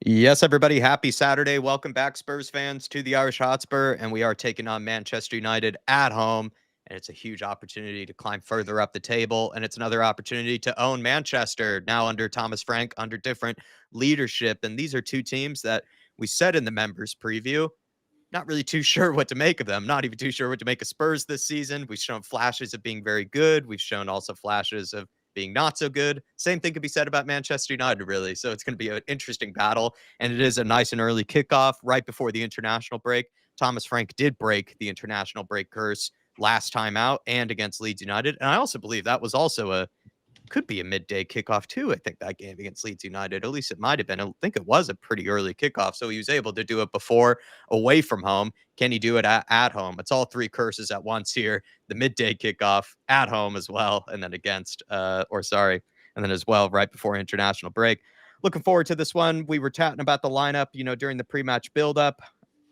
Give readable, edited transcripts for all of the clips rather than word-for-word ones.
Yes, everybody. Happy Saturday. Welcome back, Spurs fans, to the Irish Hotspur. And we are taking on Manchester United at home. And it's a huge opportunity to climb further up the table. And it's another opportunity to own Manchester now under Thomas Frank, under different leadership. And these are two teams that we said in the members preview, not really too sure what to make of them. Not even too sure what to make of Spurs this season. We've shown flashes of being very good. We've shown also flashes of being not so good. Same thing could be said about Manchester United, really. So it's going to be an interesting battle. And it is a nice and early kickoff right before the international break. Thomas Frank did break the international break curse last time out and against Leeds United. And I also believe that was also could be a midday kickoff too. I think that game against Leeds United, at least it might have been. I think it was a pretty early kickoff. So he was able to do it before away from home. Can he do it at home? It's all three curses at once here. The midday kickoff at home as well. And then and then as well right before international break. Looking forward to this one. We were chatting about the lineup, during the pre-match buildup.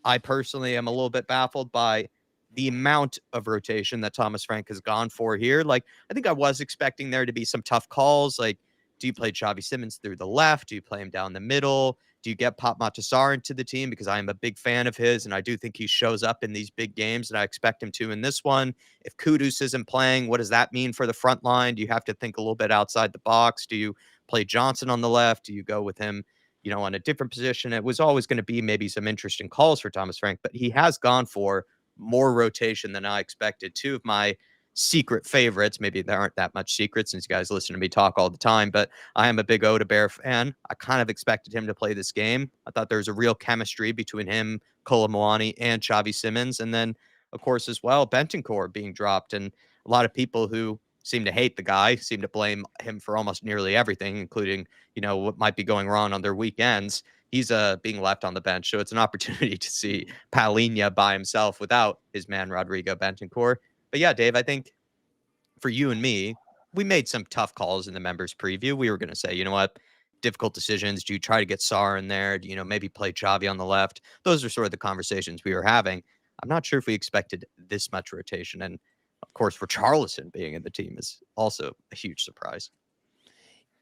I personally am a little bit baffled by the amount of rotation that Thomas Frank has gone for here. Like, I think I was expecting there to be some tough calls. Like, do you play Xavi Simons through the left? Do you play him down the middle? Do you get Pop Matasar into the team? Because I am a big fan of his, and I do think he shows up in these big games, and I expect him to in this one. If Kudus isn't playing, what does that mean for the front line? Do you have to think a little bit outside the box? Do you play Johnson on the left? Do you go with him, on a different position? It was always going to be maybe some interesting calls for Thomas Frank, but he has gone for more rotation than I expected. Two of my secret favorites, maybe there aren't that much secrets since you guys listen to me talk all the time, but I am a big Odebear fan. I kind of expected him to play this game. I thought there was a real chemistry between him, Colomwani, and Xavi Simons. And then, of course, as well, Bentancur being dropped. And a lot of people who seem to hate the guy seem to blame him for almost nearly everything, including, what might be going wrong on their weekends. He's being left on the bench. So it's an opportunity to see Palhinha by himself without his man Rodrigo Bentancur. But yeah, Dave, I think for you and me, we made some tough calls in the members preview. We were going to say, you know what, difficult decisions. Do you try to get Sarr in there? Do you maybe play Xavi on the left? Those are sort of the conversations we were having. I'm not sure if we expected this much rotation. And of course, for Charlison being in the team is also a huge surprise.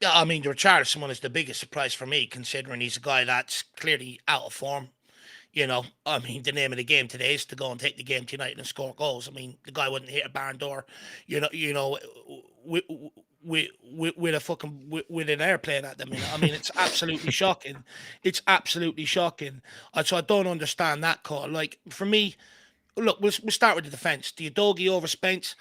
Yeah, I mean, the Richarlison one is the biggest surprise for me, considering he's a guy that's clearly out of form. I mean, the name of the game today is to go and take the game tonight and score goals. I mean, the guy wouldn't hit a barn door, with with a fucking with an airplane at them. I mean, it's absolutely shocking. It's absolutely shocking. So I don't understand that call. Like for me, look, we'll start with the defense. The Udogie over Spence.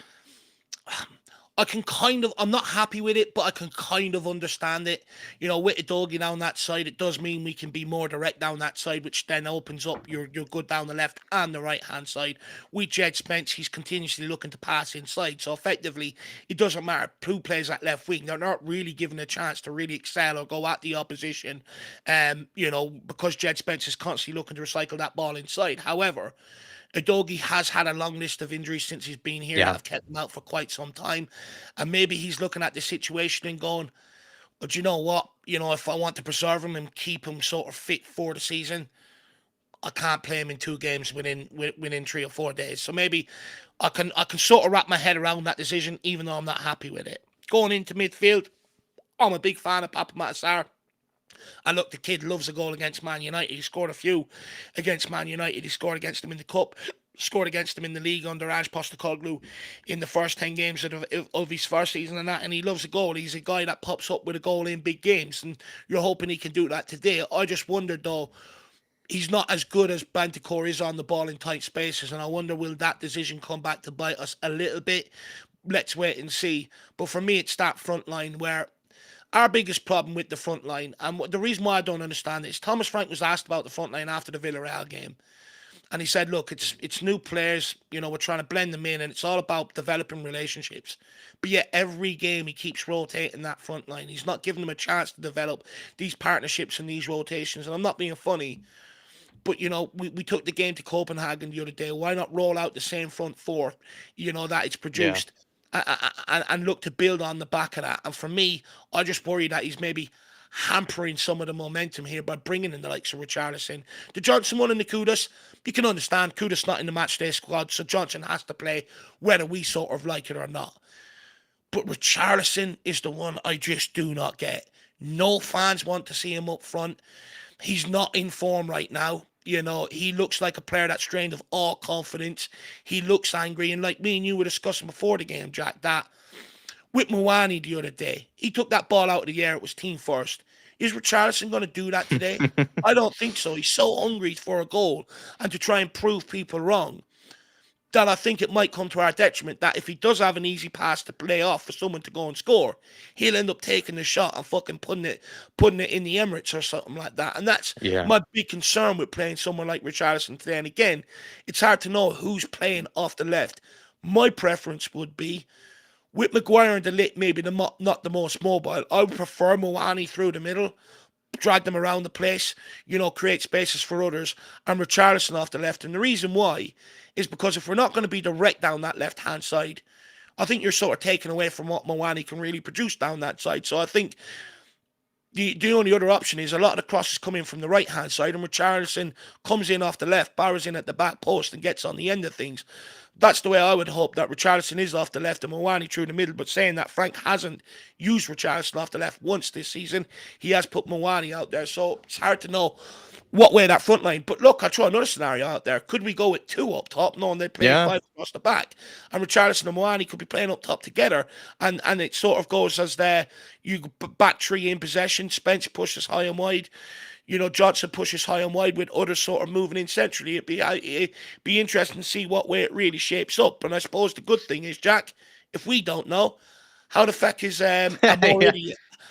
I'm not happy with it, but I can kind of understand it. With a doggy down that side, it does mean we can be more direct down that side, which then opens up your good down the left and the right hand side. With Jed Spence, he's continuously looking to pass inside. So effectively, it doesn't matter who plays that left wing. They're not really given a chance to really excel or go at the opposition, because Jed Spence is constantly looking to recycle that ball inside. However, Udogie has had a long list of injuries since he's been here that Yeah. have kept him out for quite some time. And maybe he's looking at the situation and going, but you know what? If I want to preserve him and keep him sort of fit for the season, I can't play him in two games within 3 or 4 days. So maybe I can sort of wrap my head around that decision, even though I'm not happy with it. Going into midfield, I'm a big fan of Papa Matasar. And look, the kid loves a goal against Man United. He scored a few against Man United. He scored against them in the Cup, scored against them in the league under Ange Postecoglou in the first 10 games of his first season and that. And he loves a goal. He's a guy that pops up with a goal in big games. And you're hoping he can do that today. I just wondered, though, he's not as good as Bentancur is on the ball in tight spaces. And I wonder, will that decision come back to bite us a little bit? Let's wait and see. But for me, it's that front line where our biggest problem with the front line, and the reason why I don't understand it is Thomas Frank was asked about the front line after the Villarreal game, and he said, "Look, it's new players. We're trying to blend them in, and it's all about developing relationships." But yet, every game he keeps rotating that front line. He's not giving them a chance to develop these partnerships and these rotations. And I'm not being funny, but we took the game to Copenhagen the other day. Why not roll out the same front four, that it's Yeah. produced, and look to build on the back of that? And for me, I just worry that he's maybe hampering some of the momentum here by bringing in the likes of Richarlison. The Johnson one and the Kudus, you can understand Kudus not in the matchday squad, so Johnson has to play whether we sort of like it or not. But Richarlison is the one I just do not get. No fans want to see him up front. He's not in form right now. You know, he looks like a player that's drained of all confidence. He looks angry, and like me and you were discussing before the game, Jack, that with Mwani the other day, he took that ball out of the air. It was team first. Is Richarlison going to do that today? I don't think so. He's so hungry for a goal and to try and prove people wrong that I think it might come to our detriment that if he does have an easy pass to play off for someone to go and score, he'll end up taking the shot and fucking putting it in the Emirates or something like that. And that's Yeah. my big concern with playing someone like Richarlison today. And again, it's hard to know who's playing off the left. My preference would be with Maguire and De Ligt, maybe not the most mobile. I would prefer Moani through the middle, drag them around the place, create spaces for others, and Richarlison off the left. And the reason why is because if we're not going to be direct down that left-hand side, I think you're sort of taken away from what Moani can really produce down that side. So I think the only other option is a lot of the crosses come in from the right-hand side, and Richarlison comes in off the left, barrows in at the back post, and gets on the end of things. That's the way I would hope that Richarlison is off the left and Mwani through the middle. But saying that, Frank hasn't used Richarlison off the left once this season. He has put Mwani out there, so it's hard to know what way that front line. But look, I'll throw another scenario out there. Could we go with two up top, knowing they play Yeah. five across the back, and Richarlison and Mwani could be playing up top together, and it sort of goes as you back three in possession. Spence pushes high and wide. Johnson pushes high and wide with others sort of moving in centrally. It'd be interesting to see what way it really shapes up. And I suppose the good thing is, Jack, if we don't know, how the fuck is Yeah.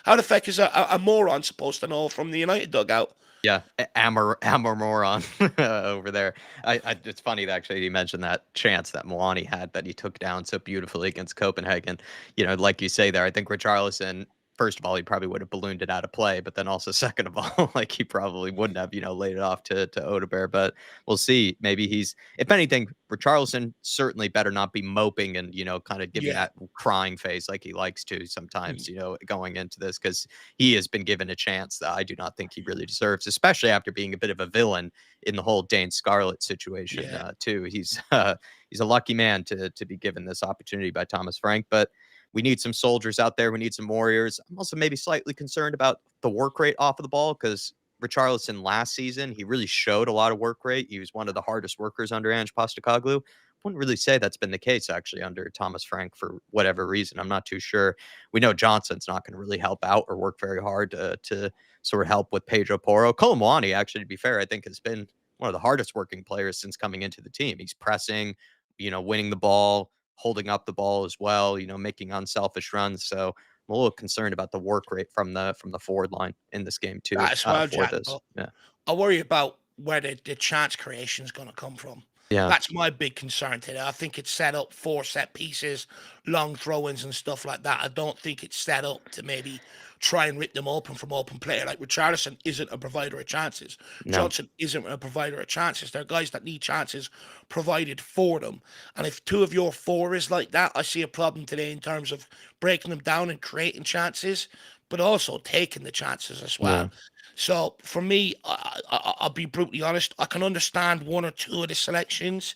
how the fuck is a moron supposed to know from the United dugout? Yeah, Amor moron over there. It's funny that actually you mentioned that chance that Milani had that he took down so beautifully against Copenhagen. Like you say there, I think Richarlison, first of all, he probably would have ballooned it out of play, but then also second of all, like he probably wouldn't have, laid it off to Odegaard. But we'll see. Maybe he's, if anything, Richarlison certainly better not be moping and kind of giving Yeah. that crying face like he likes to Mm. sometimes. Going into this because he has been given a chance that I do not think he really deserves, especially after being a bit of a villain in the whole Dane Scarlett situation, Yeah. too. He's a lucky man to be given this opportunity by Thomas Frank, but we need some soldiers out there. We need some warriors. I'm also maybe slightly concerned about the work rate off of the ball because Richarlison last season, he really showed a lot of work rate. He was one of the hardest workers under Ange Postecoglou. Wouldn't really say that's been the case actually under Thomas Frank for whatever reason. I'm not too sure. We know Johnson's not going to really help out or work very hard to sort of help with Pedro Porro. Colomwani, actually, to be fair, I think has been one of the hardest working players since coming into the team. He's pressing, winning the ball, holding up the ball as well, making unselfish runs. So I'm a little concerned about the work rate from the forward line in this game too. As well, For Jack. this, But yeah, I worry about where the chance creation is going to come from. yeah, That's my big concern today. I think it's set up for set pieces, long throw-ins and stuff like that. I don't think it's set up to maybe try and rip them open from open play. Like Richarlison isn't a provider of chances. no, Johnson isn't a provider of chances. They're guys that need chances provided for them. And if two of your four is like that, I see a problem today in terms of breaking them down and creating chances, but also taking the chances as yeah, well. So for me, I'll be brutally honest. I can understand one or two of the selections,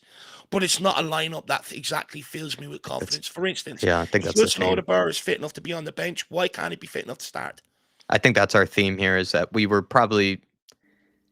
but it's not a lineup that exactly fills me with it's confidence. For instance, yeah. I think if that's the Hudson theme. Odobert is fit enough to be on the bench, why can't he be fit enough to start? I think that's our theme here is that we were probably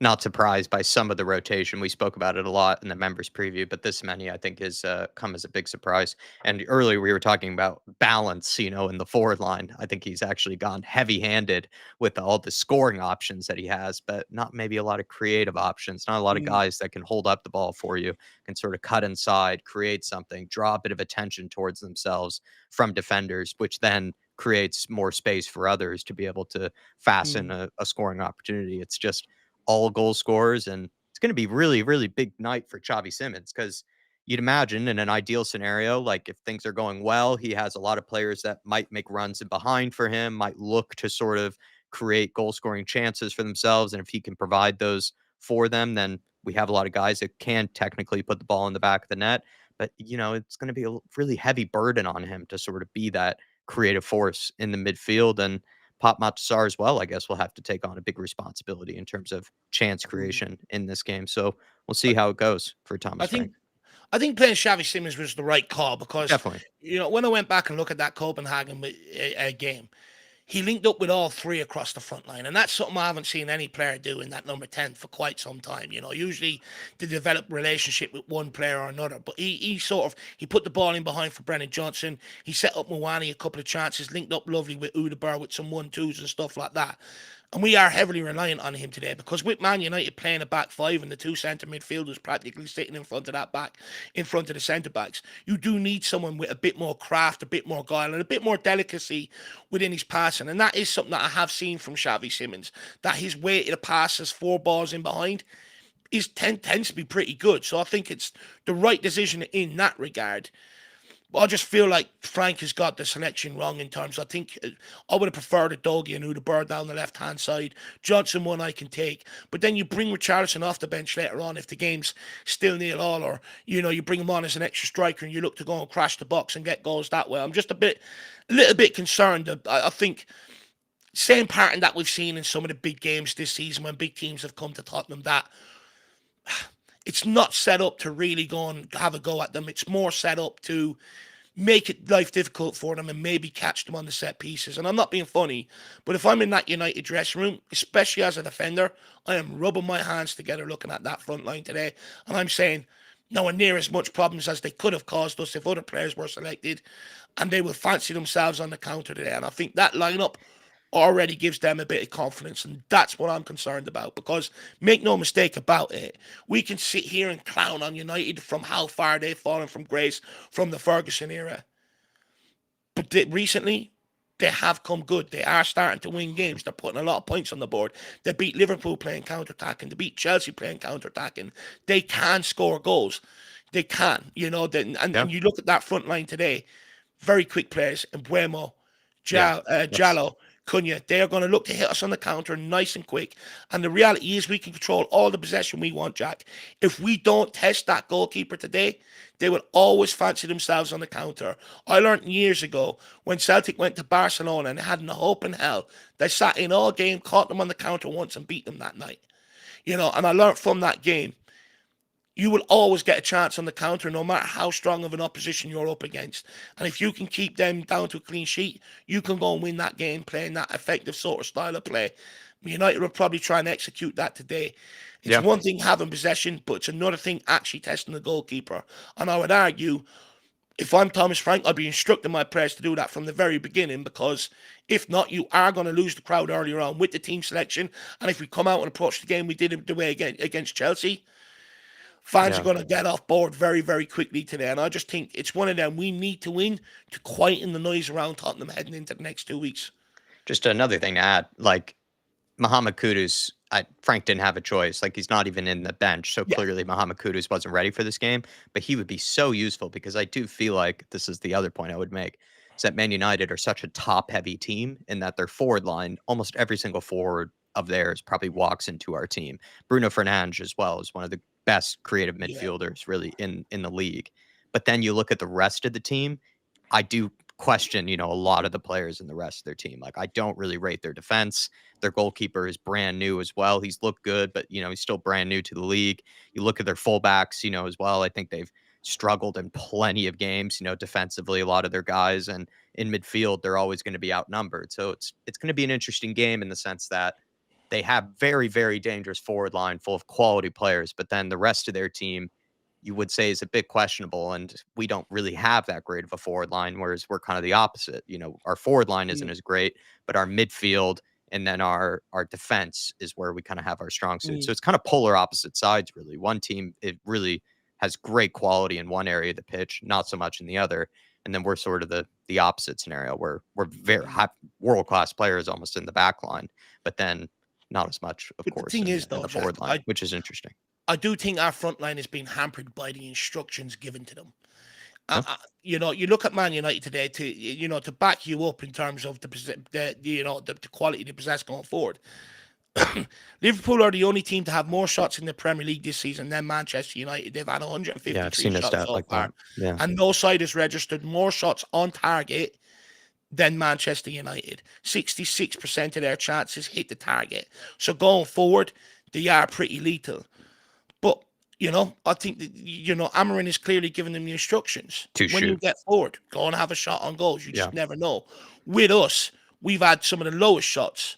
not surprised by some of the rotation. We spoke about it a lot in the members preview, but this many I think is come as a big surprise. And earlier we were talking about balance, in the forward line. I think he's actually gone heavy-handed with all the scoring options that he has, but not maybe a lot of creative options. Not a lot of Mm, guys that can hold up the ball for you, can sort of cut inside, create something, draw a bit of attention towards themselves from defenders, which then creates more space for others to be able to fasten mm, a scoring opportunity. It's just all goal scorers. And it's going to be really, really big night for Xavi Simons because you'd imagine in an ideal scenario, like if things are going well, he has a lot of players that might make runs in behind for him, might look to sort of create goal scoring chances for themselves. And if he can provide those for them, then we have a lot of guys that can technically put the ball in the back of the net. But, it's going to be a really heavy burden on him to sort of be that creative force in the midfield. And Pop Matasar as well, I guess, will have to take on a big responsibility in terms of chance mm. creation in this game. So we'll see how it goes for I Thomas Frank. think I think playing Xavi Simons was the right call because Definitely. when I went back and looked at that Copenhagen game, he linked up with all three across the front line. And that's something I haven't seen any player do in that number 10 for quite some time. Usually they develop relationship with one player or another. But he put the ball in behind for Brennan Johnson. He set up Mwani a couple of chances, linked up lovely with Udabur with some 1-2s and stuff like that. And we are heavily reliant on him today because with Man United playing a back five and the two centre midfielders practically sitting in front of that back, in front of the centre backs, you do need someone with a bit more craft, a bit more guile, and a bit more delicacy within his passing. And that is something that I have seen from Xavi Simons, that his way to pass us 4 balls in behind tends to be pretty good. So I think it's the right decision in that regard. But I just feel like Frank has got the selection wrong in terms. I think I would have preferred a Dougie and Udabur down the left-hand side. Johnson one I can take. But then you bring Richarlison off the bench later on if the game's still 0-0, or, you bring him on as an extra striker and you look to go and crash the box and get goals that way. I'm just a little bit concerned. I think same pattern that we've seen in some of the big games this season when big teams have come to Tottenham, that it's not set up to really go and have a go at them. It's more set up to make it life difficult for them and maybe catch them on the set pieces. And I'm not being funny, but if I'm in that United dressing room, especially as a defender, I am rubbing my hands together looking at that front line today. And I'm saying nowhere near as much problems as they could have caused us if other players were selected, and they will fancy themselves on the counter today. And I think that lineup already gives them a bit of confidence, and that's what I'm concerned about, because make no mistake about it, we can sit here and clown on United from how far they've fallen from grace from the Ferguson era, but recently they have come good. They are starting to win games. They're putting a lot of points on the board. They beat Liverpool playing counter-attacking. They beat Chelsea playing counter-attacking. They can score goals. They can, and you look at that front line today, very quick players, Mbuemo, Jallo, Cunha, they are going to look to hit us on the counter nice and quick. And the reality is we can control all the possession we want, Jack. If we don't test that goalkeeper today, they will always fancy themselves on the counter. I learned years ago when Celtic went to Barcelona and had no hope in hell. They sat in all game, caught them on the counter once and beat them that night. And I learned from that game, you will always get a chance on the counter no matter how strong of an opposition you're up against. And if you can keep them down to a clean sheet, you can go and win that game playing that effective sort of style of play. United will probably try and execute that today. It's one thing having possession, but it's another thing actually testing the goalkeeper. And I would argue, if I'm Thomas Frank, I'd be instructing my players to do that from the very beginning, because if not, you are going to lose the crowd earlier on with the team selection. And if we come out and approach the game we did the way against Chelsea, fans are going to get off board very, very quickly today. And I just think it's one of them. We need to win to quieten the noise around Tottenham heading into the next 2 weeks. Just another thing to add, like Mohamed Kudus, Frank didn't have a choice. Like, he's not even in the bench. So clearly Mohamed Kudus wasn't ready for this game. But he would be so useful, because I do feel like this is the other point I would make, is that Man United are such a top-heavy team in that their forward line, almost every single forward of theirs probably walks into our team. Bruno Fernandes as well is one of the best creative midfielders really in the league. But then you look at the rest of the team, I do question, a lot of the players in the rest of their team. Like, I don't really rate their defense. Their goalkeeper is brand new as well. He's looked good, but, he's still brand new to the league. You look at their fullbacks, as well. I think they've struggled in plenty of games, defensively, a lot of their guys, and in midfield, they're always going to be outnumbered. So it's going to be an interesting game in the sense that they have very, very dangerous forward line full of quality players, but then the rest of their team, you would say, is a bit questionable, and we don't really have that great of a forward line, whereas we're kind of the opposite. Our forward line isn't as great, but our midfield and then our defense is where we kind of have our strong suit. So it's kind of polar opposite sides, really. One team, it really has great quality in one area of the pitch, not so much in the other. And then we're sort of the opposite scenario, where we're very high world-class players almost in the back line, but then not as much, of course, the thing is, in the forward line, which is interesting. I do think our front line has been hampered by the instructions given to them. You look at Man United today to back you up in terms of the quality they possess going forward. Liverpool are the only team to have more shots in the Premier League this season than Manchester United. They've had 153 I've seen shots a stat so like far. that. And no side has registered more shots on target than Manchester United. 66% of their chances hit the target. So going forward, they are pretty lethal. But, I think that, Amarin is clearly giving them the instructions. To when shoot. you get forward, go and have a shot on goals. You just never know. With us, we've had some of the lowest shots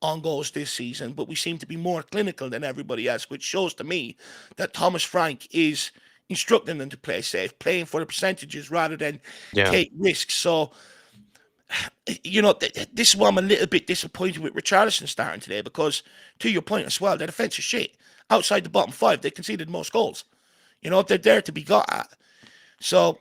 on goals this season, but we seem to be more clinical than everybody else, which shows to me that Thomas Frank is instructing them to play safe, playing for the percentages rather than Yeah. take risks. So, this is why I'm a little bit disappointed with Richarlison starting today, because to your point as well, their defense is shit. Outside the bottom five, they conceded most goals. They're there to be got at. So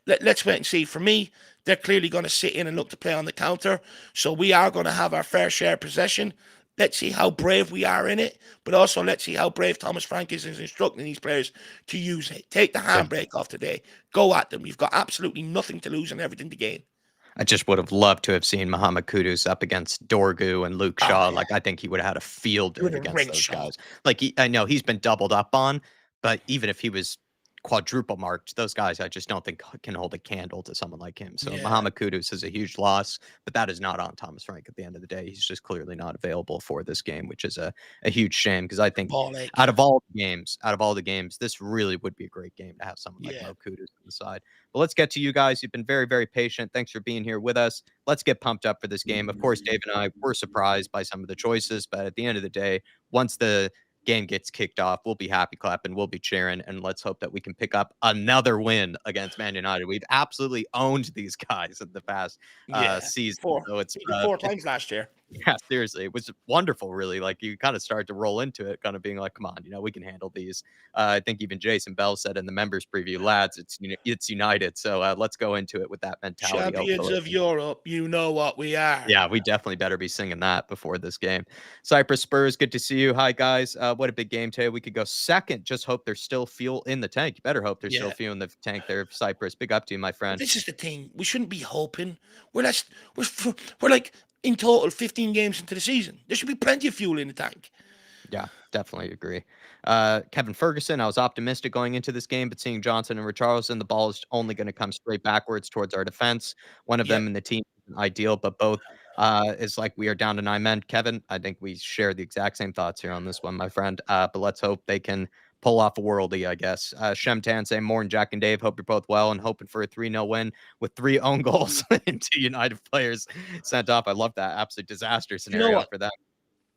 let's wait and see. For me, they're clearly going to sit in and look to play on the counter. So we are going to have our fair share of possession. Let's see how brave we are in it, but also let's see how brave Thomas Frank is in instructing these players to use it. Take the Yeah. handbrake off today. Go at them. You've got absolutely nothing to lose and everything to gain. I just would have loved to have seen Muhammad Kudus up against Dorgu and Luke Oh, Shaw. yeah. Like, I think he would have had a field You day would have against ring those shot. guys. Like, I know he's been doubled up on, but even if he was quadruple marked, those guys I just don't think can hold a candle to someone like him. So Yeah. Muhammad Kudus is a huge loss, but that is not on Thomas Frank at the end of the day. He's just clearly not available for this game, which is a huge shame because I think Ball ache. out of all the games, this really would be a great game to have someone like Yeah. Mo Kudus on the side. But let's get to you guys. You've been very, very patient. Thanks for being here with us. Let's get pumped up for this game. Of course, Dave and I were surprised by some of the choices, but at the end of the day, once the game gets kicked off, we'll be happy clapping, we'll be cheering, and let's hope that we can pick up another win against Man United. We've absolutely owned these guys in the past Yeah. season, Four. so it's Beat them 4 times last year. yeah, seriously, it was wonderful. Really, like you kind of start to roll into it, kind of being like, "Come on, we can handle these." I think even Jason Bell said in the members preview, "Lads, it's United." So let's go into it with that mentality. Champions Hopefully, of Europe, you know what we are. yeah, we definitely better be singing that before this game. Cyprus Spurs, good to see you. Hi, guys. What a big game today. We could go second. Just hope there's still fuel in the tank. You better hope there's still Yeah. fuel in the tank there, Cyprus. Big up to you, my But friend. this is the thing. We shouldn't be hoping. We're less, we're like in total 15 games into the season. There should be plenty of fuel in the tank. Yeah, definitely agree. Kevin Ferguson, I was optimistic going into this game, but seeing Johnson and Richarlison, the ball is only going to come straight backwards towards our defense. One of Yep. them in the team isn't ideal, but both is like we are down to 9 men. Kevin, I think we share the exact same thoughts here on this one, my friend. But let's hope they can pull off a worldie, I guess. Shemtan saying, Morning, Jack and Dave. Hope you're both well and hoping for a 3-0 win with 3 own goals and 2 United players sent off. I love that. Absolute disaster You know scenario what? for them.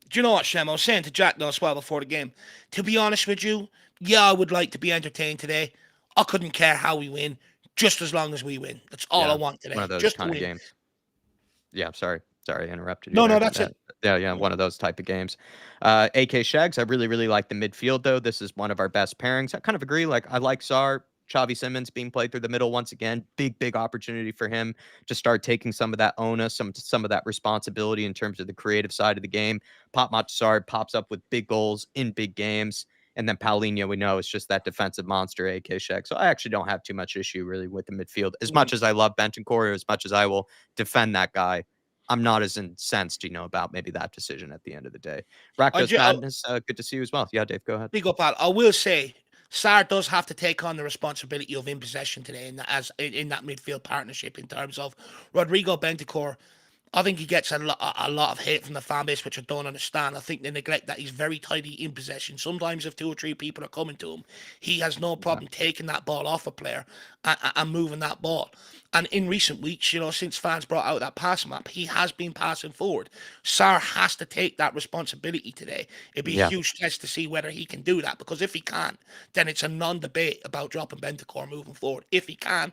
Do you know what, Shem? I was saying to Jack though as well before the game. To be honest with you, yeah, I would like to be entertained today. I couldn't care how we win, just as long as we win. That's all I Yeah, want one today. of those Just to kind of win. games. Yeah, sorry, I interrupted you No, no, there. that's it. Yeah, yeah, one of those type of games. AK Shags, I really, really like the midfield though. This is one of our best pairings. I kind of agree. Like I like Sar, Xavi Simmons being played through the middle once again. Big opportunity for him to start taking some of that onus, some of that responsibility in terms of the creative side of the game. Pop Sard pops up with big goals in big games. And then Paulinho, we know, is just that defensive monster, AK Shaq. So I actually don't have too much issue really with the midfield. As much as I love Bentancur, as much as I will defend that guy, I'm not as incensed, about maybe that decision at the end of the day. I, Rakdos ju- I, Madness, good to see you as well. Yeah, Dave, go ahead. big up, Al. I will say, Sar does have to take on the responsibility of in possession today in that midfield partnership in terms of Rodrigo Bentancur. I think he gets a lot of hate from the fan base, which I don't understand. I think they neglect that he's very tidy in possession. Sometimes if 2 or 3 people are coming to him, he has no Yeah, problem taking that ball off a player and moving that ball. And in recent weeks, since fans brought out that pass map, he has been passing forward. Sar has to take that responsibility today. It'd be a yeah, huge test to see whether he can do that, because if he can't, then it's a non-debate about dropping Bentancur moving forward. If he can,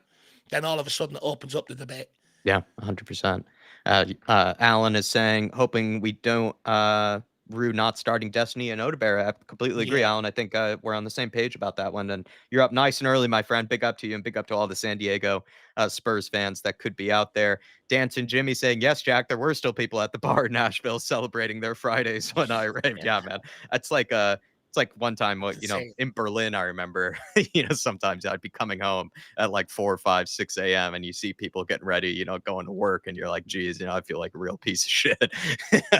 then all of a sudden it opens up the debate. yeah, 100%. Alan is saying, hoping we don't rue not starting Destiny and Odebear. I completely agree, Yeah. Alan. I think we're on the same page about that one. And you're up nice and early, my friend. Big up to you and big up to all the San Diego Spurs fans that could be out there. Dancing Jimmy saying, yes, Jack, there were still people at the bar in Nashville celebrating their Fridays when I arrived. Yeah, man. It's like one time, It's insane. in Berlin, I remember, sometimes I'd be coming home at like 4, 5, 6 a.m. and you see people getting ready, going to work, and you're like, geez, I feel like a real piece of shit.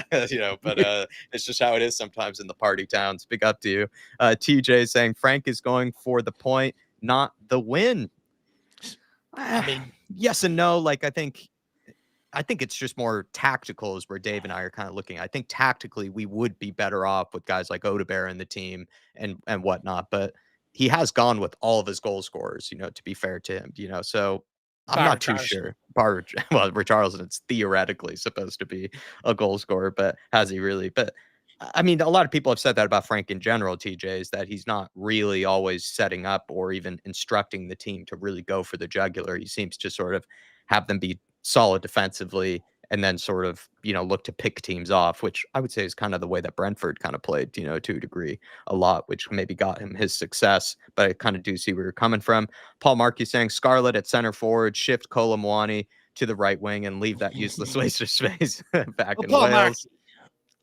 But it's just how it is sometimes in the party towns. Big up to you. TJ saying Frank is going for the point, not the win. I mean, Yes and no. Like I think it's just more tactical is where Dave and I are kind of looking. I think tactically we would be better off with guys like Odebear in the team and whatnot. But he has gone with all of his goal scorers, to be fair to him, So I'm Bar not too Richarlison. sure. Bar well, Richarlison, it's theoretically supposed to be a goal scorer, but has he really? But I mean, a lot of people have said that about Frank in general, TJ, is that he's not really always setting up or even instructing the team to really go for the jugular. He seems to sort of have them be solid defensively and then sort of, look to pick teams off, which I would say is kind of the way that Brentford kind of played, to a degree a lot, which maybe got him his success. But I kind of do see where you're coming from. Paul Markey saying Scarlett at center forward, shift Kolomwani to the right wing and leave that useless waste of space back Well, in Paul Mark,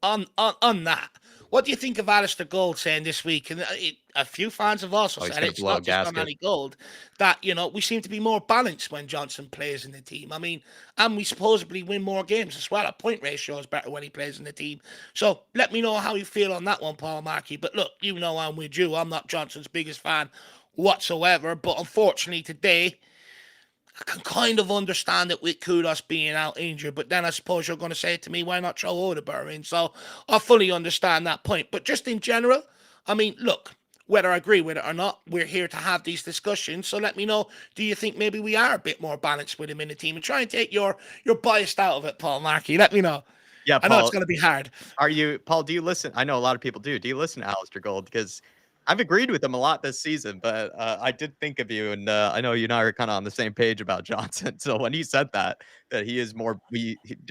Wales. on that, what do you think of Alistair Gold saying this week? And a few fans have also Oh, he's said going to it's blow a not just on gasket. any Gold that we seem to be more balanced when Johnson plays in the team. I mean, and we supposedly win more games as well. Our point ratio is better when he plays in the team. So let me know how you feel on that one, Paul Markey. But look, I'm with you. I'm not Johnson's biggest fan whatsoever. But unfortunately today, I can kind of understand it with Kudos being out injured, but then I suppose you're going to say to me, why not throw Hotspur in? So I fully understand that point. But just in general, I mean, look, whether I agree with it or not, we're here to have these discussions. So let me know, do you think maybe we are a bit more balanced with him in the team? And try and take your bias out of it, Paul Markey. Let me know. Yeah, I know it's Paul. going to be hard. Paul, do you listen? I know a lot of people do. Do you listen to Alistair Gold? Because I've agreed with him a lot this season, but I did think of you, and I know you and I are kind of on the same page about Johnson. So when he said that he is more,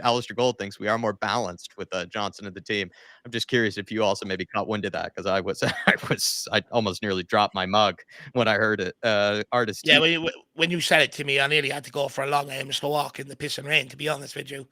Alistair Gold thinks we are more balanced with Johnson in the team. I'm just curious if you also maybe caught wind of that, because I almost nearly dropped my mug when I heard it. Artist Yeah, T. when you said it to me, I nearly had to go for a long aimless walk in the piss and rain, to be honest with you.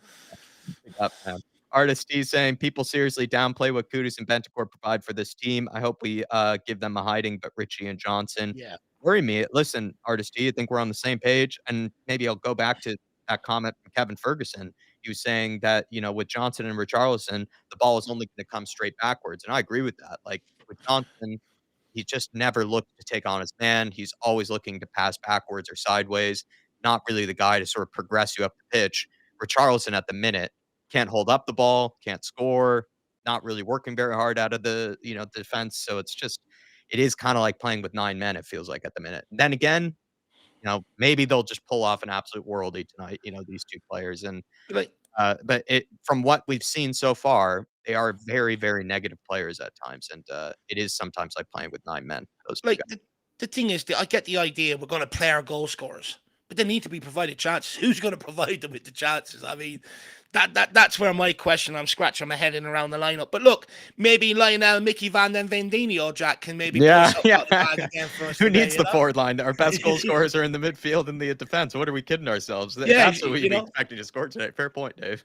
Up, man. Artist T saying people seriously downplay what Kudus and Bentancur provide for this team. I hope we give them a hiding, but Richie and Johnson Yeah. worry me. Listen, Artist T, I think we're on the same page, and maybe I'll go back to that comment from Kevin Ferguson. He was saying that with Johnson and Richarlison, the ball is only going to come straight backwards, and I agree with that. Like with Johnson, he just never looked to take on his man. He's always looking to pass backwards or sideways. Not really the guy to sort of progress you up the pitch. Richarlison at the minute can't hold up the ball, can't score, not really working very hard out of the, defense. So it is kind of like playing with 9 men, it feels like at the minute. Then again, maybe they'll just pull off an absolute worldie tonight, these two players. And, Like, but from what we've seen so far, they are very, very negative players at times. And it is sometimes like playing with 9 men, those two like guys. the thing is, I get the idea we're going to play our goal scorers, but they need to be provided chances. Who's going to provide them with the chances? I mean, that's where my question. I'm scratching my head in around the lineup. But look, maybe Lionel, Mickey Van Den Vendini, or Jack can maybe pull Yeah, something yeah. out the bag again for us Who today. needs the forward line? Our best goal scorers are in the midfield and the defense. What are we kidding ourselves? Yeah, That's what we'd be expecting to score today. Fair point, Dave.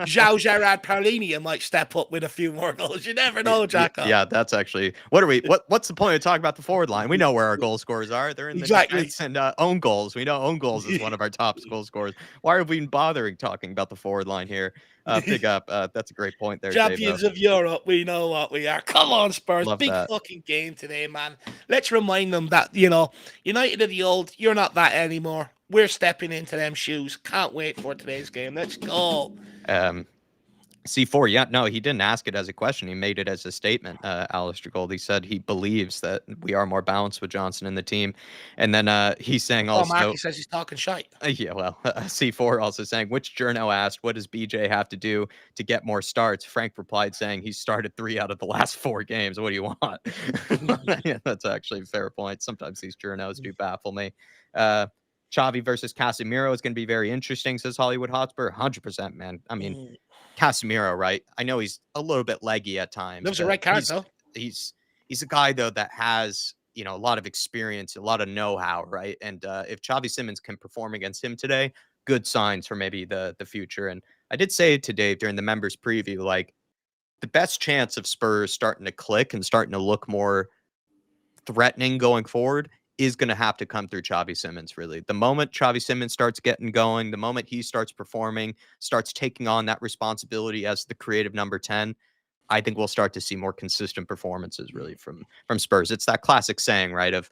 João Gerard Paulinho might step up with a few more goals. You never know, Jacko. Yeah, that's actually what's the point of talking about the forward line? We know where our goal scorers are. They're in the Exactly. defense and own goals. We know own goals is one of our top goal scorers. Why are we even bothering talking about the forward line here? Big up. That's a great point there, Dave. Champions of Europe, we know what we are. Come on, Spurs. Love Big that. fucking game today, man. Let's remind them that, United of the old, you're not that anymore. We're stepping into them shoes. Can't wait for today's game. Let's go. C4, yeah, no, he didn't ask it as a question. He made it as a statement, Alistair Gold. He said he believes that we are more balanced with Johnson in the team. And then he's saying Oh, also, Marky says he's talking shite. yeah, well, C4 also saying, which journo asked, what does BJ have to do to get more starts? Frank replied saying he started 3 out of the last 4 games. What do you want? Yeah, that's actually a fair point. Sometimes these journos do baffle me. Xavi versus Casemiro is going to be very interesting, says Hollywood Hotspur. 100%, man. I mean, Casemiro, right? I know he's a little bit leggy at times, Loves a but red card, though. he's a guy though that has a lot of experience, a lot of know-how, right? And if Xavi Simons can perform against him today, good signs for maybe the future. And I did say to Dave during the members preview, like the best chance of Spurs starting to click and starting to look more threatening going forward is going to have to come through Xavi Simons, really. The moment Xavi Simons starts getting going, the moment he starts performing, starts taking on that responsibility as the creative number 10, I think we'll start to see more consistent performances really from Spurs. It's that classic saying, right, of,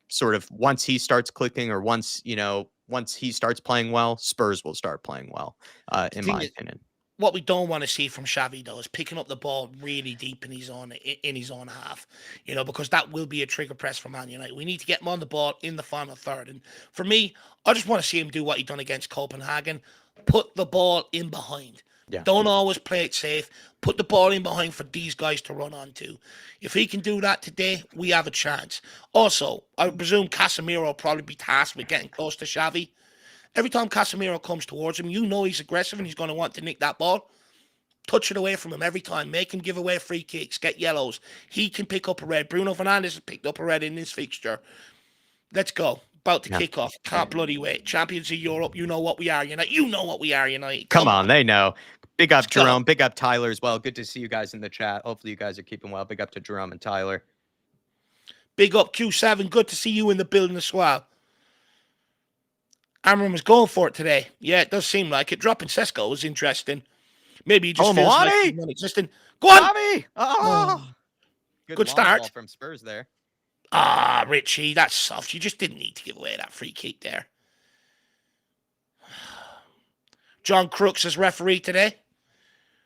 sort of once he starts clicking or once he starts playing well, Spurs will start playing well, The in thing my is, opinion. what we don't want to see from Xavi though is picking up the ball really deep in his own half, because that will be a trigger press for Man United. We need to get him on the ball in the final third, and for me, I just want to see him do what he done against Copenhagen, put the ball in behind. Yeah. Don't always play it safe. Put the ball in behind for these guys to run onto. If he can do that today, we have a chance. Also, I presume Casemiro will probably be tasked with getting close to Xavi. Every time Casemiro comes towards him, he's aggressive and he's going to want to nick that ball. Touch it away from him every time. Make him give away free kicks, get yellows. He can pick up a red. Bruno Fernandes has picked up a red in this fixture. Let's go. About to kick off. Can't bloody wait. Champions of Europe. You know what we are, United. You know what we are, United. Come on, they know. Big up, Let's Jerome. go. Big up, Tyler, as well. Good to see you guys in the chat. Hopefully you guys are keeping well. Big up to Jerome and Tyler. Big up, Q7. Good to see you in the building as well. Amram was going for it today. Yeah, it does seem like it. Dropping Sesko was interesting. Maybe he just feels like he's non-existent. Go on! Bobby! Oh. Good start. Ball from Spurs there. Richie, that's soft. You just didn't need to give away that free kick there. John Crooks is referee today.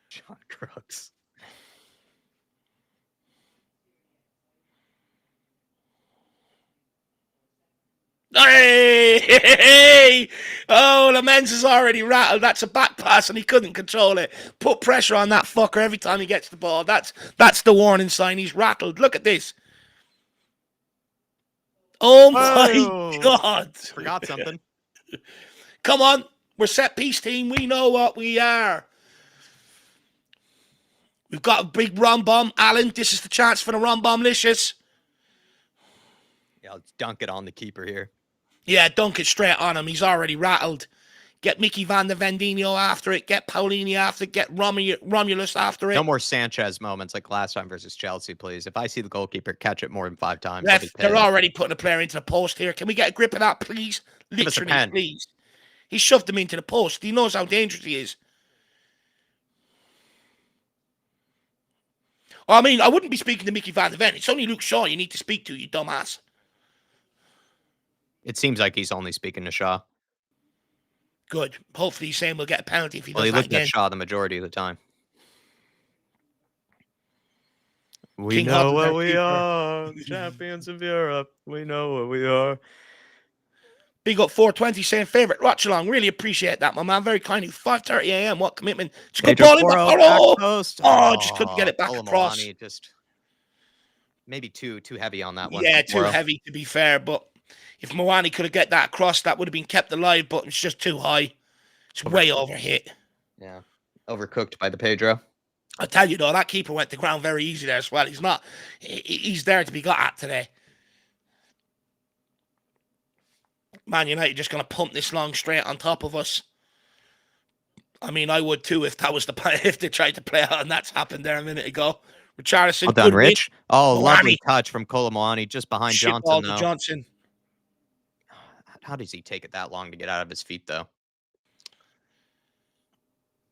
John Crooks. Hey! Oh, Lamens is already rattled. That's a back pass and he couldn't control it. Put pressure on that fucker every time he gets the ball. That's the warning sign. He's rattled. Look at this. Oh my God. Forgot something. Come on. We're set piece team. We know what we are. We've got a big run bomb. Alan, this is the chance for the run bomb-licious. Yeah, let's dunk it on the keeper here. Yeah, dunk it straight on him. He's already rattled. Get Mickey Van de Vendino after it. Get Paulini after it. Get Romulus after it. No more Sanchez moments like last time versus Chelsea, please. If I see the goalkeeper catch it more than 5 times, Ref, they're already putting a player into the post here. Can we get a grip of that, please? Literally, please. He shoved him into the post. He knows how dangerous he is. I mean, I wouldn't be speaking to Mickey Van de Ven. It's only Luke Shaw you need to speak to, you dumbass. It seems like he's only speaking to Shaw. Good. Hopefully he's saying we'll get a penalty if he does that looked again. at Shaw the majority of the time. We know what we are, champions of Europe. We know what we are. Big up 420 saying favourite Watchalong. Really appreciate that, my man. Very kindly. 5:30 a.m. What commitment? It's a good ball in just couldn't get it back across. Just maybe too heavy on that one. Yeah, too heavy to be fair. But if Moani could have get that across, that would have been kept alive. But it's just too high. It's way overhit. Yeah, overcooked by the Pedro. I tell you though, that keeper went to ground very easy there as well. He's there to be got at today. Man United just going to pump this long straight on top of us. I mean, I would too if that was the play, if they tried to play out, and that's happened there a minute ago. Richarlison. Well done, Rich. Oh, lovely touch from Kolo Muani just behind Johnson. Johnson. How does he take it that long to get out of his feet, though?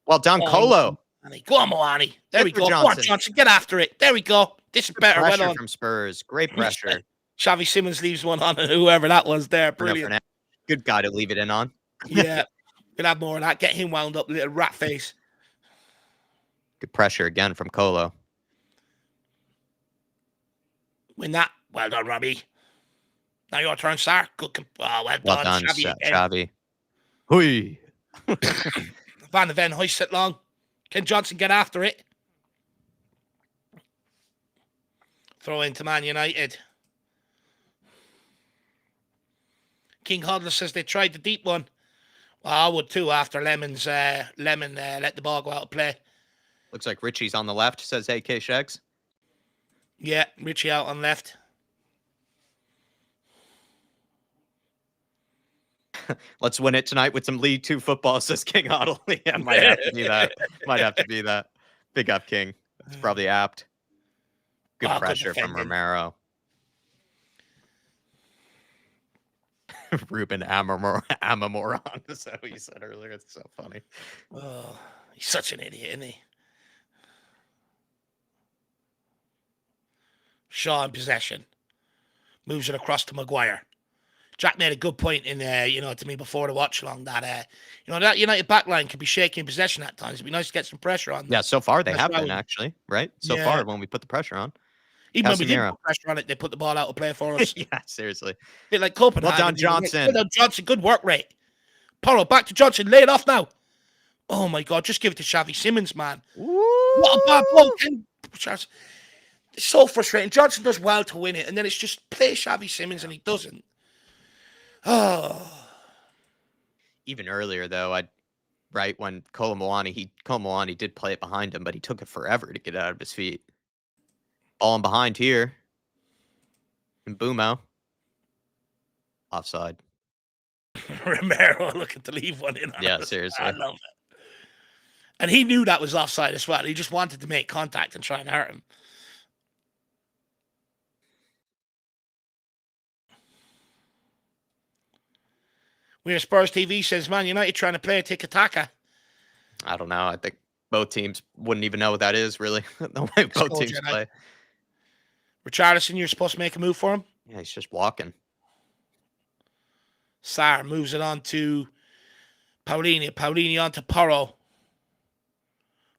Well done, Kolo. Go on, Muani. There we go. Go on, Johnson. Get after it. There we go. This is better. Pressure from Spurs. Great pressure. Xavi Simons leaves one on, and whoever that was there. Brilliant. Good guy to leave it in on. Yeah. We'll have more of that. Get him wound up, little rat face. Good pressure again from Kolo. Win that. Well done, Robbie. Now your turn, sir. Good. Oh, well done, Xavi. Hui. Van de Ven hoists it long. Can Johnson get after it? Throw into Man United. King Hodler says they tried the deep one. Well, I would too after Lemon let the ball go out of play. Looks like Richie's on the left, says AK Shags. Yeah, Richie out on left. Let's win it tonight with some League 2 football, says King Hoddle. Yeah, might have to be that. Might have to be that. Big up, King. It's probably apt. Good pressure from Romero. Ruben Amamoron is that what you said earlier? It's so funny. Oh, he's such an idiot, isn't he? Shaw in possession. Moves it across to Maguire. Jack made a good point in to me before the watch along that that United backline can be shaky in possession at times. It'd be nice to get some pressure on them. Yeah, so far they That's have why been actually, right? So yeah. far when we put the pressure on. Even when we didn't Casemiro. put pressure on it, they put the ball out of play for us. Yeah, seriously. Bit like Well Copenhagen. done, Johnson. Well done, Johnson. Good work rate. Porro, back to Johnson. Lay it off now. Oh my God, just give it to Xavi Simons, man. Woo! What a bad ball. It's so frustrating. Johnson does well to win it, and then it's just play Xavi Simons, and he doesn't. Oh. Even earlier though, right when Kolomwani did play it behind him, but he took it forever to get out of his feet. Falling behind here. And Bumo. Offside. Romero looking to leave one in. Yeah, seriously. I love it. And he knew that was offside as well. He just wanted to make contact and try and hurt him. Where Spurs TV says, Man United trying to play a tiki-taka. I don't know. I think both teams wouldn't even know what that is, really. The way both teams play. Richarlison, you're supposed to make a move for him? Yeah, he's just walking. Sarr moves it on to Paulinho. Paulinho on to Porro.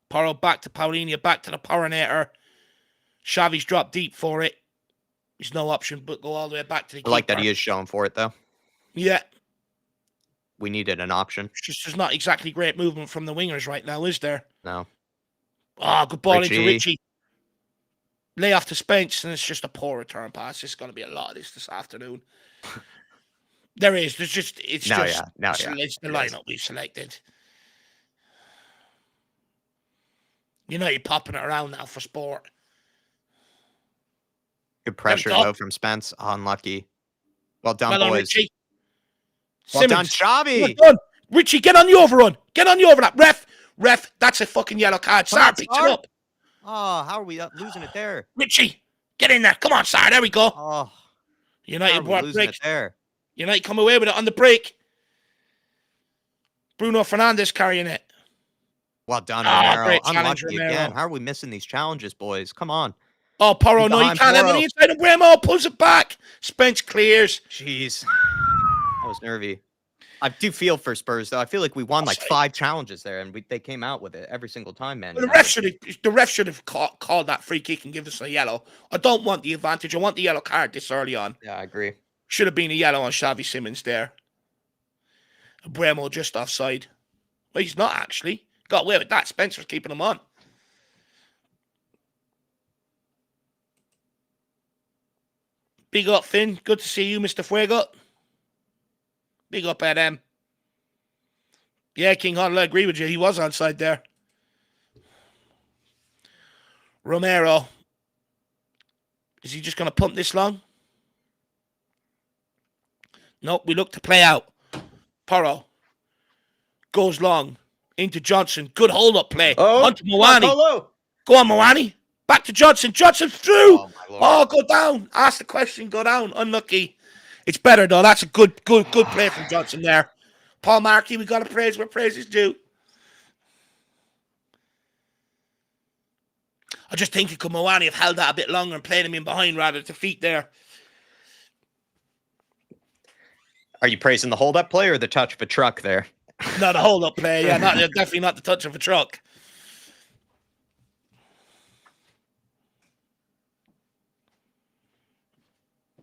Porro back to Paulinho, back to the Porronator. Xavi's dropped deep for it. There's no option but go all the way back to the keeper. I like that he is showing for it, though. Yeah. We needed an option. It's just there's not exactly great movement from the wingers right now, is there? No. Oh, good ball into Richie. Lay off to Spence, and it's just a poor return pass. There's going to be a lot of this afternoon. There is. There's just, it's the lineup we've selected. You're popping it around now for sport. Good pressure, though, from Spence. Unlucky. Well done, boys. Richie. Well done, Xavi. Well done. Richie, get on the overrun. Get on the overlap. Ref, that's a fucking yellow card. Sarr, picks it up. Oh, how are we losing it there? Richie, get in there. Come on, Sarr. There we go. Oh, United losing it there. United come away with it on the break. Bruno Fernandes carrying it. Well done, Romero. Great Unlucky Romero. again. How are we missing these challenges, boys? Come on. Oh, Porro, no, you can't have it inside of Bremo. Pulls it back. Spence clears. Jeez. I was nervy. I do feel for Spurs, though. I feel like we won like 5 challenges there, and they came out with it every single time, man. Well, the ref should have called that free kick and give us a yellow. I don't want the advantage. I want the yellow card this early on. Yeah, I agree. Should have been a yellow on Xavi Simons there. Bremo just offside. Well, he's not actually. Got away with that. Spencer's keeping him on. Big up, Finn. Good to see you, Mr. Fuego. Big up at him. Yeah, King Huddle, I agree with you. He was onside there. Romero. Is he just going to pump this long? Nope, we look to play out. Porro. Goes long. Into Johnson. Good hold-up play. Onto Mwani. Go on, Mwani. Back to Johnson. Johnson through. Oh, go down. Ask the question. Go down. Unlucky. It's better, though. That's a good play from Johnson there. Paul Markey, we got to praise where praise is due. I just think could Mwani have held that a bit longer and played him in behind rather to feet there. Are you praising the hold-up play or the touch of a truck there? No, the hold-up play. Yeah, definitely not the touch of a truck.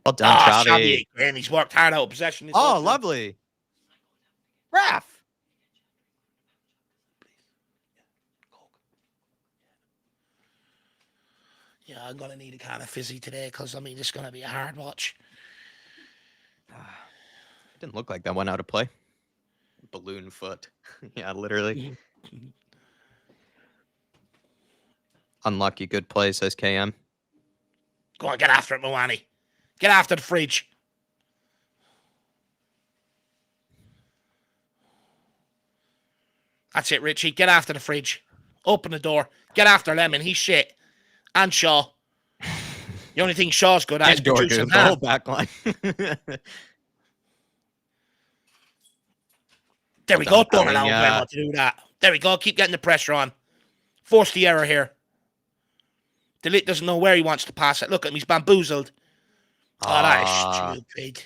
Well done, Xavi. And he's worked hard out of possession. Oh, lovely. Raf. Yeah, I'm going to need a can of fizzy today because, it's going to be a hard watch. It didn't look like that went out of play. Balloon foot. Yeah, literally. Unlucky. Good play, says KM. Go on, get after it, Mwani. Get after the fridge. That's it, Richie. Get after the fridge. Open the door. Get after Lemon. He's shit. And Shaw. The only thing Shaw's good at is producing the whole back line. There we go. Don't allow Bremo to do that. There we go. Keep getting the pressure on. Force the error here. DeLitt doesn't know where he wants to pass it. Look at him. He's bamboozled. Oh, that is stupid.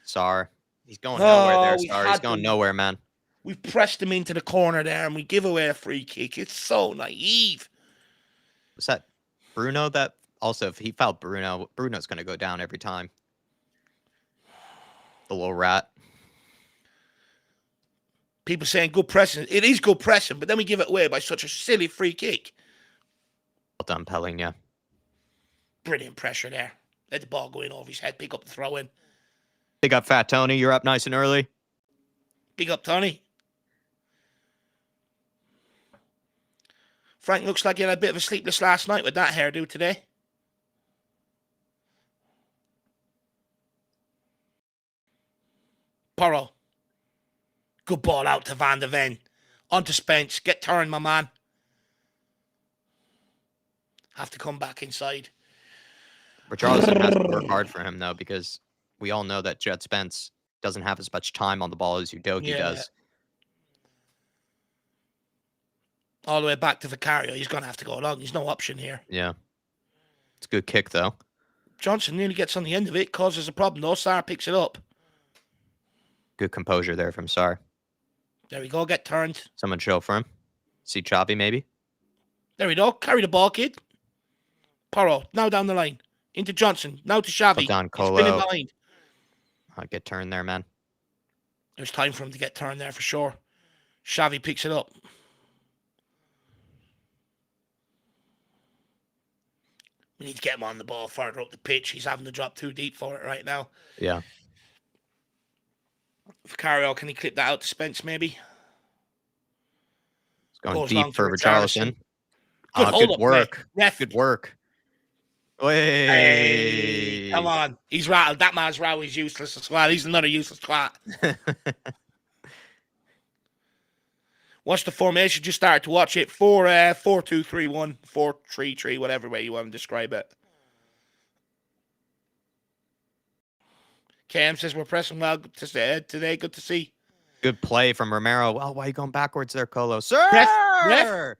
Sorry. He's going nowhere there, Oh, we Star. He's had going them. nowhere, man. We pressed him into the corner there, and we give away a free kick. It's so naive. Was that Bruno that also, if he fouled Bruno, Bruno's going to go down every time. The little rat. People saying good pressing. It is good pressing, but then we give it away by such a silly free kick. Well done, Pelinha. Brilliant pressure there. Let the ball go in over his head. Pick up the throw in. Big up, Fat Tony. You're up nice and early. Big up, Tony. Frank looks like he had a bit of a sleepless last night with that hairdo today. Porro. Good ball out to Van der Ven. On to Spence. Get turned, my man. Have to come back inside. Richarlison has to work hard for him, though, because we all know that Jet Spence doesn't have as much time on the ball as Udogie does. All the way back to Vicario. He's going to have to go along. There's no option here. Yeah. It's a good kick, though. Johnson nearly gets on the end of it. Causes a problem, though. Sarr picks it up. Good composure there from Sarr. There we go. Get turned. Someone show for him. See Choppy, maybe? There we go. Carry the ball, kid. Porro. Now down the line. Into Johnson. Now to Xavi. Down He's spinning Colo. behind. Get turned there, man. There's time for him to get turned there for sure. Xavi picks it up. We need to get him on the ball further up the pitch. He's having to drop too deep for it right now. Yeah. Vicario, can he clip that out to Spence maybe? It's going Goes long deep to for Richarlison. Good Good work. Ref. Good work. Hey, come on. He's rattled. That man's rattled. He's useless as well. He's another useless twat. What's the formation? Just started to watch it. 4-2-3-1, 4-3-3, whatever way you want to describe it. Cam says we're pressing well today. Good to see. Good play from Romero. Well, why are you going backwards there, Colo? Sir! Ref! Sir!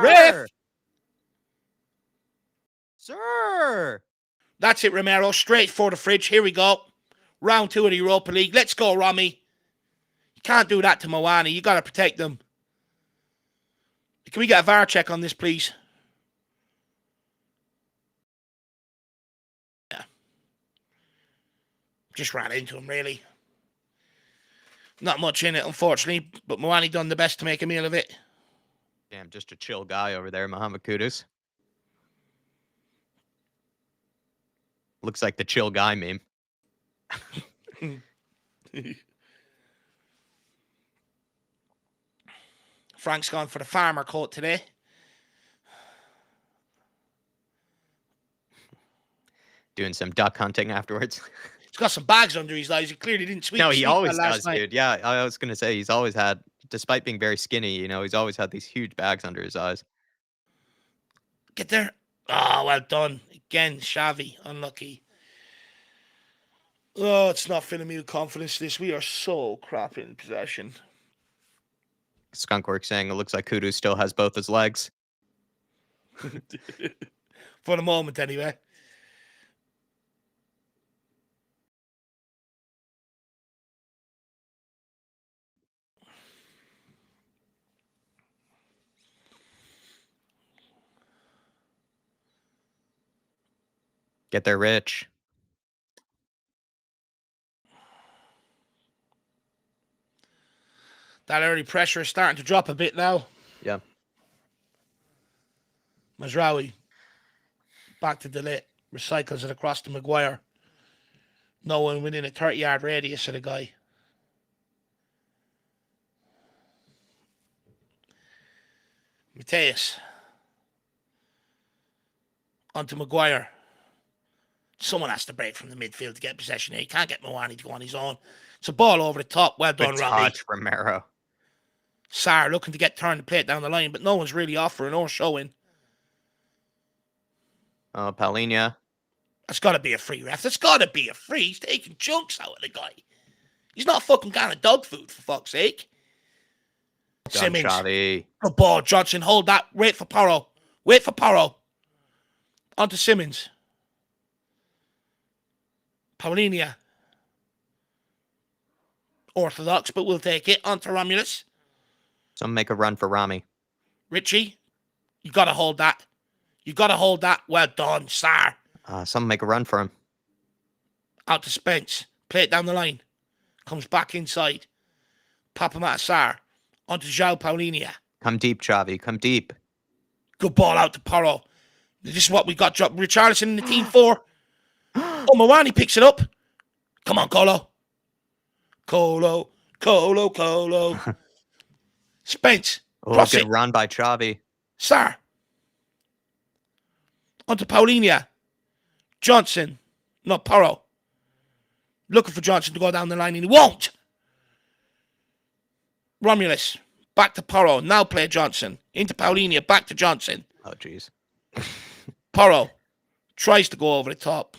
Ref! Sir! That's it, Romero. Straight for the fridge. Here we go. Round 2 of the Europa League. Let's go, Romy. You can't do that to Moani. You got to protect them. Can we get a VAR check on this, please? Yeah. Just ran into him, really. Not much in it, unfortunately, but Moani done the best to make a meal of it. Damn, just a chill guy over there, Mohamed Kudus. Looks like the chill guy meme. Frank's gone for the farmer coat today. Doing some duck hunting afterwards. He's got some bags under his eyes. He clearly didn't sweep. No, he always last does, night. dude. Yeah, I was going to say, he's always had, despite being very skinny, you know, he's always had these huge bags under his eyes. Get there. Oh, well done. Again, Xavi. Unlucky. Oh, it's not filling me with confidence, this. We are so crap in possession. Skunkwork saying it looks like Kudu still has both his legs. For the moment, anyway. Get there, Rich. That early pressure is starting to drop a bit now. Yeah. Mazraoui. Back to Delit. Recycles it across to Maguire. No one within a 30-yard radius of the guy. Mateus. Onto Maguire. Someone has to break from the midfield to get possession here. He can't get Moani to go on his own. It's a ball over the top. Well done, Good Robbie. touch, Romero. Sarr looking to get turned to play it down the line, but no one's really offering or showing. Oh, Pelinha. That's got to be a free, ref. That's got to be a free. He's taking chunks out of the guy. He's not fucking kind of dog food, for fuck's sake. Simmons. Xavi. Good ball, Johnson. Hold that. Wait for Porro. Wait for Porro. On to Simmons. Paulinho. orthodox, but we'll take it. On to Romulus. Some make a run for Rami. Richie, you got to hold that. You got to hold that. Well done, sir. Some make a run for him. Out to Spence. Play it down the line. Comes back inside. Pop him out of Sar. Onto João Paulinho. Come deep, Xavi. Come deep. Good ball out to Porro. This is what we got. Richarlison in the team 4. Oh, Mawani picks it up. Come on, Colo. Colo. Spence. Oh, good run by Xavi. Sar. Onto Paulinho. Johnson. Not Porro. Looking for Johnson to go down the line, and he won't. Romulus. Back to Porro. Now play Johnson. Into Paulinho. Back to Johnson. Oh, jeez. Porro tries to go over the top.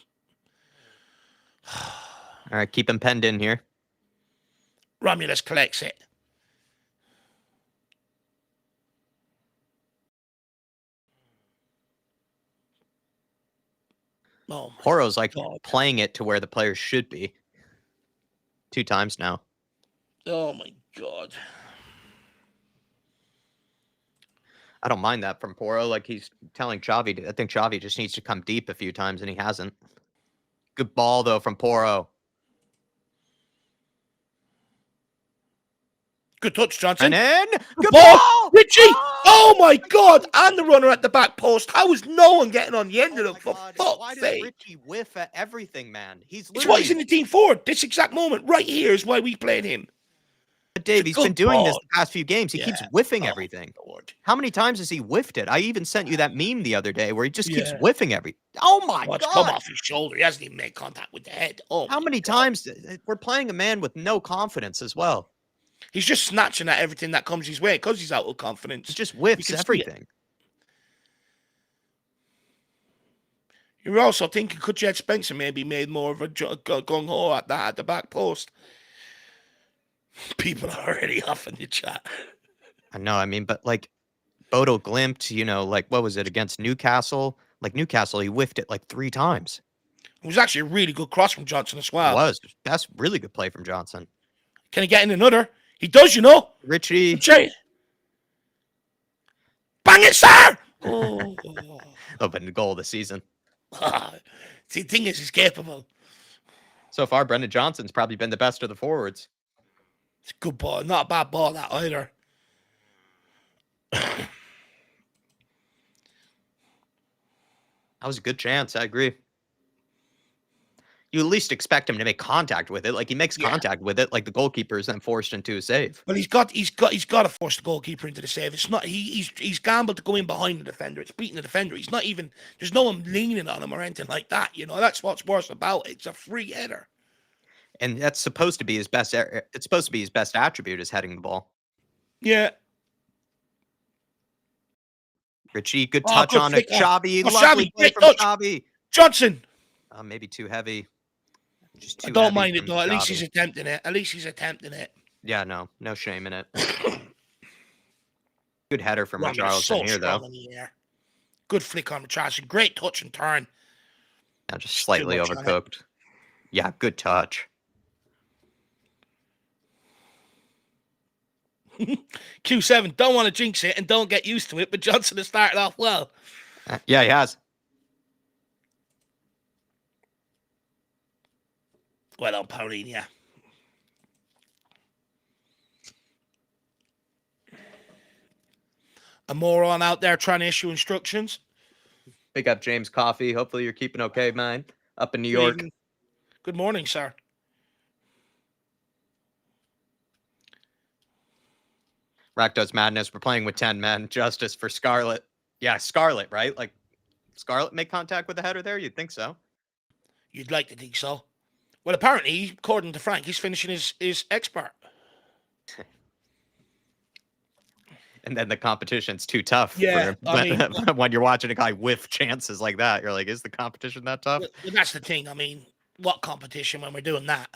All right, keep him penned in here. Romulus collects it. Oh, Porro's like God. playing it to where the players should be. 2 times now. Oh, my God. I don't mind that from Porro. Like, he's telling Xavi. I think Xavi just needs to come deep a few times, and he hasn't. Good ball, though, from Porro. Good touch, Johnson. And in. Good ball! Richie! Oh, my God. And the runner at the back post. How is no one getting on the end of them? For fuck's sake. Richie whiff at everything, man? It's why he's in the team 4. This exact moment right here is why we played him. But Dave, he's been doing this the past few games. He keeps whiffing everything. Lord. How many times has he whiffed it? I even sent you that meme the other day where he just keeps whiffing every. Oh my God! Come off his shoulder. He hasn't even made contact with the head. Oh, how many times we're playing a man with no confidence as well? He's just snatching at everything that comes his way because he's out of confidence. He just whiffs everything. You're also thinking, could Jed Spencer maybe made more of a gung-ho at that at the back post? People are already off in the chat. I know, I mean, but like Bodo Glimt, you know, like what was it against Newcastle? Like Newcastle, he whiffed it like 3 times. It was actually a really good cross from Johnson as well. It was. That's really good play from Johnson. Can he get in another? He does, you know. Richie. Bang it, sir! Oh. Open the goal of the season. The thing is, he's capable. So far, Brendan Johnson's probably been the best of the forwards. It's a good ball. Not a bad ball, that either. That was a good chance. I agree. You at least expect him to make contact with it. Like he makes contact with it. Like the goalkeeper is then forced into a save. Well, he's got to force the goalkeeper into the save. It's not he's gambled to go in behind the defender. It's beating the defender. He's not even. There's no one leaning on him or anything like that. You know, that's what's worse about it. It's a free header. And that's supposed to be his best. It's supposed to be his best attribute is heading the ball. Yeah. Richie, good touch on it. Xavi, lovely play from Xavi. Johnson. Maybe too heavy. Just I don't mind it though. At least he's attempting it. Yeah, no shame in it. Good header from Richarlison here, though. Good flick on Richarlison. Great touch and turn. Yeah, just slightly overcooked. Yeah, good touch. Q7, don't want to jinx it and don't get used to it, but Johnson has started off well. Yeah, he has. Well done, Paulinho. A moron out there trying to issue instructions. Pick up James Coffee. Hopefully you're keeping okay, man. Up in New York. Good morning, sir. Rack does madness. We're playing with 10 men. Justice for Scarlett. Yeah, Scarlett, right? Like, Scarlett make contact with the header there? You'd think so. You'd like to think so. Well, apparently, according to Frank, he's finishing his expert. And then the competition's too tough. Yeah, when you're watching a guy whiff chances like that, you're like, is the competition that tough? Well, that's the thing. I mean, what competition when we're doing that?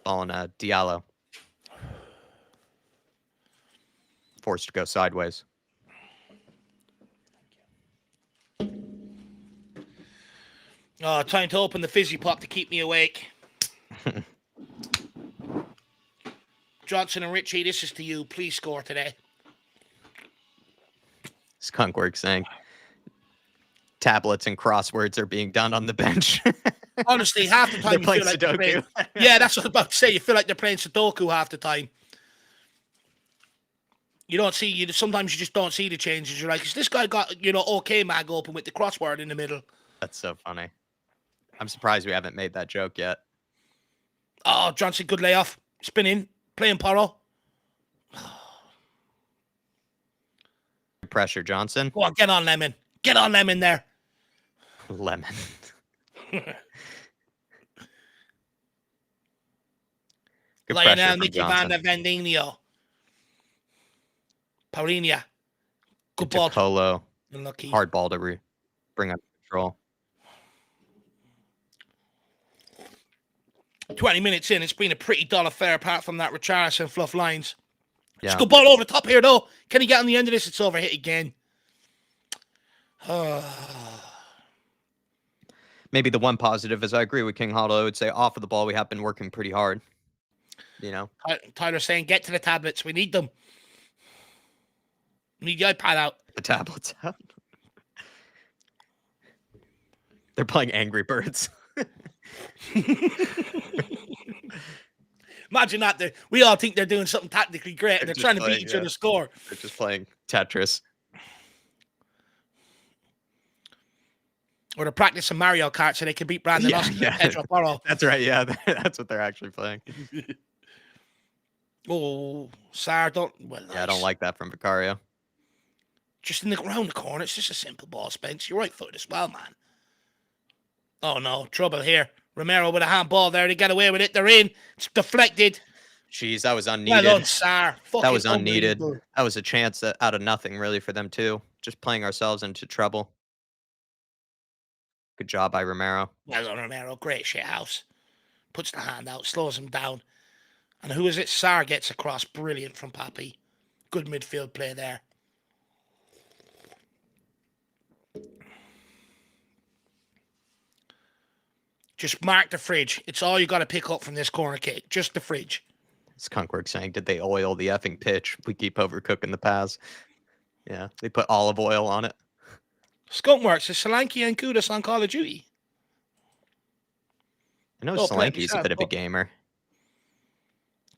Ball on Diallo. Forced to go sideways. Oh, time to open the fizzy pop to keep me awake. Johnson and Richie, this is to you. Please score today. Skunkworks saying tablets and crosswords are being done on the bench. Honestly, half the time They're you playing feel like Sudoku. they're playing. Yeah, that's what I was about to say. You feel like they're playing Sudoku half the time. You don't see, sometimes you just don't see the changes. You're like, is this guy got, OK mag open with the crossword in the middle? That's so funny. I'm surprised we haven't made that joke yet. Oh, Johnson, good layoff. Spinning, playing Poro. Pressure, Johnson. Go on, get on, Lemon. Get on, Lemon there. Lemon. Good Lionel, pressure from Nicky Van Johnson. der Vendinio. Paulina. Good ball. Colo. Unlucky. Hard ball to bring up control. 20 minutes in, it's been a pretty dull affair apart from that Richarlison fluff lines. Yeah. It's a good ball over the top here, though. Can he get on the end of this? It's over hit again. Maybe the one positive is I agree with King Hollow. I would say off of the ball, we have been working pretty hard. Tyler's saying, get to the tablets. We need them. We need the iPad out. The tablets out. They're playing Angry Birds. Imagine that. We all think they're doing something tactically great and they're trying to beat each other's score. They're just playing Tetris. Or they're practicing Mario Kart so they can beat Brandon Austin and Pedro Porro. That's right. Yeah, that's what they're actually playing. Oh, Sar, don't. Well, nice. Yeah, I don't like that from Vicario. Just in around the corner. It's just a simple ball, Spence. You're right footed as well, man. Oh, no. Trouble here. Romero with a handball there. They get away with it. They're in. It's deflected. Jeez, that was unneeded. Well done, Sar. That was unneeded. That was a chance out of nothing, really, for them, too. Just playing ourselves into trouble. Good job by Romero. Well done, Romero. Great shit house. Puts the hand out, slows him down. And who is it? Sar gets across. Brilliant from Papi. Good midfield play there. Just mark the fridge. It's all you got to pick up from this corner kick. Just the fridge. Skunkwork saying, did they oil the effing pitch? We keep overcooking the pass. Yeah, they put olive oil on it. Skunkworks is Solanke and Kudos on Call of Duty. I know Solanke's a bit of a gamer.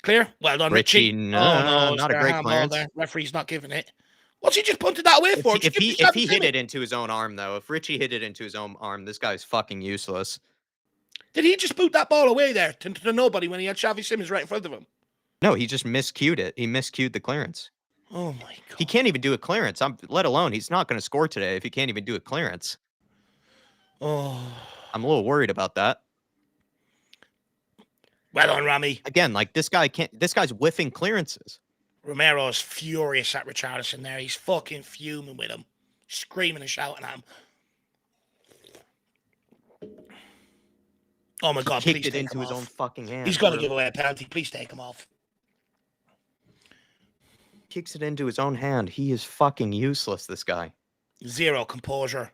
Clear? Well done, Richie. Richie. No, not a great clearance. Referee's not giving it. What's he just punted that away for? If he hit it into his own arm, though, if Richie hit it into his own arm, this guy's fucking useless. Did he just boot that ball away there to nobody when he had Xavi Simons right in front of him? No, he just miscued it. He miscued the clearance. Oh, my God. He can't even do a clearance. Let alone he's not going to score today if he can't even do a clearance. Oh. I'm a little worried about that. Well done, Rami. Again, like this guy's whiffing clearances. Romero's furious at Richarlison there. He's fucking fuming with him. Screaming and shouting at him. Oh my God, he please kicked it take into him his off. own fucking hand. He's got to give away a penalty. Please take him off. Kicks it into his own hand. He is fucking useless, this guy. Zero composure.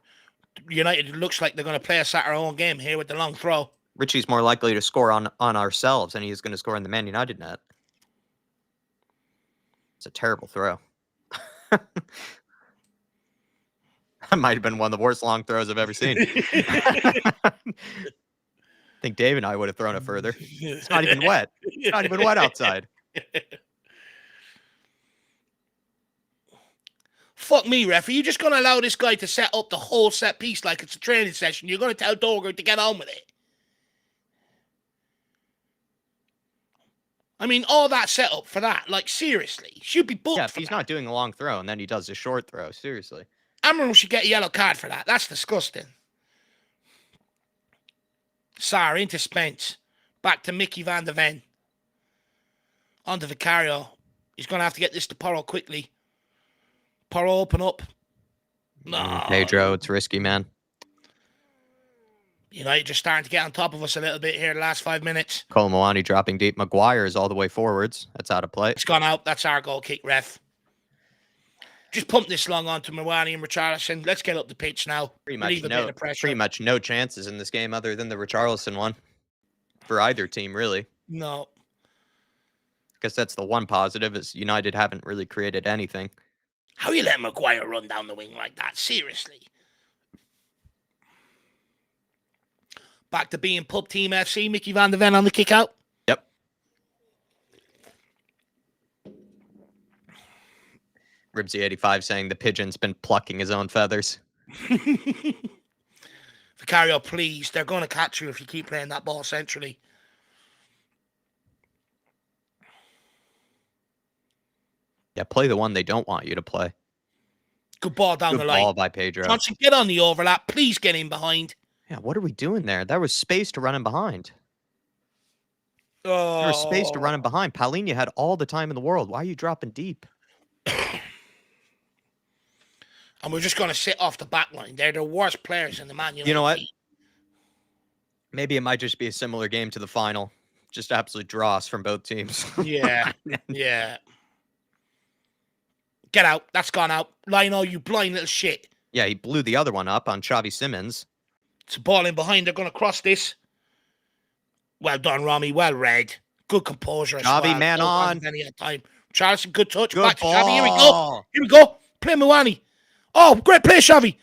United looks like they're going to play us at our own game here with the long throw. Richie's more likely to score on ourselves than he is going to score in the Man United net. It's a terrible throw. That might have been one of the worst long throws I've ever seen. I think Dave and I would have thrown it further. It's not even wet. It's not even wet outside. Fuck me, ref. Are you just going to allow this guy to set up the whole set piece like it's a training session? You're going to tell Doger to get on with it? I mean, all that setup for that, like, seriously, should be booked. Yeah, if he's not doing a long throw and then he does a short throw, seriously. Amram should get a yellow card for that. That's disgusting. Sar into Spence. Back to Mickey Van der Ven. On to Vicario. He's going to have to get this to Porro quickly. Porro, open up. No. Pedro, it's risky, man. United just starting to get on top of us a little bit here the last 5 minutes. Cole Moani dropping deep. Maguire is all the way forwards. That's out of play. It's gone out. That's our goal kick, ref. Just pump this long onto Mawani and Richarlison. Let's get up the pitch now. Pretty Relieve a bit of the pretty pressure. much no chances in this game other than the Richarlison one for either team, really. No. Because that's the one positive is United haven't really created anything. How you let Maguire run down the wing like that? Seriously. Back to being Pub Team FC. Mickey van der Ven on the kick out. Yep. Ribsy85 saying the pigeon's been plucking his own feathers. Vicario, please. They're going to catch you if you keep playing that ball centrally. Yeah, play the one they don't want you to play. Good ball down Good the line. ball by Pedro. Johnson, get on the overlap. Please get in behind. Yeah, what are we doing there? There was space to run him behind. Oh. There was space to run him behind. Paulinho had all the time in the world. Why are you dropping deep? And we're just going to sit off the back line. They're the worst players in the Man United. You know what? Maybe it might just be a similar game to the final. Just absolute dross from both teams. Yeah. Yeah. Get out. That's gone out. Lionel, you blind little shit. Yeah, he blew the other one up on Xavi Simons. It's a ball in behind. They're going to cross this. Well done, Rami. Well read. Good composure. Xavi, man on. Any time. Charleston, good touch. Good Back ball. to Xavi. Here we go. Here we go. Play Mawani. Oh, great play, Xavi.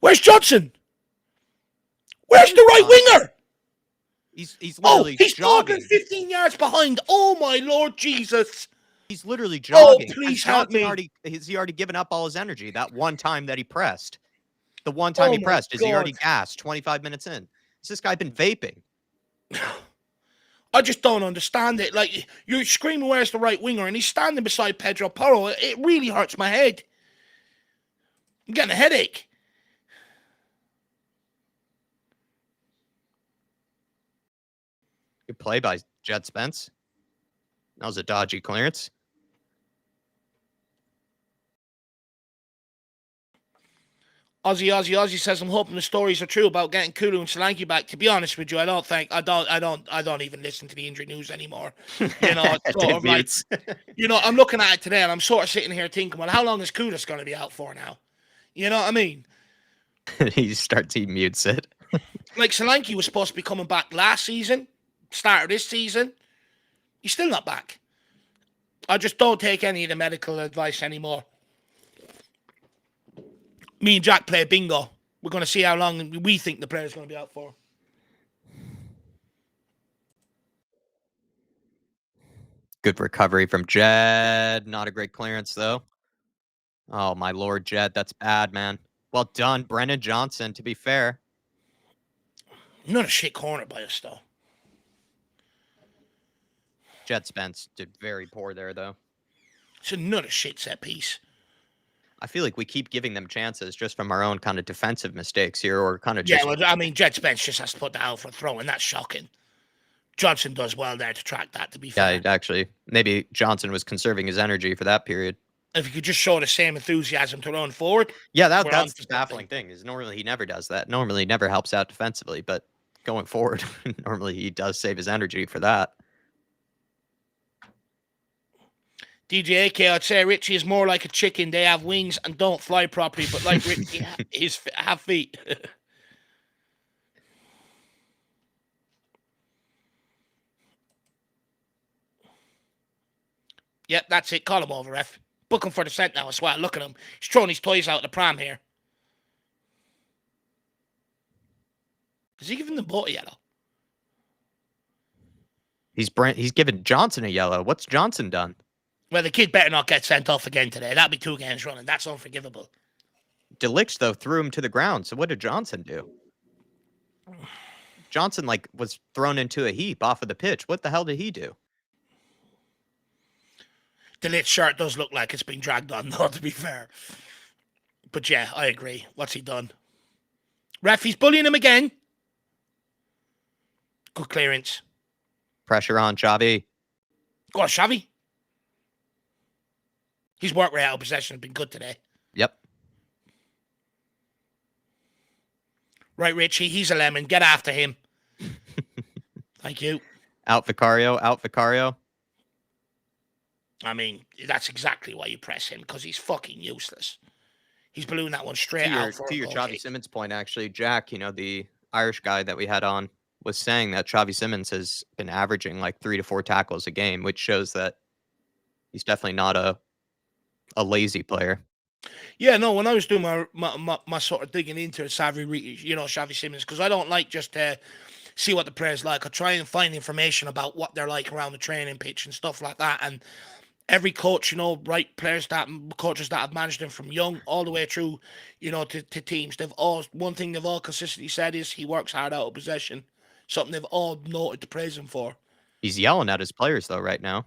Where's Johnson? Where's the right winger? He's literally he's jogging. 15 yards behind. Oh, my Lord Jesus. He's literally jogging. Oh, please help me. Has he already given up all his energy? That one time that he pressed. The one time he pressed, is he already gassed 25 minutes in? Has this guy been vaping? I just don't understand it. Like, you're screaming, where's the right winger? And he's standing beside Pedro Porro. It really hurts my head. I'm getting a headache. Good play by Jed Spence. That was a dodgy clearance. Aussie says, I'm hoping the stories are true about getting Kulu and Solanke back. To be honest with you, I don't even listen to the injury news anymore. You know, it's sort of like, you know, I'm looking at it today and I'm sort of sitting here thinking, well, how long is Kudus going to be out for now? You know what I mean? He mutes it. Like, Solanke was supposed to be coming back last season, start of this season. He's still not back. I just don't take any of the medical advice anymore. Me and Jack play bingo. We're going to see how long we think the player's going to be out for. Good recovery from Jed. Not a great clearance, though. Oh, my Lord, Jed. That's bad, man. Well done, Brennan Johnson, to be fair. Not a shit corner by us, though. Jed Spence did very poor there, though. It's another shit set piece. I feel like we keep giving them chances just from our own kind of defensive mistakes here, or kind of just... Yeah, well, I mean, Jed Spence just has to put that out for a throw, and that's shocking. Johnson does well there to track that, to be fair. Yeah, actually, maybe Johnson was conserving his energy for that period. If you could just show the same enthusiasm to run forward. Yeah, that's the baffling thing, is normally he never does that. Normally he never helps out defensively, but going forward, normally he does save his energy for that. DJ AK, I'd say Richie is more like a chicken. They have wings and don't fly properly, but like Richie have feet. Yep, that's it. Call him over, ref. Book him for the set now as well. Look at him. He's throwing his toys out of the pram here. Is he giving them both a yellow? He's given Johnson a yellow. What's Johnson done? Well, the kid better not get sent off again today. That'd be 2 games running. That's unforgivable. De Ligt, though, threw him to the ground. So what did Johnson do? Johnson, like, was thrown into a heap off of the pitch. What the hell did he do? The lit shirt does look like it's been dragged on, though, to be fair. But yeah, I agree. What's he done? Ref, he's bullying him again. Good clearance. Pressure on Xavi. Go on, Xavi. His work rate out of possession has been good today. Yep. Right, Richie, he's a lemon. Get after him. Thank you. Out Vicario. I mean, that's exactly why you press him, because he's fucking useless. He's ballooned that one straight To out your for to a your goal Xavi kick. Simmons point, actually, Jack, the Irish guy that we had on was saying that Xavi Simmons has been averaging like 3 to 4 tackles a game, which shows that he's definitely not a lazy player. Yeah, no, when I was doing my sort of digging into Xavi Simmons, because I don't like just to see what the players like. I try and find information about what they're like around the training pitch and stuff like that. And every coach, right, coaches that have managed him from young all the way through, to teams. One thing they've all consistently said is he works hard out of possession. Something they've all noted to praise him for. He's yelling at his players though right now,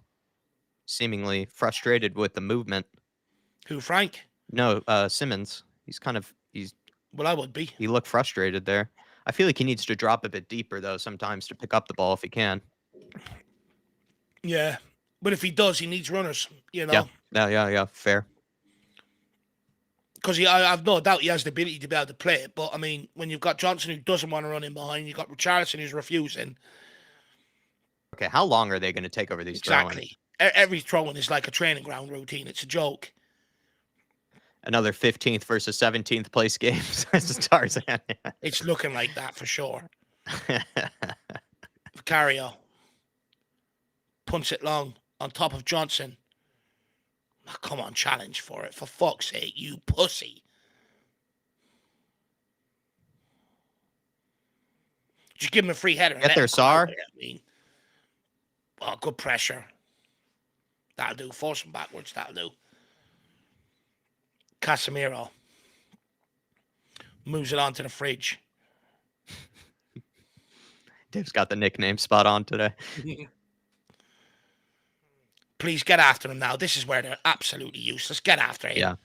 seemingly frustrated with the movement. Who, Frank? No, Simmons. Well, I would be. He looked frustrated there. I feel like he needs to drop a bit deeper though sometimes to pick up the ball if he can. Yeah, but if he does, he needs runners. Yeah. Yeah. Fair. Because I've no doubt he has the ability to be able to play it. But I mean, when you've got Johnson who doesn't want to run in behind, you've got Richarlison who's refusing. Okay, how long are they going to take over these throw-ins? Exactly. Every throw-in is like a training ground routine. It's a joke. Another 15th versus 17th place games. Tarzan. It's looking like that for sure. Vicario punts it long on top of Johnson. Oh, come on, challenge for it. For fuck's sake, you pussy. Just give him a free header. And Get there, Sar. Good pressure. That'll do. Force him backwards. That'll do. Casemiro moves it onto the fridge. Dave's got the nickname spot on today. Please get after him now. This is where they're absolutely useless. Get after him.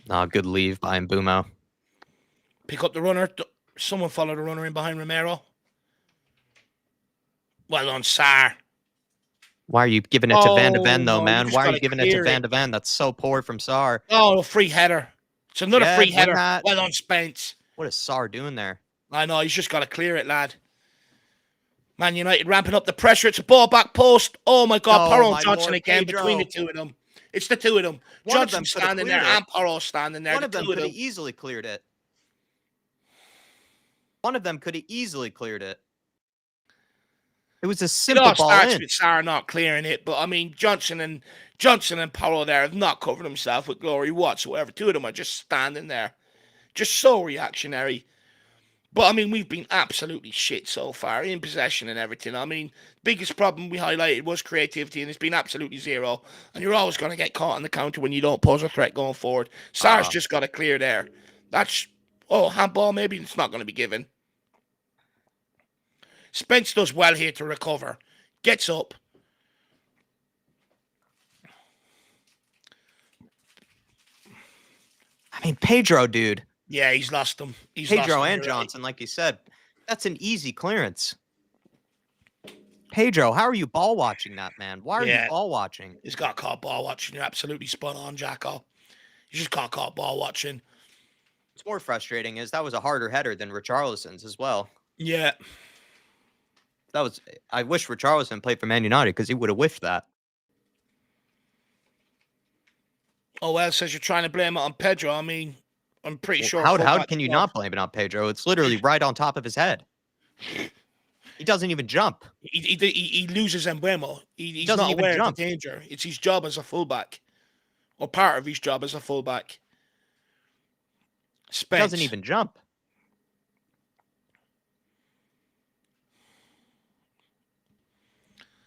Yeah. Good leave by Mbumo. Pick up the runner. Someone follow the runner in behind Romero. Well done, Sar. Why are you giving it to Van de Ven, though, no, man? Why are you giving it to Van de Ven? That's so poor from Sar. Oh, free header. It's another free header. That. Well done, Spence. What is Sar doing there? I know, he's just got to clear it, lad. Man United ramping up the pressure. It's a ball back post. Oh, my God. Porro and Johnson again between the two of them. It's the two of them. Johnson standing there and Porro standing there. One of them could have easily cleared it. One of them could have easily cleared it. It was a simple ball in. It all starts with Sarr not clearing it, but I mean Johnson and Porro there have not covered himself with glory whatsoever. Two of them are just standing there, just so reactionary. But I mean, we've been absolutely shit so far in possession and everything. I mean, biggest problem we highlighted was creativity, and it's been absolutely zero. And you're always going to get caught on the counter when you don't pose a threat going forward. Sarr's just got to clear there. That's handball. Maybe it's not going to be given. Spence does well here to recover. Gets up. I mean, Pedro, dude. Yeah, he's lost them. Pedro and Johnson, like you said. That's an easy clearance. Pedro, how are you ball watching that, man? Why are you ball watching? He's got caught ball watching. You're absolutely spot on, Jacko. You just got caught ball watching. What's more frustrating is that was a harder header than Richarlison's as well. Yeah. I wish Richarlison played for Man United because he would have whiffed that. Oh, well, says you're trying to blame it on Pedro. I mean, I'm pretty sure. How can you not blame it on Pedro? It's literally right on top of his head. He doesn't even jump. He loses Mbumo. He's not aware of the danger. It's his job as a fullback, or part of his job as a fullback. Spence. He doesn't even jump.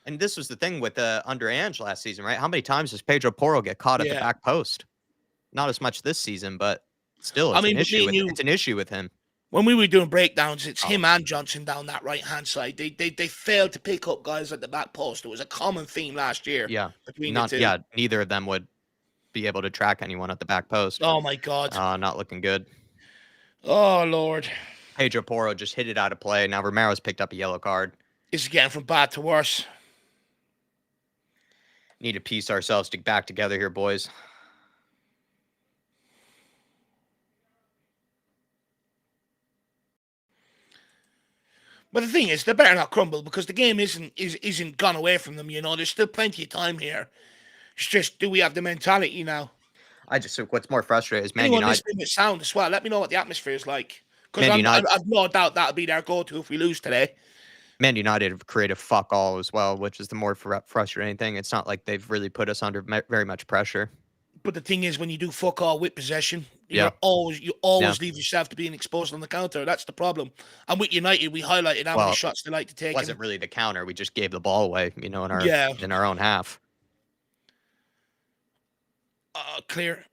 And this was the thing with under Ange last season, right? How many times does Pedro Porro get caught at the back post? Not as much this season, but still, it's an issue with him. When we were doing breakdowns, it's him and Johnson down that right-hand side. They failed to pick up guys at the back post. It was a common theme last year. Yeah, the two. Yeah, neither of them would be able to track anyone at the back post. Oh, my God. Not looking good. Oh, Lord. Pedro Porro just hit it out of play. Now Romero's picked up a yellow card. It's getting from bad to worse. Need to piece ourselves back together here, boys. But the thing is, they better not crumble because the game isn't gone away from them. You know, there's still plenty of time here. It's just, do we have the mentality now? I just what's more frustrating is Anyone listening with sound as well, let me know what the atmosphere is like. Because I've no doubt that'll be their go-to if we lose today. Man United have created fuck all as well, which is the more frustrating thing. It's not like they've really put us under very much pressure. But the thing is, when you do fuck all with possession, you Yeah. always leave yourself to being exposed on the counter. That's the problem. And with United, we highlighted how many shots they like to take. It wasn't really the counter. We just gave the ball away, in our own half. Clear.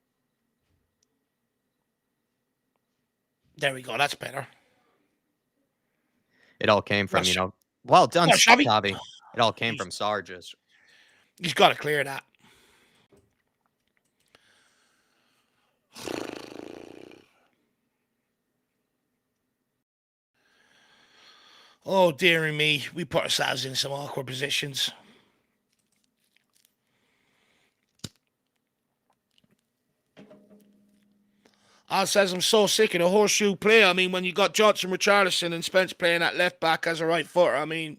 There we go. That's better. It all came from, well done, Xavi. It all came from Sargis. He's got to clear that. Oh, dearie me. We put ourselves in some awkward positions. Al says, I'm so sick of the horseshoe play. I mean, when you got Johnson, Richarlison, and Spence playing at left back as a right footer, I mean,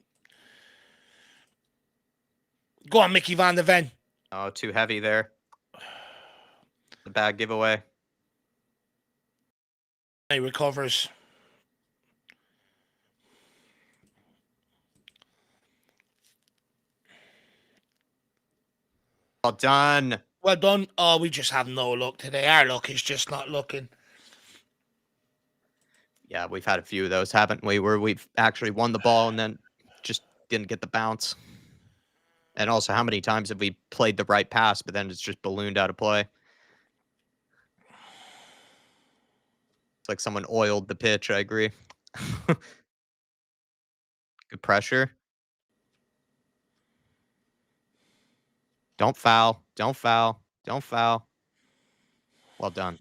go on, Mickey van de Ven. Oh, too heavy there. The bad giveaway. He recovers. Well done. Well done. Oh, we just have no luck today. Our luck is just not looking. Yeah, we've had a few of those, haven't we? Where we've actually won the ball and then just didn't get the bounce. And also, how many times have we played the right pass, but then it's just ballooned out of play? It's like someone oiled the pitch. I agree. Good pressure. Don't foul. Don't foul. Don't foul. Well done.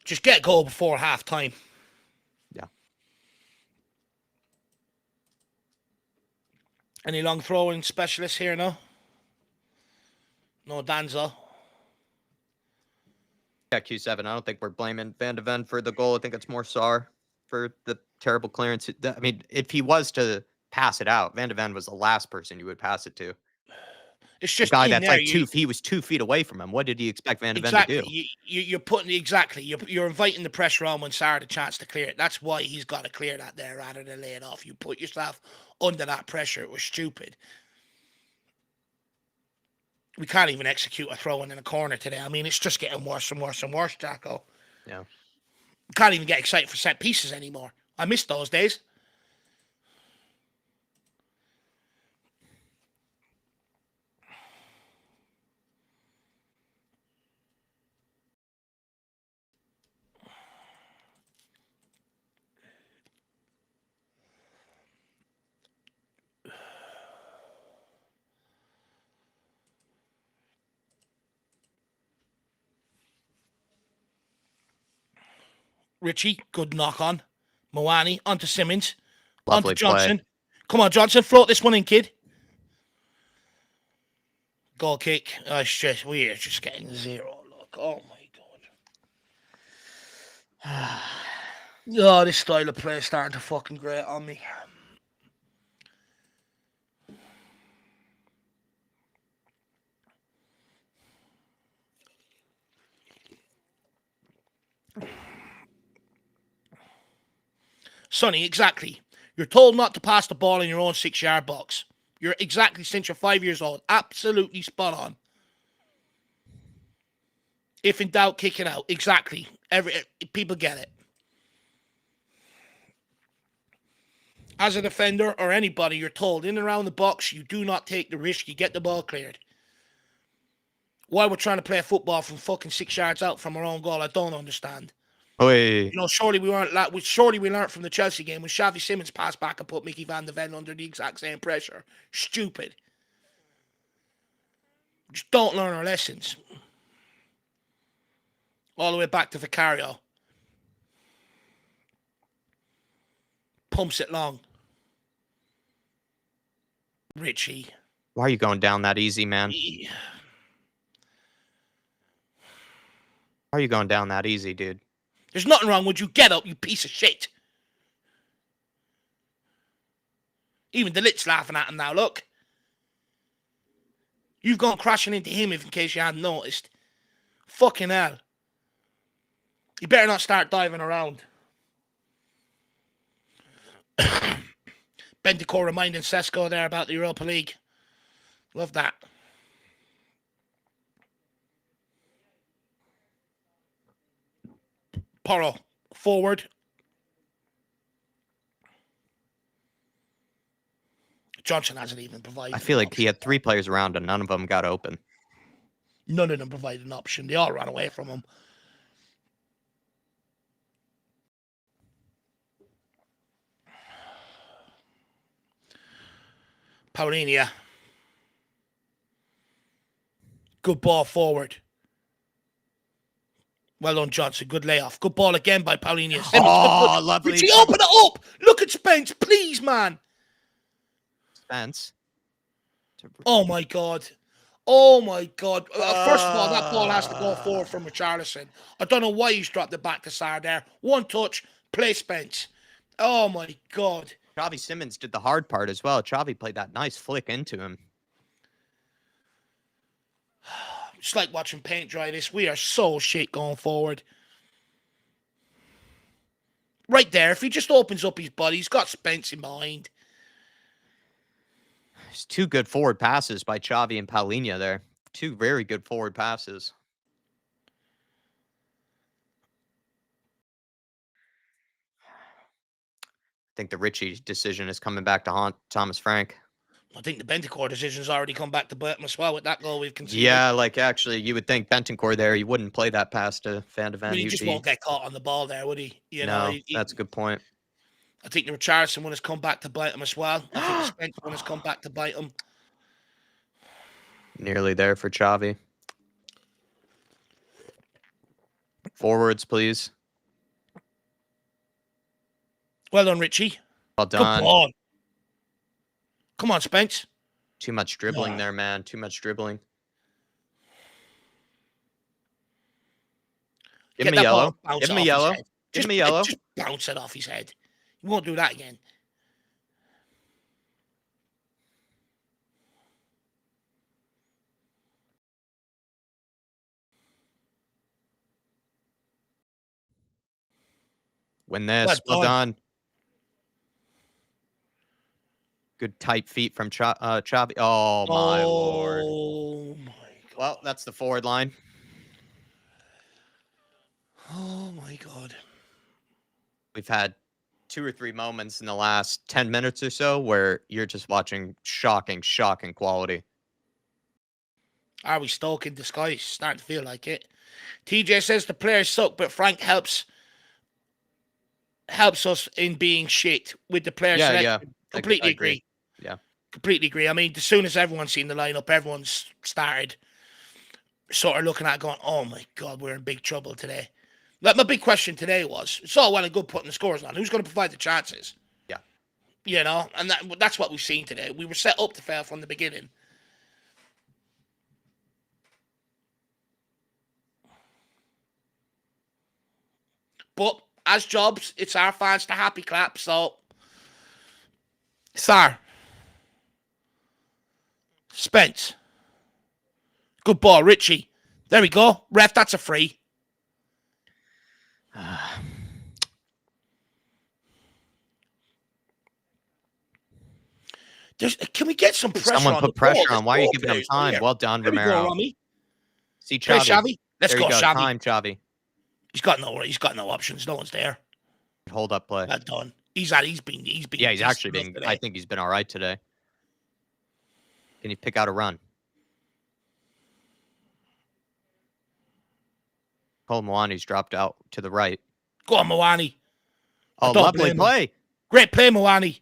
Just get a goal before half time. Yeah. Any long throwing specialists here now? No, Danzo. Yeah, Q7. I don't think we're blaming Van de Ven for the goal. I think it's more Sar for the terrible clearance. I mean, if he was to pass it out, Van de Ven was the last person you would pass it to. It's just a guy that's like he was 2 feet away from him. What did he expect Van de Ven to do? You're putting you're inviting the pressure on when Sarr had a chance to clear it. That's why he's got to clear that there rather than lay it off. You put yourself under that pressure. It was stupid. We can't even execute a throw in a corner today. I mean, it's just getting worse and worse and worse, Jacko. Yeah. We can't even get excited for set pieces anymore. I miss those days. Richie, good knock on. Moani, onto Simmons. Lovely onto Johnson. Play. Come on, Johnson, float this one in, kid. Goal kick. Oh, shit. We are just getting 0. Look. Oh, my God. Oh, this style of play is starting to fucking grate on me. Sonny, exactly. You're told not to pass the ball in your own 6-yard box. You're exactly since you're 5 years old. Absolutely spot on. If in doubt, kick it out. Exactly. People get it. As a defender or anybody, you're told in and around the box, you do not take the risk. You get the ball cleared. Why we're trying to play football from fucking 6 yards out from our own goal, I don't understand. Oy. Surely we learned from the Chelsea game when Xavi Simmons passed back and put Mickey van de Ven under the exact same pressure. Stupid. Just don't learn our lessons. All the way back to Vicario. Pumps it long. Richie. Why are you going down that easy, man? Why are you going down that easy, dude? There's nothing wrong with you. Get up, you piece of shit. Even the Lit's laughing at him now, look. You've gone crashing into him, if in case you hadn't noticed. Fucking hell. You better not start diving around. Bentancur reminding Sesko there about the Europa League. Love that. Porro, forward. Johnson hasn't even provided. I feel like he had 3 players around and none of them got open. None of them provided an option. They all ran away from him. Paulinho. Good ball forward. Well done, Johnson. Good layoff. Good ball again by Paulinho. Oh, lovely. Richie, open it up. Look at Spence, please, man. Spence. Oh, my God. Oh, my God. First of all, that ball has to go forward from Richarlison. I don't know why he's dropped it back to Sarr there. One touch, play Spence. Oh, my God. Xavi Simons did the hard part as well. Xavi played that nice flick into him. It's like watching paint dry this. We are so shit going forward. Right there, if he just opens up his body, he's got Spence in behind. There's 2 good forward passes by Xavi and Paulinho there. 2 very good forward passes. I think the Richie decision is coming back to haunt Thomas Frank. I think the Bentancur decision's already come back to bite him as well with that goal we've conceded. Yeah, like actually, you would think Bentancur there, he wouldn't play that pass to Van de Ven. He just won't get caught on the ball there, would he? That's a good point. I think the Richarlison one has come back to bite him as well. I think the Spence one has come back to bite him. Nearly there for Xavi. Forwards, please. Well done, Richie. Well done. Good ball. Come on, Spence. Too much dribbling there, man. Too much dribbling. Give him a yellow. Give him a yellow. Give him a yellow. Just bounce it off his head. He won't do that again. Win this. Well done. Good tight feet from Xavi. Oh, my Lord. Oh, my God. Well, that's the forward line. Oh, my God. We've had 2 or 3 moments in the last 10 minutes or so where you're just watching shocking quality. Are we Stoke in disguise? Starting to feel like it. TJ says the players suck, but Frank helps us in being shit with the players. Yeah. Completely agree. Yeah. Completely agree. I mean, as soon as everyone's seen the lineup, everyone's started sort of looking at it going, oh my God, we're in big trouble today. Like, my big question today was, it's all well and good putting the scores on. Who's going to provide the chances? Yeah. You know, and that's what we've seen today. We were set up to fail from the beginning. But as jobs, it's our fans to happy clap, so Sarr. Spence. Good ball, Richie. There we go. Ref, that's a free. Can we get some pressure on? Someone put pressure on. Why are you giving him time? Well done, Romero. Romy. See Xavi. Let's go, Xavi. Time, Xavi. He's got no options. No one's there. Hold up play. Well done. He's been. Yeah, he's actually been. I think he's been all right today. Can you pick out a run? Cole Mwani's dropped out to the right. Go on, Mwani. Oh, lovely play. Great play, Mwani.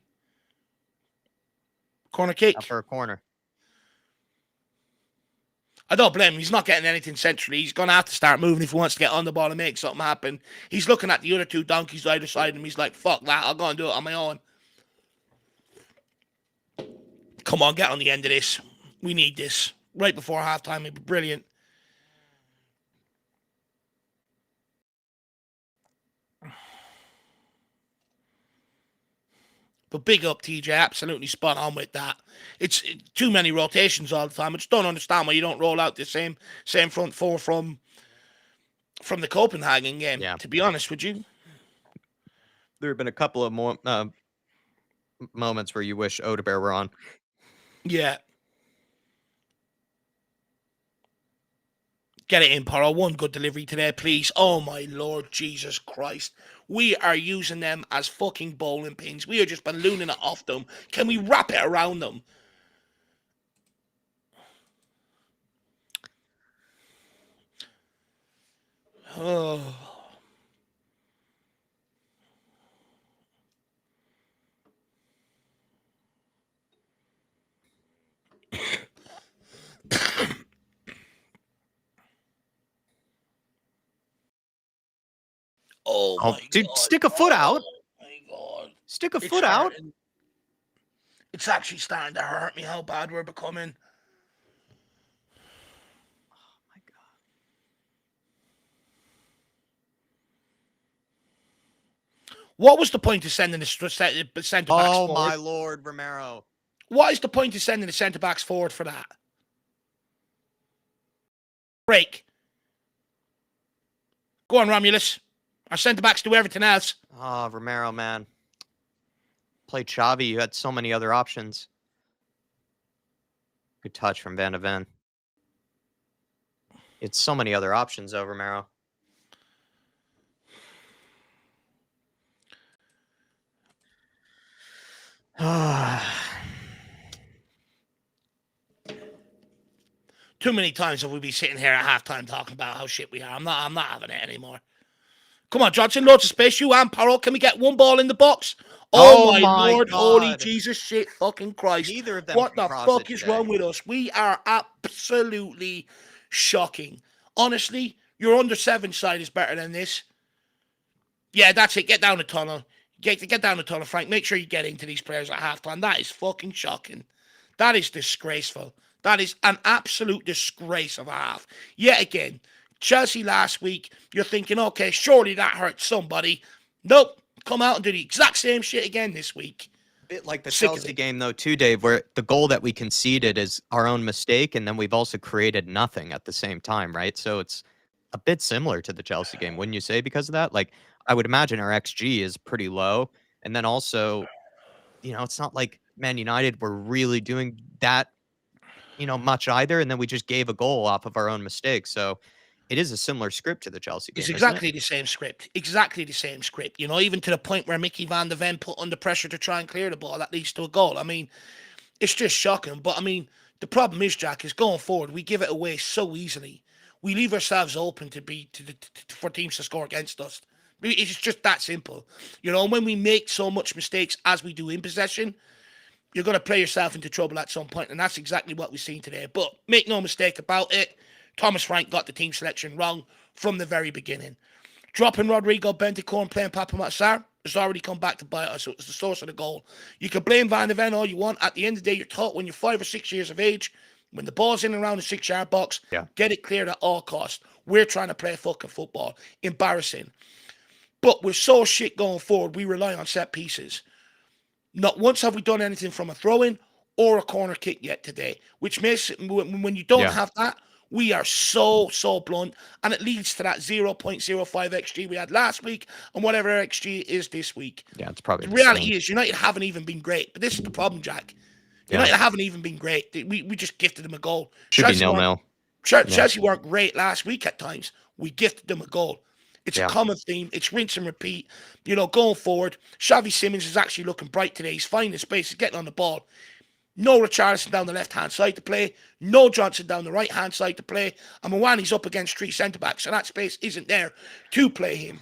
Corner kick. Up for a corner. I don't blame him. He's not getting anything centrally. He's going to have to start moving if he wants to get on the ball and make something happen. He's looking at the other 2 donkeys either side of him. He's like, fuck that. I'll go and do it on my own. Come on, get on the end of this. We need this. Right before halftime, it'd be brilliant. But big up, TJ. Absolutely spot on with that. It's too many rotations all the time. I just don't understand why you don't roll out the same front four from the Copenhagen game. Yeah. To be honest with you, There have been a couple of more moments where you wish Odebear were on. yeah. Get it in, Poro. One good delivery today, please. Oh, my Lord Jesus Christ. We are using them as fucking bowling pins. We are just ballooning it off them. Can we wrap it around them? Oh. Oh my dude, God. stick a foot out. Oh my God. Stick a foot out. It's actually starting to hurt me how bad we're becoming. Oh my God. What was the point of sending the centre backs Oh forward? my Lord, Romero. What is the point of sending the centre backs forward for that? Break. Go on, Romulus. Our centre backs do everything else. Oh, Romero, man. Play Xavi. You had so many other options. Good touch from Van de Ven. It's so many other options, though, Romero. Too many times have we been sitting here at halftime talking about how shit we are. I'm not having it anymore. Come on, Johnson, loads of space. You and Parrot, can we get one ball in the box? Oh my Lord, God. holy Jesus, shit, fucking Christ. Neither of them What can the cross fuck it is today. wrong with us? We are absolutely shocking. Honestly, your under 7 side is better than this. Yeah, that's it. Get down the tunnel. Get down the tunnel, Frank. Make sure you get into these players at halftime. That is fucking shocking. That is disgraceful. That is an absolute disgrace of a half. Yet again, Chelsea last week, you're thinking, okay, surely that hurt somebody. Nope. Come out and do the exact same shit again this week. A bit like the Sick of Chelsea it. game, though, too, Dave, where the goal that we conceded is our own mistake, and then we've also created nothing at the same time, right? So it's a bit similar to the Chelsea game, wouldn't you say, because of that? Like, I would imagine our XG is pretty low. And then also, it's not like Man United were really doing that, much either. And then we just gave a goal off of our own mistakes. So it is a similar script to the Chelsea It's game, isn't it? exactly the same script. Exactly the same script. Even to the point where Mickey Van de Ven put under pressure to try and clear the ball that leads to a goal. I mean, it's just shocking. But I mean, the problem is, Jack, is going forward, we give it away so easily. We leave ourselves open for teams to score against us. It's just that simple. When we make so much mistakes as we do in possession, you're going to play yourself into trouble at some point, and that's exactly what we've seen today. But make no mistake about it, Thomas Frank got the team selection wrong from the very beginning. Dropping Rodrigo Bentancur and playing Papa Matsar has already come back to bite us. So it's the source of the goal. You can blame Van de Ven all you want. At the end of the day, you're taught when you're 5 or 6 years of age, when the ball's in and around the 6-yard box, get it cleared at all costs. We're trying to play fucking football. Embarrassing. But we're so shit going forward, we rely on set pieces. Not once have we done anything from a throw-in or a corner kick yet today, which makes it, when you don't have that, we are so blunt, and it leads to that 0.05 XG we had last week and whatever XG is this week. Yeah, it's probably the reality is United haven't even been great, but this is the problem, Jack. United haven't even been great. We just gifted them a goal. Should be 0-0. Chelsea weren't great last week at times. We gifted them a goal. It's a common theme. It's rinse and repeat. Going forward, Xavi Simons is actually looking bright today. He's finding space. He's getting on the ball. No Richarlison down the left-hand side to play. No Johnson down the right-hand side to play. And Mwani's up against 3 centre-backs, so that space isn't there to play him.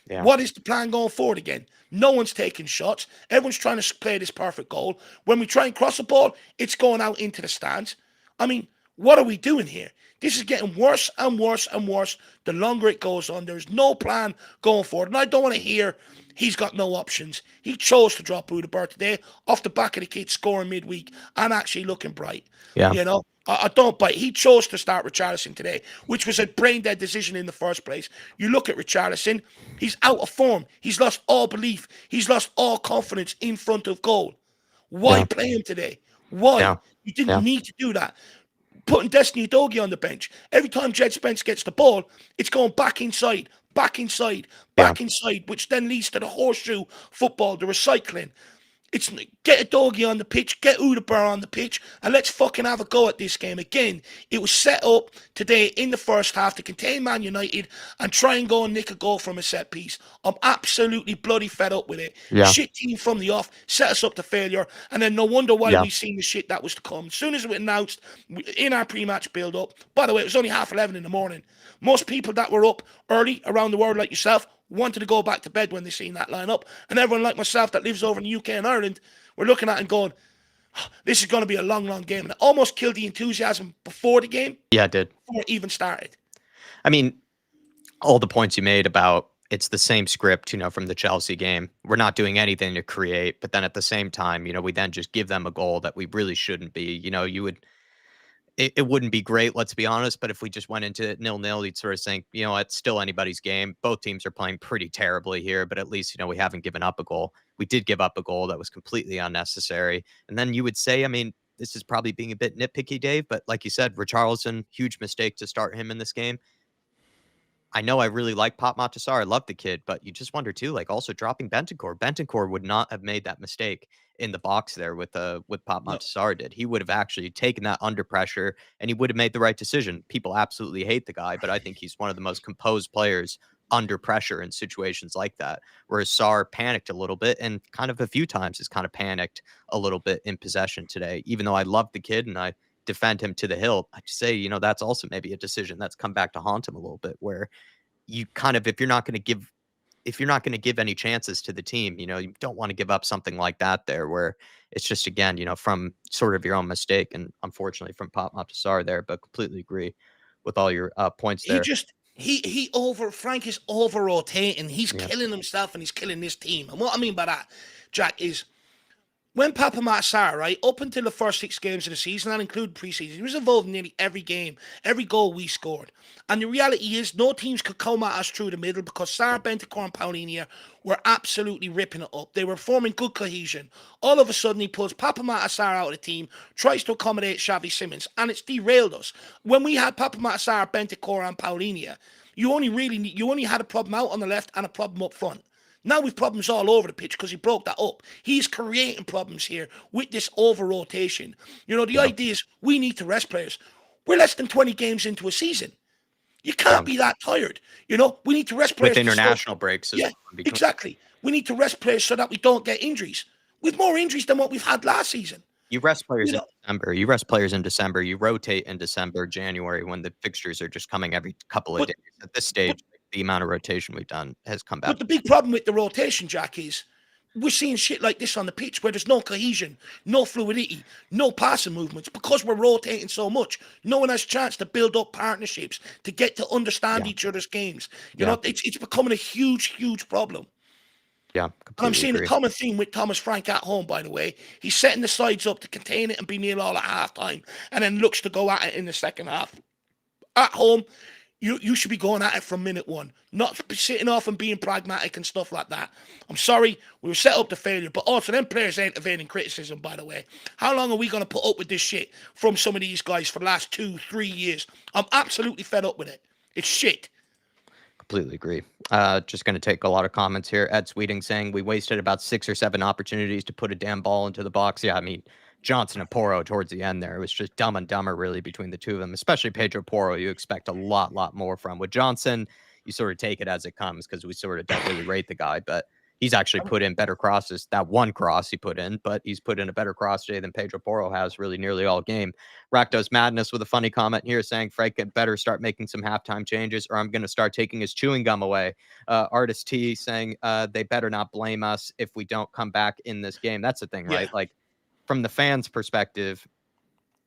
Yeah. What is the plan going forward again? No one's taking shots. Everyone's trying to play this perfect goal. When we try and cross the ball, it's going out into the stands. I mean, What are we doing here? This is getting worse and worse and worse the longer it goes on. There's no plan going forward. And I don't want to hear he's got no options. He chose to drop Budapest today off the back of the kid scoring midweek and actually looking bright. Yeah. You know, I don't bite. He chose to start Richarlison today, which was a brain dead decision in the first place. You look at Richarlison, he's out of form. He's lost all belief. He's lost all confidence in front of goal. Why Yeah. play him today? Why? Yeah. You didn't Yeah. need to do that. Putting Destiny Udogie on the bench. Every time Jed Spence gets the ball, it's going back inside, back inside, Yeah. back inside, which then leads to the horseshoe football, the recycling. It's get a doggy on the pitch, get Hotspur on the pitch, and let's fucking have a go at this game. Again, it was set up today in the first half to contain Man United and try and go and nick a goal from a set piece. I'm absolutely bloody fed up with it. Yeah. Shit team from the off, set us up to failure, and then no wonder why Yeah. we've seen the shit that was to come. As soon as it was announced in our pre-match build-up, by the way, it was only 11:30 in the morning. Most people that were up early around the world like yourself wanted to go back to bed when they seen that lineup, and everyone like myself that lives over in the UK and Ireland were looking at it and going, oh, this is going to be a long, long game. And it almost killed the enthusiasm before the game. Yeah, it did. Before it even started. I mean, all the points you made about it's the same script, from the Chelsea game. We're not doing anything to create, but then at the same time, we then just give them a goal that we really shouldn't be. It wouldn't be great, let's be honest, but if we just went into it 0-0, you'd sort of think, it's still anybody's game. Both teams are playing pretty terribly here, but at least, we haven't given up a goal. We did give up a goal that was completely unnecessary. And then you would say, I mean, this is probably being a bit nitpicky, Dave, but like you said, Richarlison, huge mistake to start him in this game. I know I really like Pop Matasar. I love the kid, but you just wonder too, like also dropping Bentancur. Bentancur would not have made that mistake in the box there with Pop Matasar did. He would have actually taken that under pressure and he would have made the right decision. People absolutely hate the guy, but I think he's one of the most composed players under pressure in situations like that. Whereas Sarr panicked a little bit and kind of a few times has kind of panicked a little bit in possession today. Even though I love the kid and I defend him to the hilt, I just say, that's also maybe a decision that's come back to haunt him a little bit where you kind of, if you're not going to give any chances to the team, you don't want to give up something like that there where it's just, again, from sort of your own mistake and unfortunately from Pop Matasar there, but completely agree with all your points there. Frank is over rotating. He's killing himself and he's killing this team. And what I mean by that, Jack, is when Papa Matasar, right, up until the first 6 games of the season, that included preseason, he was involved in nearly every game, every goal we scored. And the reality is, no teams could come at us through the middle because Sarr, Bentancur, and Paulinho were absolutely ripping it up. They were forming good cohesion. All of a sudden, he pulls Papa Matasar out of the team, tries to accommodate Xavi Simons, and it's derailed us. When we had Papa Matasar, Bentancur, and Paulinho, you only had a problem out on the left and a problem up front. Now we've problems all over the pitch because he broke that up. He's creating problems here with this over-rotation. The idea is we need to rest players. We're less than 20 games into a season. You can't be that tired. We need to rest players. With international breaks. Yeah, exactly. We need to rest players so that we don't get injuries. We've more injuries than what we've had last season. You rest players in December. You rest players in December. You rotate in December, January, when the fixtures are just coming every couple of days. At this stage, the amount of rotation we've done has come back. But the big problem with the rotation, Jack, is we're seeing shit like this on the pitch where there's no cohesion, no fluidity, no passing movements because we're rotating so much. No one has a chance to build up partnerships, to get to understand each other's games. It's becoming a huge, huge problem. Yeah, and I'm seeing a common theme with Thomas Frank at home, by the way. He's setting the sides up to contain it and be nil all at half-time and then looks to go at it in the second half. At home, you should be going at it from minute one, not sitting off and being pragmatic and stuff like that. I'm sorry, we were set up to failure, but also them players ain't evading criticism, by the way. How long are we going to put up with this shit from some of these guys for the last 2-3 years? I'm absolutely fed up with it. It's shit. Completely agree. Just going to take a lot of comments here. Ed Sweeting saying we wasted about 6 or 7 opportunities to put a damn ball into the box. Yeah, I mean, Johnson and Porro towards the end there. It was just dumb and dumber, really, between the two of them, especially Pedro Porro. You expect a lot more from. With Johnson, you sort of take it as it comes because we sort of don't really rate the guy, but he's actually put in better crosses. That one cross he put in, but he's put in a better cross today than Pedro Porro has really nearly all game. Rakdos Madness with a funny comment here saying Frank could better start making some halftime changes or I'm going to start taking his chewing gum away. Artist T saying they better not blame us if we don't come back in this game. That's the thing, right? Like, from the fans' perspective,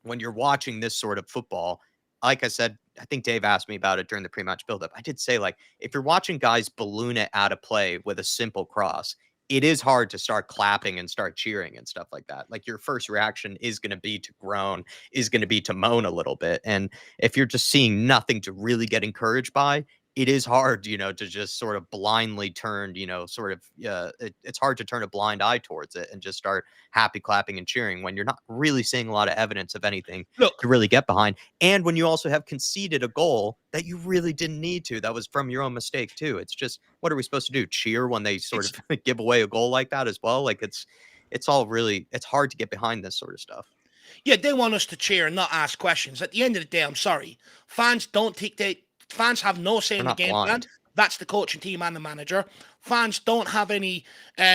when you're watching this sort of football, like I said, I think Dave asked me about it during the pre-match buildup. I did say, like, if you're watching guys balloon it out of play with a simple cross, it is hard to start clapping and start cheering and stuff like that. Like, your first reaction is going to be to groan, is going to be to moan a little bit. And if you're just seeing nothing to really get encouraged by, it is hard, to just sort of blindly turn, it's hard to turn a blind eye towards it and just start happy clapping and cheering when you're not really seeing a lot of evidence of anything to Look, really get behind. And when you also have conceded a goal that you really didn't need to, that was from your own mistake too. It's just, what are we supposed to do? Cheer when they sort it's of give away a goal like that as well? Like, it's all really, it's hard to get behind this sort of stuff. yeah, they want us to cheer and not ask questions. At the end of the day, I'm sorry, fans don't take they fans have no say They're in the not game plan. blind. That's the coaching team and the manager. Fans don't have any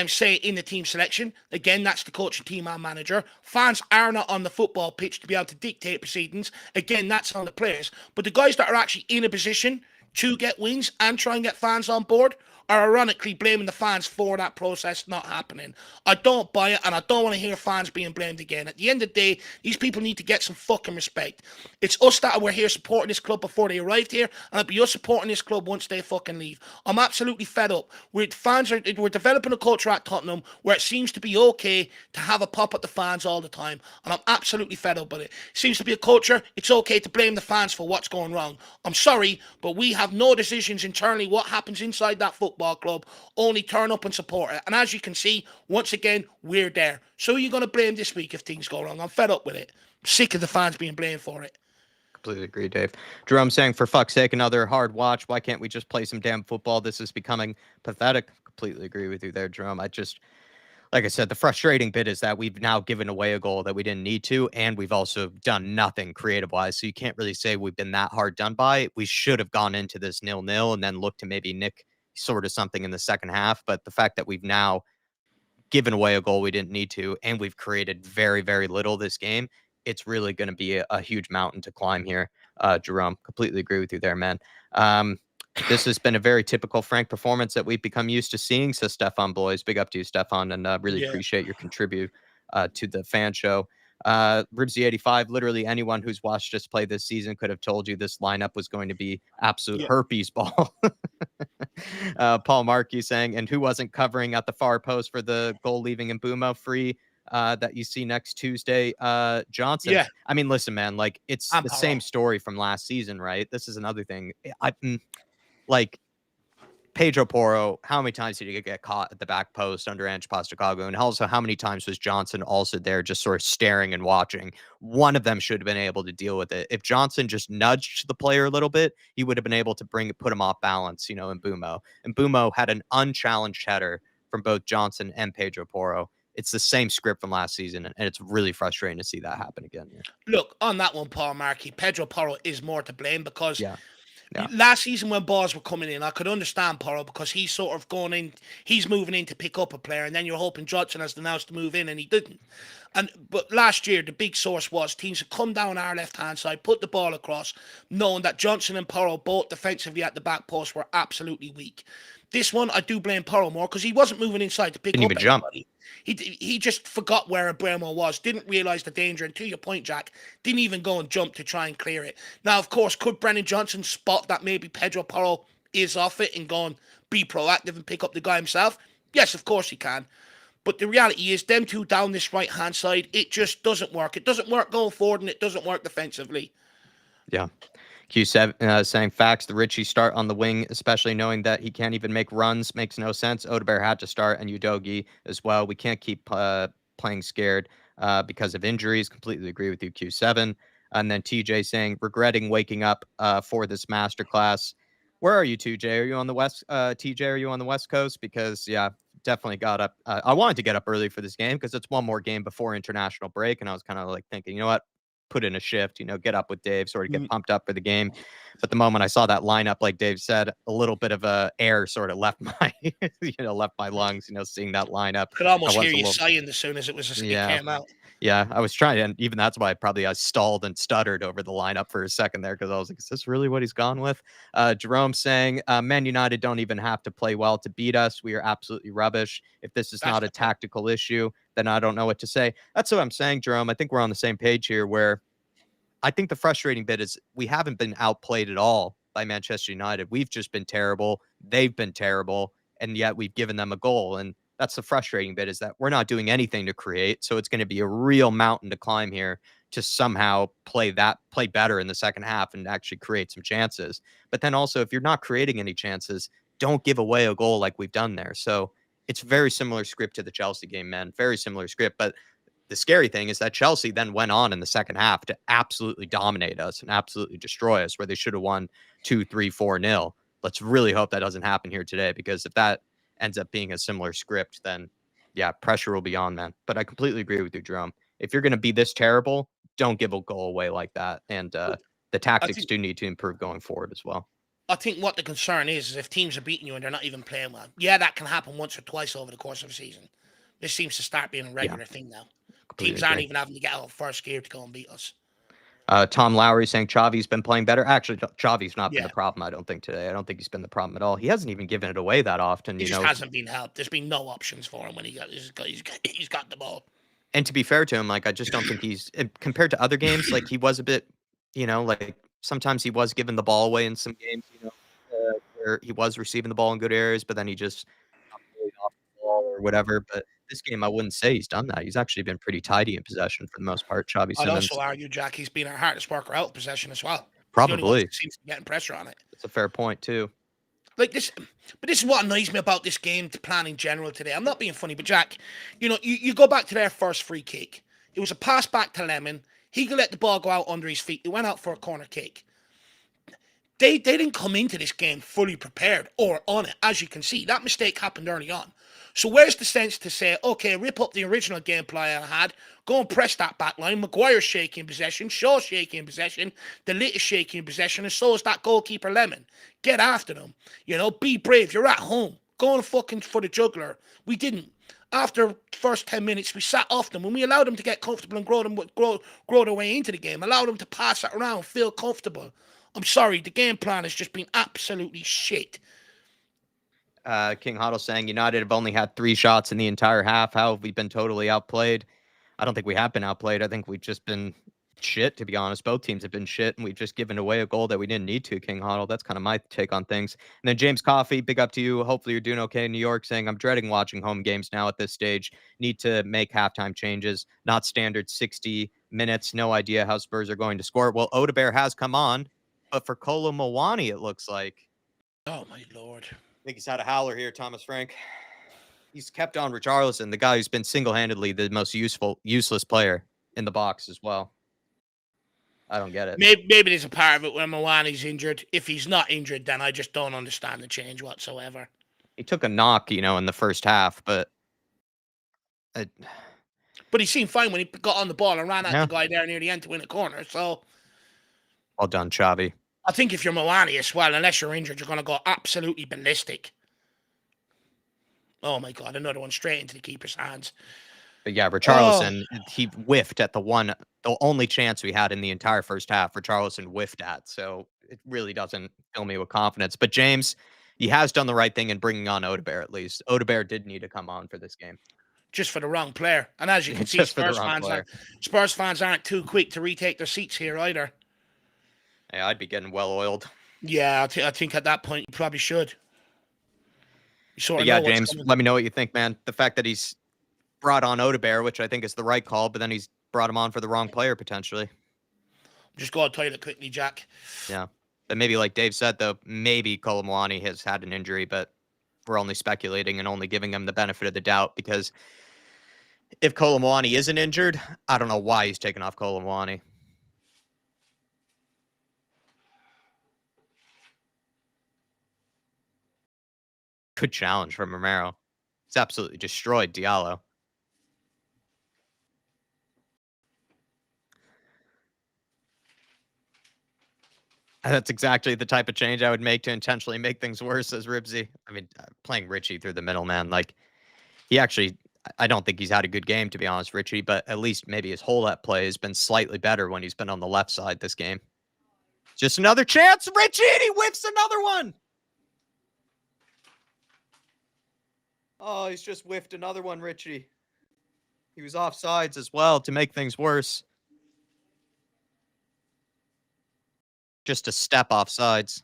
say in the team selection. Again, that's the coaching team and manager. Fans are not on the football pitch to be able to dictate proceedings. Again, that's on the players. But the guys that are actually in a position to get wins and try and get fans on board are ironically blaming the fans for that process not happening. I don't buy it, and I don't want to hear fans being blamed again. At the end of the day, these people need to get some fucking respect. It's us that were here supporting this club before they arrived here, and it'll be us supporting this club once they fucking leave. I'm absolutely fed up. We're developing a culture at Tottenham where it seems to be okay to have a pop at the fans all the time, and I'm absolutely fed up with it. It seems to be a culture, it's okay to blame the fans for what's going wrong. I'm sorry, but we have no decisions internally what happens inside that football club, only turn up and support it. And as you can see, once again, we're there. So who are you going to blame this week if things go wrong? I'm fed up with it. I'm sick of the fans being blamed for it. Completely agree, Dave. Jerome saying, for fuck's sake, another hard watch. Why can't we just play some damn football? This is becoming pathetic. Completely agree with you there, Jerome. Like I said, the frustrating bit is that we've now given away a goal that we didn't need to, and we've also done nothing creative wise. So you can't really say we've been that hard done by. We should have gone into this 0-0 and then looked to maybe nick sort of something in the second half. But the fact that we've now given away a goal we didn't need to, and we've created very, very little this game, it's really going to be a huge mountain to climb here. Jerome, completely agree with you there, man. This has been a very typical Frank performance that we've become used to seeing. So, Stefan, boys, big up to you, Stefan, and really Yeah. appreciate your contribute to the fan show. Ribsy85, literally anyone who's watched us play this season could have told you this lineup was going to be absolute Yeah. herpes ball. Paul Markey saying, and who wasn't covering at the far post for the goal leaving Mbeumo free that you see next Tuesday? Johnson. Yeah. I mean, listen, man, like, it's I'm the same Paro. story from last season, right? This is another thing. Like, Pedro Porro, how many times did he get caught at the back post under Ange Postecoglou? And also, how many times was Johnson also there just sort of staring and watching? One of them should have been able to deal with it. If Johnson just nudged the player a little bit, he would have been able to put him off balance, in Mbeumo. And Mbeumo had an unchallenged header from both Johnson and Pedro Porro. It's the same script from last season, and it's really frustrating to see that happen again here. Look, on that one, Paul Markey, Pedro Porro is more to blame because Yeah. Yeah. last season when balls were coming in, I could understand Porro because he's sort of going in, he's moving in to pick up a player, and then you're hoping Johnson has the nous to move in, and he didn't. But last year, the big source was teams would come down our left-hand side, put the ball across, knowing that Johnson and Porro, both defensively at the back post, were absolutely weak. This one, I do blame Porro more because he wasn't moving inside to pick Didn't up even jump. anybody. He just forgot where Abramo was, didn't realise the danger, and to your point, Jack, didn't even go and jump to try and clear it. Now, of course, could Brennan Johnson spot that maybe Pedro Porro is off it and go and be proactive and pick up the guy himself? Yes, of course he can. But the reality is, them two down this right-hand side, it just doesn't work. It doesn't work going forward, and it doesn't work defensively. Yeah. Q7 saying facts. The Richie start on the wing, especially knowing that he can't even make runs, makes no sense. Odebear had to start, and Udogi as well. We can't keep playing scared because of injuries. Completely agree with you, Q7. And then TJ saying, regretting waking up for this masterclass. Where are you, TJ? Are you on the west? TJ, are you on the West Coast? Because yeah, definitely got up. I wanted to get up early for this game because it's one more game before international break, and I was kind of like thinking, you know what? Put in a shift, get up with Dave, sort of get pumped up for the game. But the moment I saw that lineup, like Dave said, a little bit of air sort of left my, left my lungs, seeing that lineup. Could almost hear you sighing as soon as it came out. Yeah, I was trying, and even that's why I stalled and stuttered over the lineup for a second there because I was like, is this really what he's gone with? Jerome saying, Man United don't even have to play well to beat us. We are absolutely rubbish. If this is not a tactical issue, then I don't know what to say. That's what I'm saying, Jerome. I think we're on the same page here where I think the frustrating bit is we haven't been outplayed at all by Manchester United. We've just been terrible. They've been terrible, and yet we've given them a goal. And that's the frustrating bit, is that we're not doing anything to create. So it's going to be a real mountain to climb here to somehow play better in the second half and actually create some chances. But then also, if you're not creating any chances, don't give away a goal like we've done there. So it's very similar script to the Chelsea game, man. Very similar script. But the scary thing is that Chelsea then went on in the second half to absolutely dominate us and absolutely destroy us, where they should have won 2-3-4-0. Let's really hope that doesn't happen here today, because if that ends up being a similar script, then yeah, pressure will be on, man. But I completely agree with you, Jerome. If you're going to be this terrible, don't give a goal away like that. And the I tactics think do need to improve going forward as well. I think what the concern is if teams are beating you and they're not even playing well. Yeah, that can happen once or twice over the course of a season. This seems to start being a Yeah, regular thing now. completely Teams aren't agree. even having to get out of first gear to go and beat us. Tom Lowry saying Xavi's been playing better. Actually, Xavi's not been Yeah, the problem, I don't think, today. I don't think he's been the problem at all. He hasn't even given it away that often, he just hasn't been helped. There's been no options for him when he's got the ball. And to be fair to him, like, I just don't think he's compared to other games, like, he was a bit, like, sometimes he was giving the ball away in some games, where he was receiving the ball in good areas, but then he just got bullied off the ball or whatever. But this game, I wouldn't say he's done that. He's actually been pretty tidy in possession for the most part, Xavi I'd also Simons. argue, Jack, he's been our hardest worker out of possession as well. He's the only one Probably. that seems to be getting pressure on it. That's a fair point, too. Like this, but this is what annoys me about this game plan in general today. I'm not being funny, but Jack, you go back to their first free kick. It was a pass back to Lemon. He could let the ball go out under his feet. It went out for a corner kick. They didn't come into this game fully prepared or on it, as you can see. That mistake happened early on. So where's the sense to say, okay, rip up the original game plan I had, go and press that back line, Maguire's shaking possession, Shaw's shaking possession, the is shaking possession, and so is that goalkeeper Lemon. Get after them. Be brave. You're at home. Go on fucking for the juggler. We didn't. After first 10 minutes, we sat off them and we allowed them to get comfortable and grow their way into the game. Allowed them to pass it around, feel comfortable. I'm sorry, the game plan has just been absolutely shit. King Huddle saying United have only had 3 shots in the entire half. How have we been totally outplayed? I don't think we have been outplayed. I think we've just been shit, to be honest. Both teams have been shit, and we've just given away a goal that we didn't need to, King Huddle. That's kind of my take on things. And then James Coffey, big up to you. Hopefully you're doing okay in New York, saying, I'm dreading watching home games now at this stage. Need to make halftime changes, not standard 60 minutes. No idea how Spurs are going to score. Well, Odebear has come on, but for Kolo Muani, it looks like. Oh, my Lord. I think he's had a howler here, Thomas Frank. He's kept on Richarlison, the guy who's been single-handedly the most useless player in the box as well. I don't get it. Maybe there's a part of it when Muani's injured. If he's not injured, then I just don't understand the change whatsoever. He took a knock, in the first half, but But he seemed fine when he got on the ball and ran at yeah. the guy there near the end to win a corner. So Well done, Xavi. I think if you're Muani as well, unless you're injured, you're going to go absolutely ballistic. Oh my God, another one straight into the keeper's hands. But yeah, Richarlison, he whiffed at the only chance we had in the entire first half. Richarlison whiffed at, so it really doesn't fill me with confidence. But James, he has done the right thing in bringing on Odebear, at least. Odebear did need to come on for this game. Just for the wrong player. And as you can see, Spurs fans aren't too quick to retake their seats here either. Yeah, I'd be getting well oiled. Yeah, I think at that point you probably should. Yeah, James, let me know what you think, man. The fact that he's brought on Odebear, which I think is the right call, but then he's brought him on for the wrong player potentially. Just go to the toilet quickly, Jack. Yeah. But maybe like Dave said, though, maybe Kolo Muani has had an injury, but we're only speculating and only giving him the benefit of the doubt, because if Kolo Muani isn't injured, I don't know why he's taking off Kolo Muani. Good challenge from Romero. He's absolutely destroyed Diallo. And that's exactly the type of change I would make to intentionally make things worse, says Ribsy. I mean, playing Richie through the middle, man. Like, he actually, I don't think he's had a good game, to be honest, Richie, but at least maybe his whole-up play has been slightly better when he's been on the left side this game. Just another chance, Richie, and he whiffs another one. Oh, he's just whiffed another one, Richie. He was offsides as well to make things worse. Just a step off sides.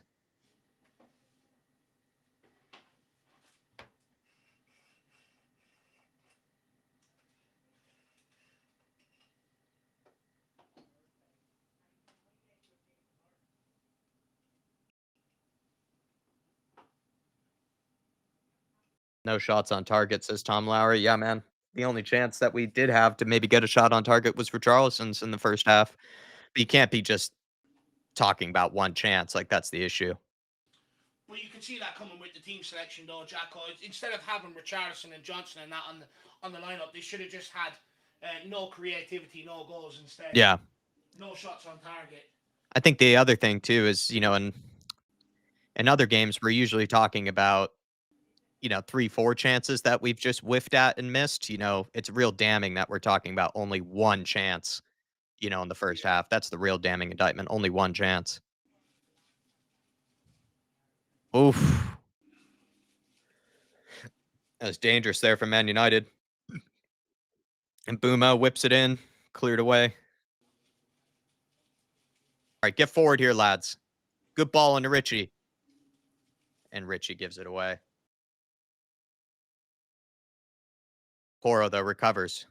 No shots on target, says Tom Lowry. Yeah, man. The only chance that we did have to maybe get a shot on target was for Charleston's in the first half. But you can't be just talking about one chance. Like, that's the issue. Well, you can see that coming with the team selection, though, Jacko. Instead of having Richarlison and Johnson and that on the lineup, they should have just had no creativity, no goals instead. Yeah. No shots on target. I think the other thing, too, is, in other games, we're usually talking about, 3, 4 chances that we've just whiffed at and missed. It's real damning that we're talking about only one chance, in the first half. That's the real damning indictment. Only one chance. Oof. That was dangerous there for Man United. And Buma whips it in, cleared away. All right, get forward here, lads. Good ball into Richie. And Richie gives it away. Porro, though, recovers.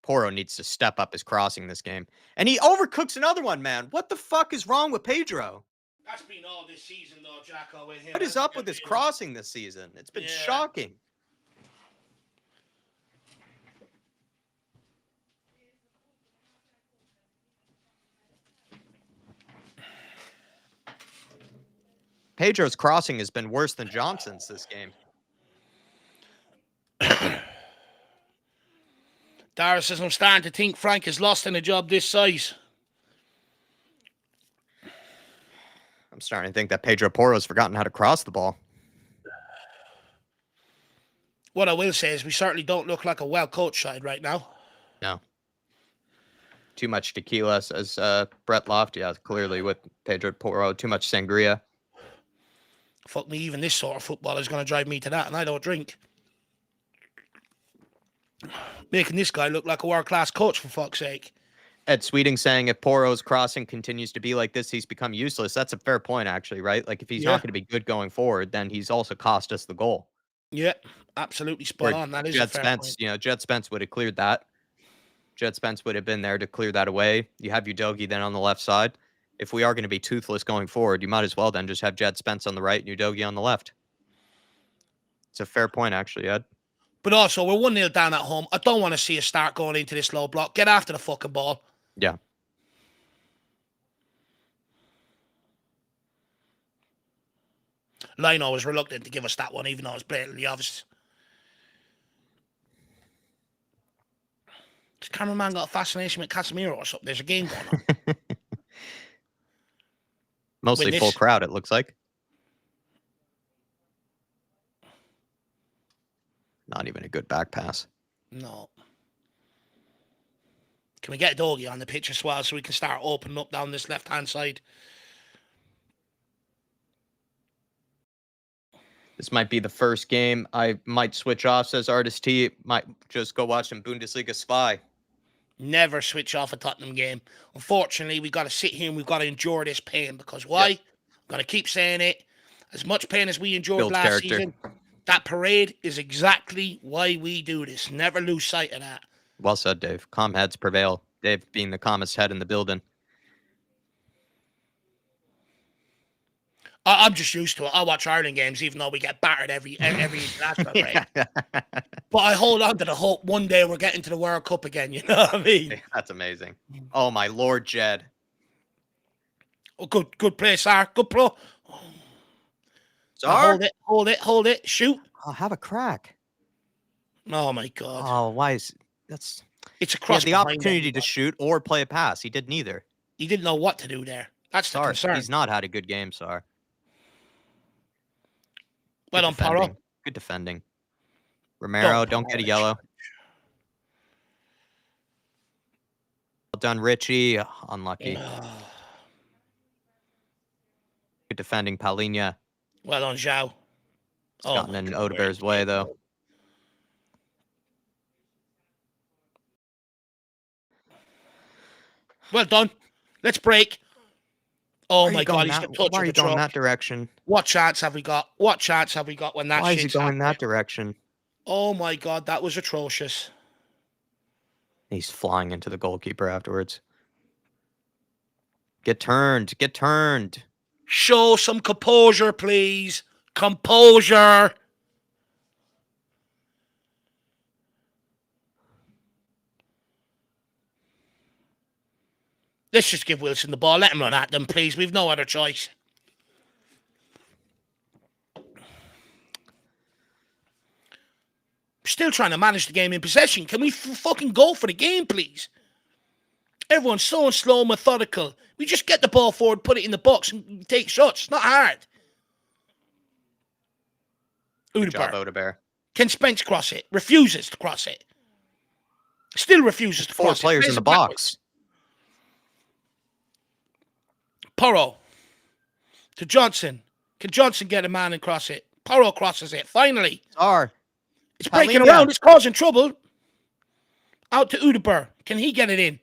Porro needs to step up his crossing this game. And he overcooks another one, man. What the fuck is wrong with Pedro? That's been all this season, though, Jacko, with him. What is up with his crossing this season? It's been shocking. Pedro's crossing has been worse than Johnson's this game. Dara says, I'm starting to think Frank is lost in a job this size. I'm starting to think that Pedro Porro's forgotten how to cross the ball. What I will say is we certainly don't look like a well-coached side right now. No. Too much tequila, says Brett Loft. Yeah, clearly with Pedro Porro. Too much sangria. Fuck me, even this sort of football is going to drive me to that, and I don't drink. Making this guy look like a world-class coach, for fuck's sake. Ed Sweeting saying if Porro's crossing continues to be like this, he's become useless. That's a fair point, actually, right? Like, if he's not going to be good going forward, then he's also cost us the goal. Yeah, absolutely spot on. That is a fair point. Jed Spence would have cleared that. Jed Spence would have been there to clear that away. You have Udogie then on the left side. If we are going to be toothless going forward, you might as well then just have Jed Spence on the right and Udogie on the left. It's a fair point, actually, Ed. But also, we're 1-0 down at home. I don't want to see us start going into this low block. Get after the fucking ball. Yeah. Lino was reluctant to give us that one, even though it's blatantly obvious. This cameraman got a fascination with Casemiro or something. There's a game going on. Mostly full crowd, it looks like. Not even a good back pass. No. Can we get Doggy on the pitch as well so we can start opening up down this left-hand side? This might be the first game I might switch off, says Artist T. Might just go watch some Bundesliga Spy. Never switch off a Tottenham game. Unfortunately, we've got to sit here and we've got to endure this pain. Because why? Yep. I'm going to keep saying it. As much pain as we endured last season, that parade is exactly why we do this. Never lose sight of that. Well said, Dave. Calm heads prevail. Dave being the calmest head in the building. I'm just used to it. I watch Ireland games, even though we get battered every international break. But I hold on to the hope one day we're getting to the World Cup again. You know what I mean? That's amazing. Oh my Lord, Jed. Oh, good play, Sar. Good pro. Sar? Hold it. Shoot. I'll have a crack. Oh my God. Oh, why is that's? It's a cross. He had the opportunity to shoot or play a pass. He did neither. He didn't know what to do there. That's the concern. He's not had a good game, Sar. Well done, Porro. Good defending. Romero, don't get a yellow. Well done, Richie. Unlucky. Good defending, Paulinho. Well done, Zhao. It's gotten in Odebear's way, though. Well done. Let's break. Oh Why are my you God, going he's that? the touch Why of are the you going truck. that direction? What chance have we got? What chance have we got when that Why is he shit's going happening? that direction? Oh my God, that was atrocious. He's flying into the goalkeeper afterwards. Get turned. Get turned. Show some composure, please. Composure. Let's just give Wilson the ball. Let him run at them, please. We've no other choice. Still trying to manage the game in possession. Can we fucking go for the game, please? Everyone's so slow and methodical. We just get the ball forward, put it in the box, and take shots. It's not hard. Good job, Udeberg. Odebear. Can Spence cross it? Refuses to cross it. Still refuses to Four cross it. players Plays in the it backwards. box. Porro to Johnson. Can Johnson get a man and cross it? Porro crosses it. Finally. Czar. It's breaking Palhinha. around. It's causing trouble. Out to Udeberg. Can he get it in?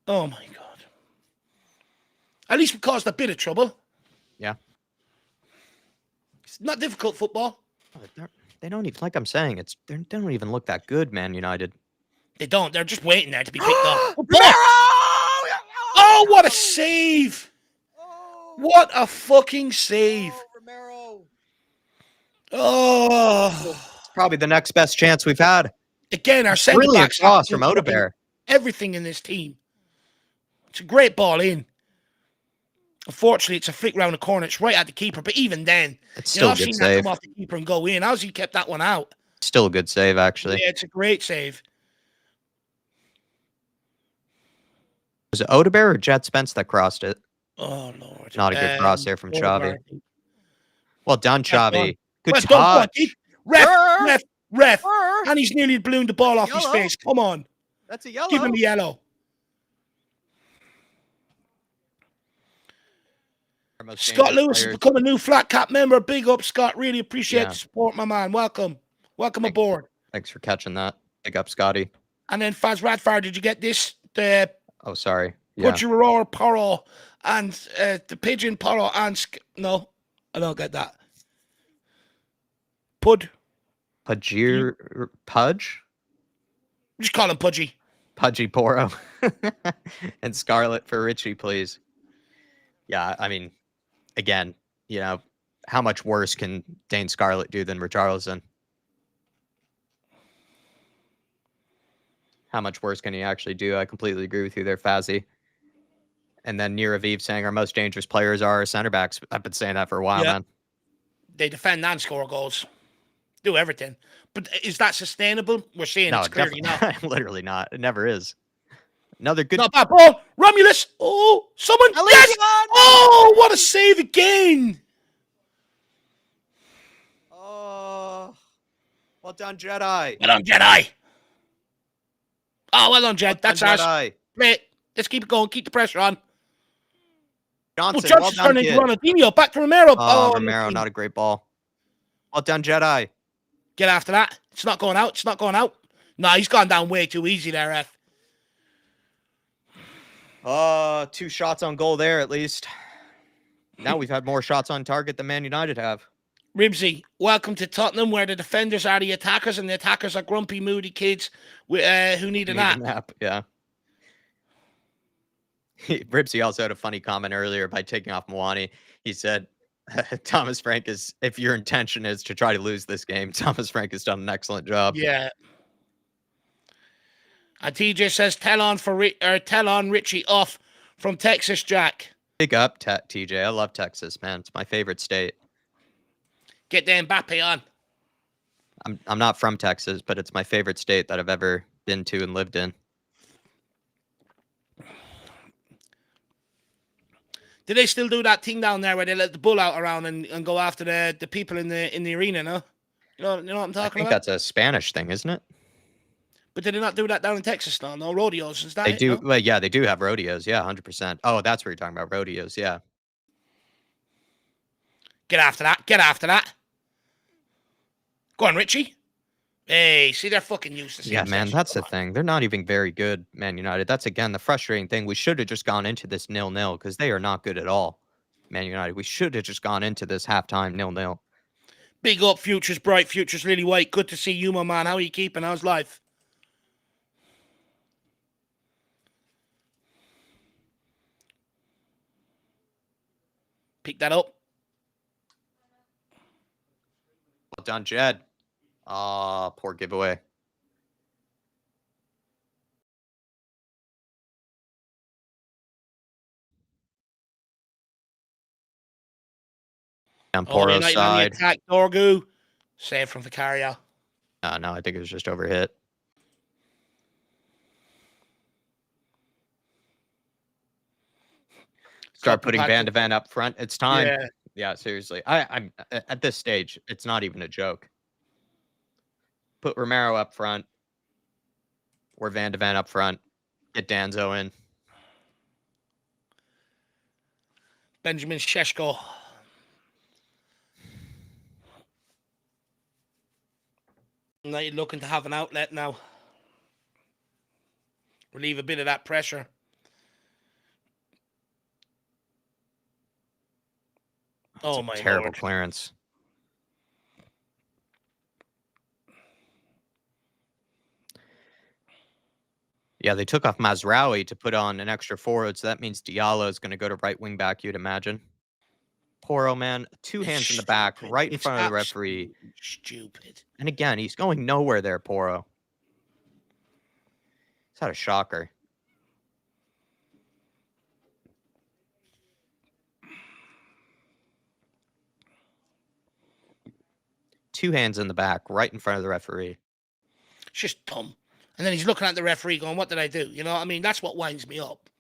Oh, my God. At least we caused a bit of trouble. Yeah. It's not difficult football. They don't even, like I'm saying, they don't even look that good, Man United. They don't. They're just waiting there to be picked up. Oh, what a save. What a fucking save. Oh. It's probably the next best chance we've had. Again, our centre Brilliant backs cross from Odebear. Everything in this team. It's a great ball in. Unfortunately, it's a flick round the corner. It's right at the keeper. But even then, It's still a I've good seen that save. come off the keeper and go in. How's he kept that one out? Still a good save, actually. Yeah, it's a great save. Was it Odebear or Jet Spence that crossed it? Oh, Lord. Not a good cross there from Xavi. Odegaard. Well done, Xavi. Good Well done, touch. Ref. And he's nearly ballooned the ball off his face. Come on. That's a yellow. Give him the yellow. Scott Lewis has become a new flat cap member. Big up, Scott. Really appreciate the support, my man. Welcome. Welcome aboard. Thanks for catching that. Big up, Scotty. And then Faz Radfar, did you get this? Oh, sorry. Yeah. Pudgeror Poro and the Pigeon Poro and... No, I don't get that. Pudge? Just call him Pudgy. Pudgy Poro. And Scarlet for Richie, please. Yeah, I mean, again, how much worse can Dane Scarlett do than Richarlison? How much worse can he actually do? I completely agree with you there, Fazzy. And then Near Aviv saying our most dangerous players are our center backs. I've been saying that for a while, man. They defend and score goals. Do everything. But is that sustainable? We're seeing it's clearly not. Literally not. It never is. Another good... Not bad ball. Romulus. Oh, someone. Yes! Oh, what a save again. Oh, well done, Jedi. Well done, Jedi. Oh, well done, Jed. That's ours. Play it. Let's keep it going. Keep the pressure on. Johnson's well turning into Ronaldinho. Back to Romero. Oh, Romero, not a great ball. Well done, Jedi. Get after that. It's not going out. It's not going out. No, he's gone down way too easy there, Ref. 2 shots on goal there, at least. Now we've had more shots on target than Man United have. Ribsy, welcome to Tottenham, where the defenders are the attackers, and the attackers are grumpy, moody kids who need a nap. Yeah. Ribsy also had a funny comment earlier by taking off Mwani. He said, Thomas Frank is, if your intention is to try to lose this game, Thomas Frank has done an excellent job. Yeah. And TJ says, tell on Richie off from Texas, Jack. Big up, TJ. I love Texas, man. It's my favorite state. Get the Mbappe on. I'm not from Texas, but it's my favorite state that I've ever been to and lived in. Do they still do that thing down there where they let the bull out around and go after the people in the arena, no? You know what I'm talking about? I think that's a Spanish thing, isn't it? But did they not do that down in Texas now? No rodeos, is that They it, do. no? Well, yeah, they do have rodeos. Yeah, 100%. Oh, that's what you're talking about. Rodeos. Yeah. Get after that. Get after that. Go on, Richie. Hey, see, they're fucking useless. Yeah, man, that's the thing. They're not even very good, Man United. That's, again, the frustrating thing. We should have just gone into this 0-0 because they are not good at all, Man United. We should have just gone into this halftime 0-0. Big up, futures bright, futures lily white. Good to see you, my man. How are you keeping? How's life? Pick that up. Well done, Jed. Ah, poor giveaway. On Oh, Poro's United on the side. attack. Dorgu. Save from Vicaria. No, I think it was just overhit. Start putting Van de Ven up front. It's time. Yeah. Yeah, seriously. I'm at this stage, it's not even a joke. Put Romero up front. Or Van de Ven up front. Get Danzo in. Benjamin Sheshko. Now you're looking to have an outlet now. Relieve a bit of that pressure. That's my terrible Lord. clearance. Yeah, they took off Mazraoui to put on an extra forward, so that means Diallo is going to go to right wing back, you'd imagine. Poro, man, two hands in the back, right in front of the referee. Stupid. And again, he's going nowhere there, Poro. He's had a shocker. Two hands in the back, right in front of the referee. It's just dumb. And then he's looking at the referee going, what did I do? You know what I mean? That's what winds me up.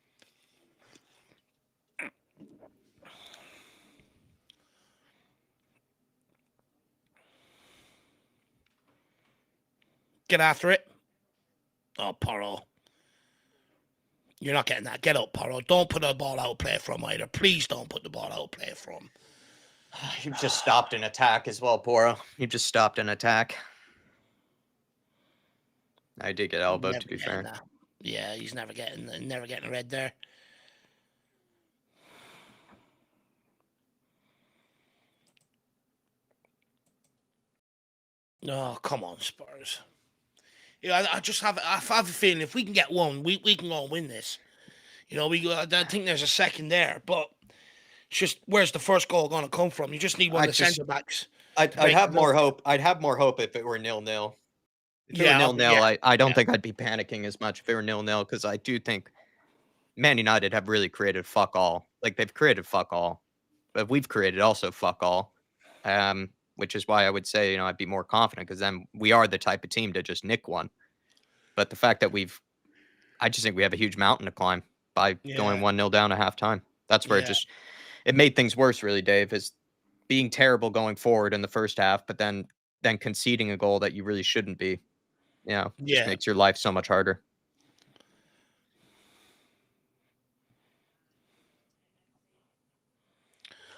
Get after it. Oh, Poro. You're not getting that. Get up, Poro. Don't put the ball out play from either. Please don't put the ball out play from. You've just stopped an attack as well, Poro. You just stopped an attack. I did get elbowed, to be fair. That. Yeah, he's never getting red there. Oh, come on, Spurs. Yeah, I have a feeling if we can get one, we can go and win this. You know, I think there's a second there, but it's just where's the first goal going to come from? You just need one of the centre backs. I'd have more hope. I'd have more hope if it were 0-0. If it were 0-0, I don't think I'd be panicking as much if it were 0-0 because I do think Man United have really created fuck all. Like they've created fuck all, but we've created also fuck all. Which is why I would say, I'd be more confident because then we are the type of team to just nick one. But the fact that I just think we have a huge mountain to climb by going 1-0 down at halftime. That's where it made things worse, really, Dave, is being terrible going forward in the first half, but then conceding a goal that you really shouldn't be. Just makes your life so much harder.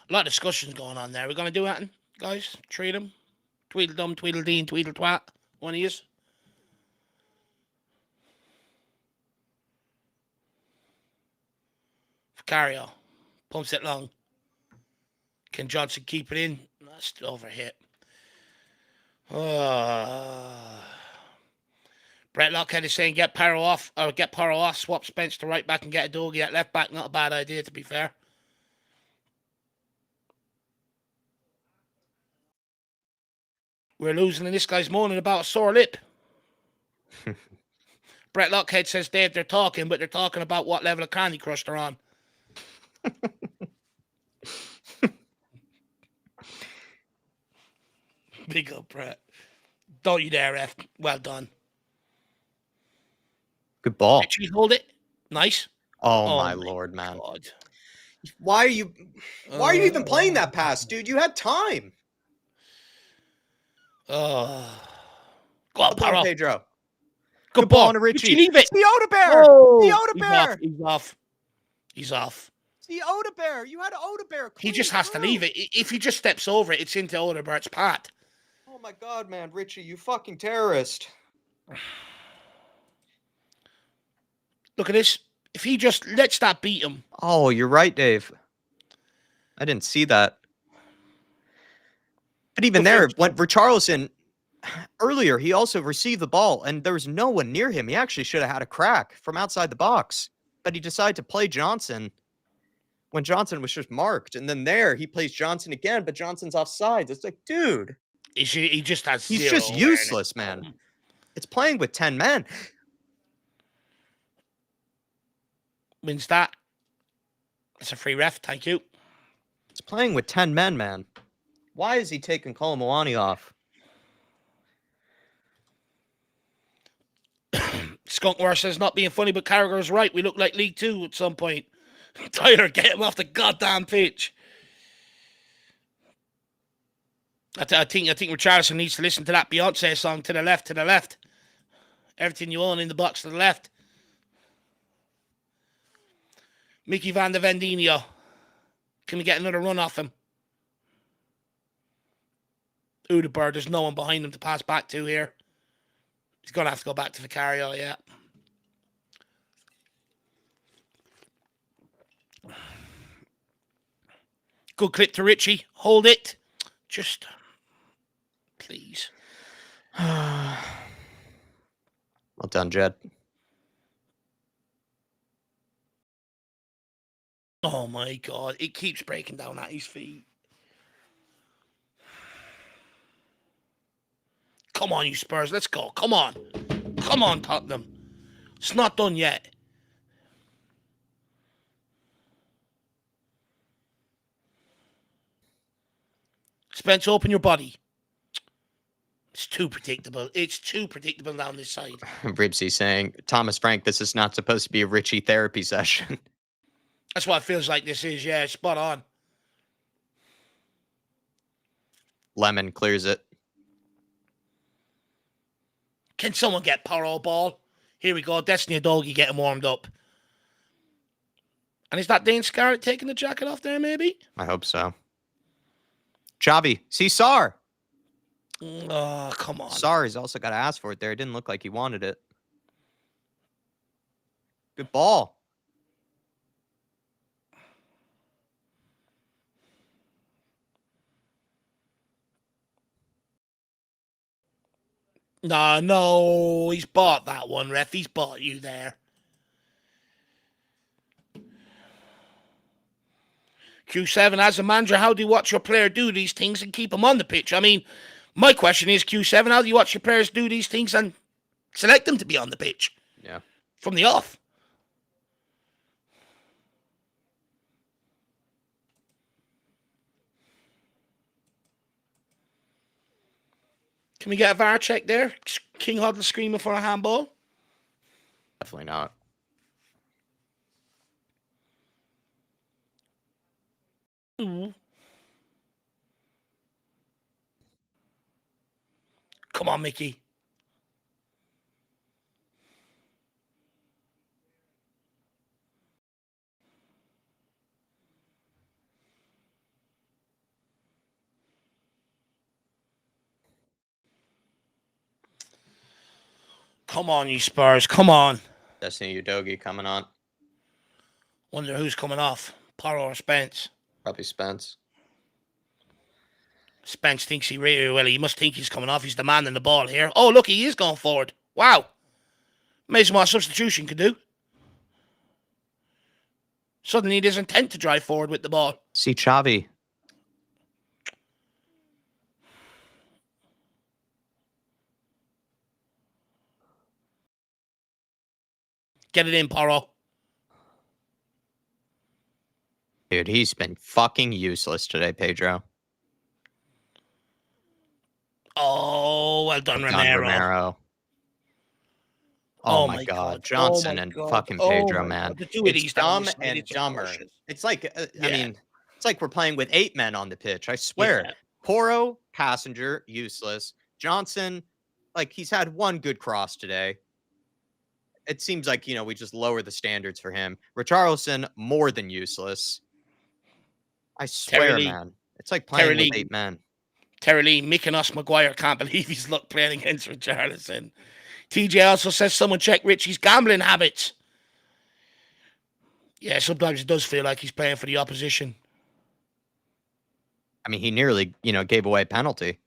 A lot of discussions going on there. We're going to do that, guys. Treat them. Tweedledum, Tweedledee, Tweedletwat. One of yous. Vicario. Pumps it long. Can Johnson keep it in? That's overhit. Brett Lockhead is saying get Paro off, swap Spence to right back and get a Dogie at left back. Not a bad idea, to be fair. We're losing and this guy's moaning about a sore lip. Brett Lockhead says, Dave, they're talking, but they're talking about what level of Candy Crush they're on. Big up, Brett. Don't you dare, F. Well done. Good ball. Did you hold it? Nice. Oh my Lord, man. God. Why are you even playing that pass, dude? You had time. Go on, Paro. Pedro. Good ball. To Richie. Did you leave it? The Oda Bear. Oh, the Oda Bear. He's off. The Oda Bear. You had Oda Bear. He just has to leave it. If he just steps over it, it's into Oda Bear's path. Oh my God, man, Richie, you fucking terrorist. Look at this. If he just lets that beat him. Oh, you're right, Dave. I didn't see that. But even Good for there, him. when Richarlison earlier, he also received the ball, and there was no one near him. He actually should have had a crack from outside the box, but he decided to play Johnson when Johnson was just marked. And then there, he plays Johnson again, but Johnson's offsides. It's like, dude, He just has he's zero just awareness. useless, man. It's playing with 10 men. Wins that. It's a free ref. Thank you. It's playing with 10 men, man. Why is he taking Kolomowani off? Skunkworth says, not being funny, but Carragher's right. We look like League Two at some point. Tyler, get him off the goddamn pitch. I think Richarlison needs to listen to that Beyonce song, To the Left, To the Left. Everything you own in the box to the left. Mickey van der Vendinho. Can we get another run off him? Udebird, there's no one behind him to pass back to here. He's going to have to go back to Vicario, yeah. Good clip to Richie. Hold it. Just, please. Well done, Jed. Oh, my God. It keeps breaking down at his feet. Come on, you Spurs. Let's go. Come on. Come on, Tottenham. It's not done yet. Spence, open your body. It's too predictable. It's too predictable down this side. Ribsy saying, Thomas Frank, this is not supposed to be a Richie therapy session. That's what it feels like this is. Yeah, spot on. Lemon clears it. Can someone get Porro ball? Here we go. Destiny Adogi getting warmed up. And is that Dane Scarlett taking the jacket off there, maybe? I hope so. Xavi, see Sar. Oh, come on. Sar's also got to ask for it there. It didn't look like he wanted it. Good ball. No, he's bought that one, ref. He's bought you there. Q7, as a manager, how do you watch your player do these things and keep them on the pitch? I mean, my question is, Q7, how do you watch your players do these things and select them to be on the pitch? Yeah. From the off. Can we get a VAR check there? King Hoddle screaming for a handball? Definitely not. Ooh. Come on, Mickey. Come on, you Spurs. Come on. Destiny Udogi coming on. Wonder who's coming off. Porro or Spence? Probably Spence. Spence thinks he really well. He must think he's coming off. He's the man in the ball here. Oh, look, he is going forward. Wow. Amazing what a substitution can do. Suddenly there's intent to drive forward with the ball. See Xavi. Get it in, Porro. Dude, he's been fucking useless today, Pedro. Oh, well done, Romero. Oh my God. Johnson and fucking Pedro, man. It's dumb and dumber. It's like, I mean, it's like we're playing with 8 men on the pitch. I swear. Yeah. Porro, passenger, useless. Johnson, like he's had one good cross today. It seems like, you know, we just lower the standards for him. Richarlison, more than useless. I swear, man. It's like playing with 8 men. Terry Lee, Mykonos Maguire can't believe he's luck playing against Richarlison. TJ also says someone check Richie's gambling habits. Yeah, sometimes it does feel like he's playing for the opposition. I mean, he nearly, gave away a penalty.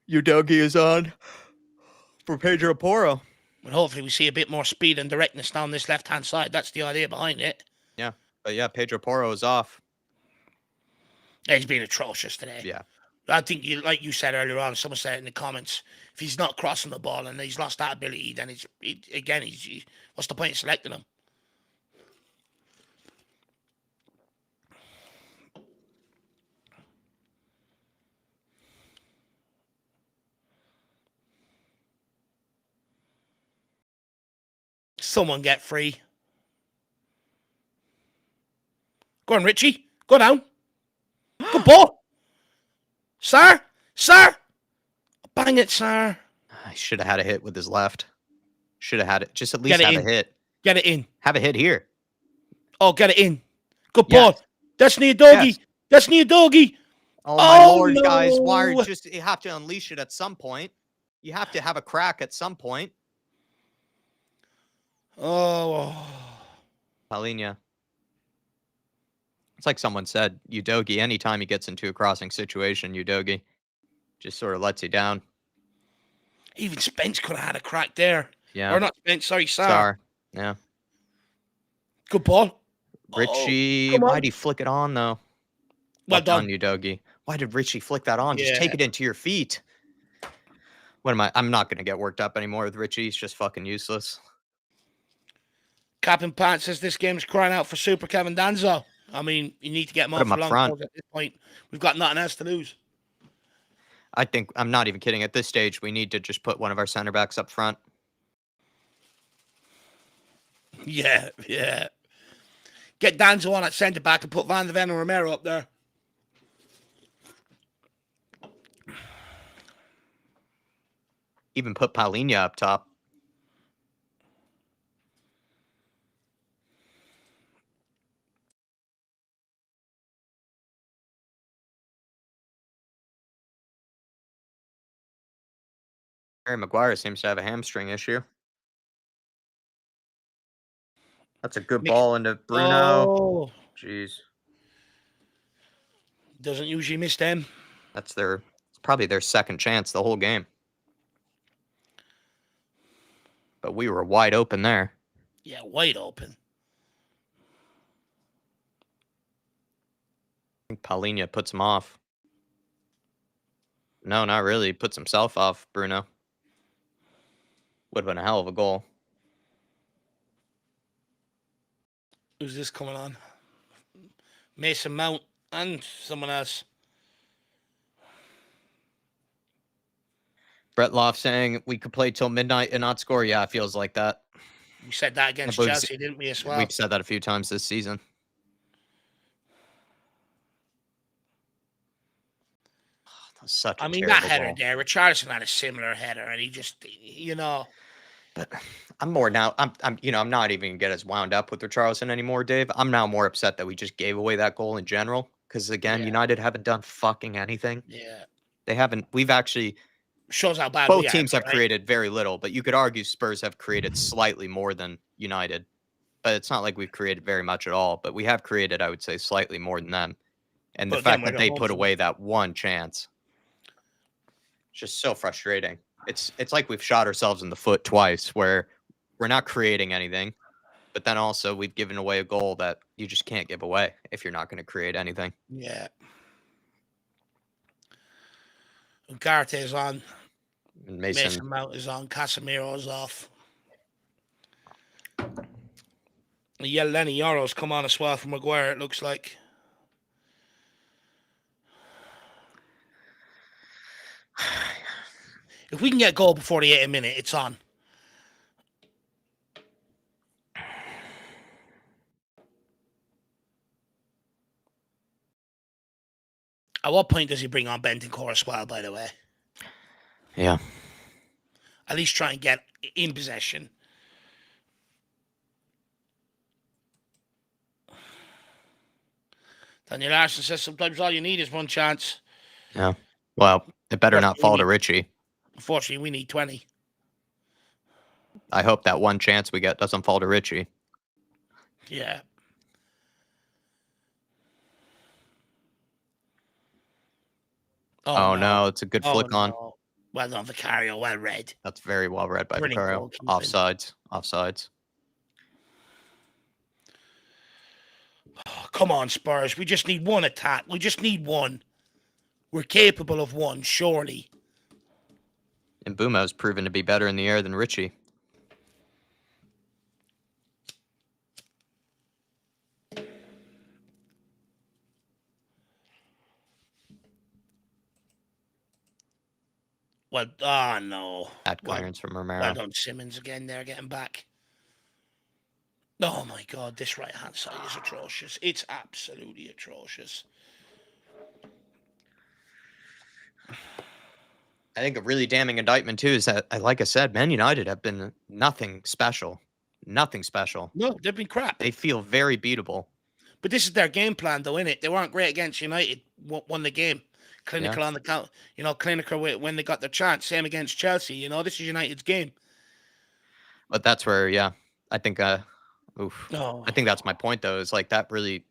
Udogie is on for Pedro Porro. And hopefully we see a bit more speed and directness down this left-hand side. That's the idea behind it. Yeah, but yeah, Pedro Porro is off. He's been atrocious today. Yeah. I think, like you said earlier on, someone said in the comments, if he's not crossing the ball and he's lost that ability, then what's the point of selecting him? Someone get free. Go on, Richie. Go down. Good ball. Sir. Bang it, sir. I should have had a hit with his left. Should have had it. Just at least have a hit. Get it in. Have a hit here. Oh, get it in. Good ball. Destiny Udogie. Yes. Destiny Udogie. Oh, my Lord, no. guys. You have to unleash it at some point. You have to have a crack at some point. Oh. Palhinha. It's like someone said, Udogie, anytime he gets into a crossing situation, Udogie just sort of lets you down. Even Spence could have had a crack there. Yeah. Or not Spence, sorry, Sar. Yeah. Good ball. Richie, why'd he flick it on, though? Well done, Udogie. Why did Richie flick that on? Just take it into your feet. What am I? I'm not going to get worked up anymore with Richie. He's just fucking useless. Captain Pat says this game's crying out for Super Kevin Danzo. I mean, you need to get him off for long balls at this point. We've got nothing else to lose. I think, I'm not even kidding. At this stage, we need to just put one of our center backs up front. Yeah. Get Danzo on at centre back and put Van de Ven and Romero up there. Even put Palhinha up top. Harry Maguire seems to have a hamstring issue. That's a good ball into Bruno. Oh. Jeez. Doesn't usually miss them. It's probably their second chance the whole game. But we were wide open there. Yeah, wide open. I think Palhinha puts him off. No, not really. He puts himself off, Bruno. Would have been a hell of a goal. Who's this coming on? Mason Mount and someone else. Brett Loft saying we could play till midnight and not score. Yeah, it feels like that. We said that against Chelsea, didn't we, as well? We've said that a few times this season. Such a that header there, Richarlison had a similar header, and he just, But I'm more now. I'm not even gonna get as wound up with Richarlison anymore, Dave. I'm now more upset that we just gave away that goal in general. Because again, United haven't done fucking anything. Yeah, they haven't. We've actually shows how bad both teams have created very little, but you could argue Spurs have created slightly more than United. But it's not like we've created very much at all. But we have created, I would say, slightly more than them. And the fact that they put away that one chance. Just so frustrating. It's like we've shot ourselves in the foot twice, where we're not creating anything, but then also we've given away a goal that you just can't give away if you're not going to create anything. Yeah. Ugarte is on. Mason Mount is on. Casemiro is off. Yeah, Lenny Yoro's come on as well from Maguire, it looks like. If we can get a goal before the 80th minute, it's on. At what point does he bring on Bentancur as well, by the way? Yeah. At least try and get in possession. Daniel Larson says sometimes all you need is one chance. Yeah. Well, it better not fall to Richie. Unfortunately, we need 20. I hope that one chance we get doesn't fall to Richie. Yeah. Oh no, it's a good flick on. No. Well done, Vicario. Well read. That's very well read by Brilliant Vicario. goalkeeping. Offsides. Oh, come on, Spurs. We just need one attack. We just need one. We're capable of one, surely. And Bumo's proven to be better in the air than Richie. Well, no. Bad clearance from Romero. Well done, Simmons again there, getting back. Oh my God, this right-hand side is atrocious. It's absolutely atrocious. I think a really damning indictment too is that, like I said, Man United have been nothing special. Nothing special. No, they've been crap. They feel very beatable. But this is their game plan, though, isn't it? They weren't great against United. Won the game. Clinical on the count. Clinical when they got their chance. Same against Chelsea. This is United's game. But that's where, yeah, I think, I think that's my point, though, is like that really,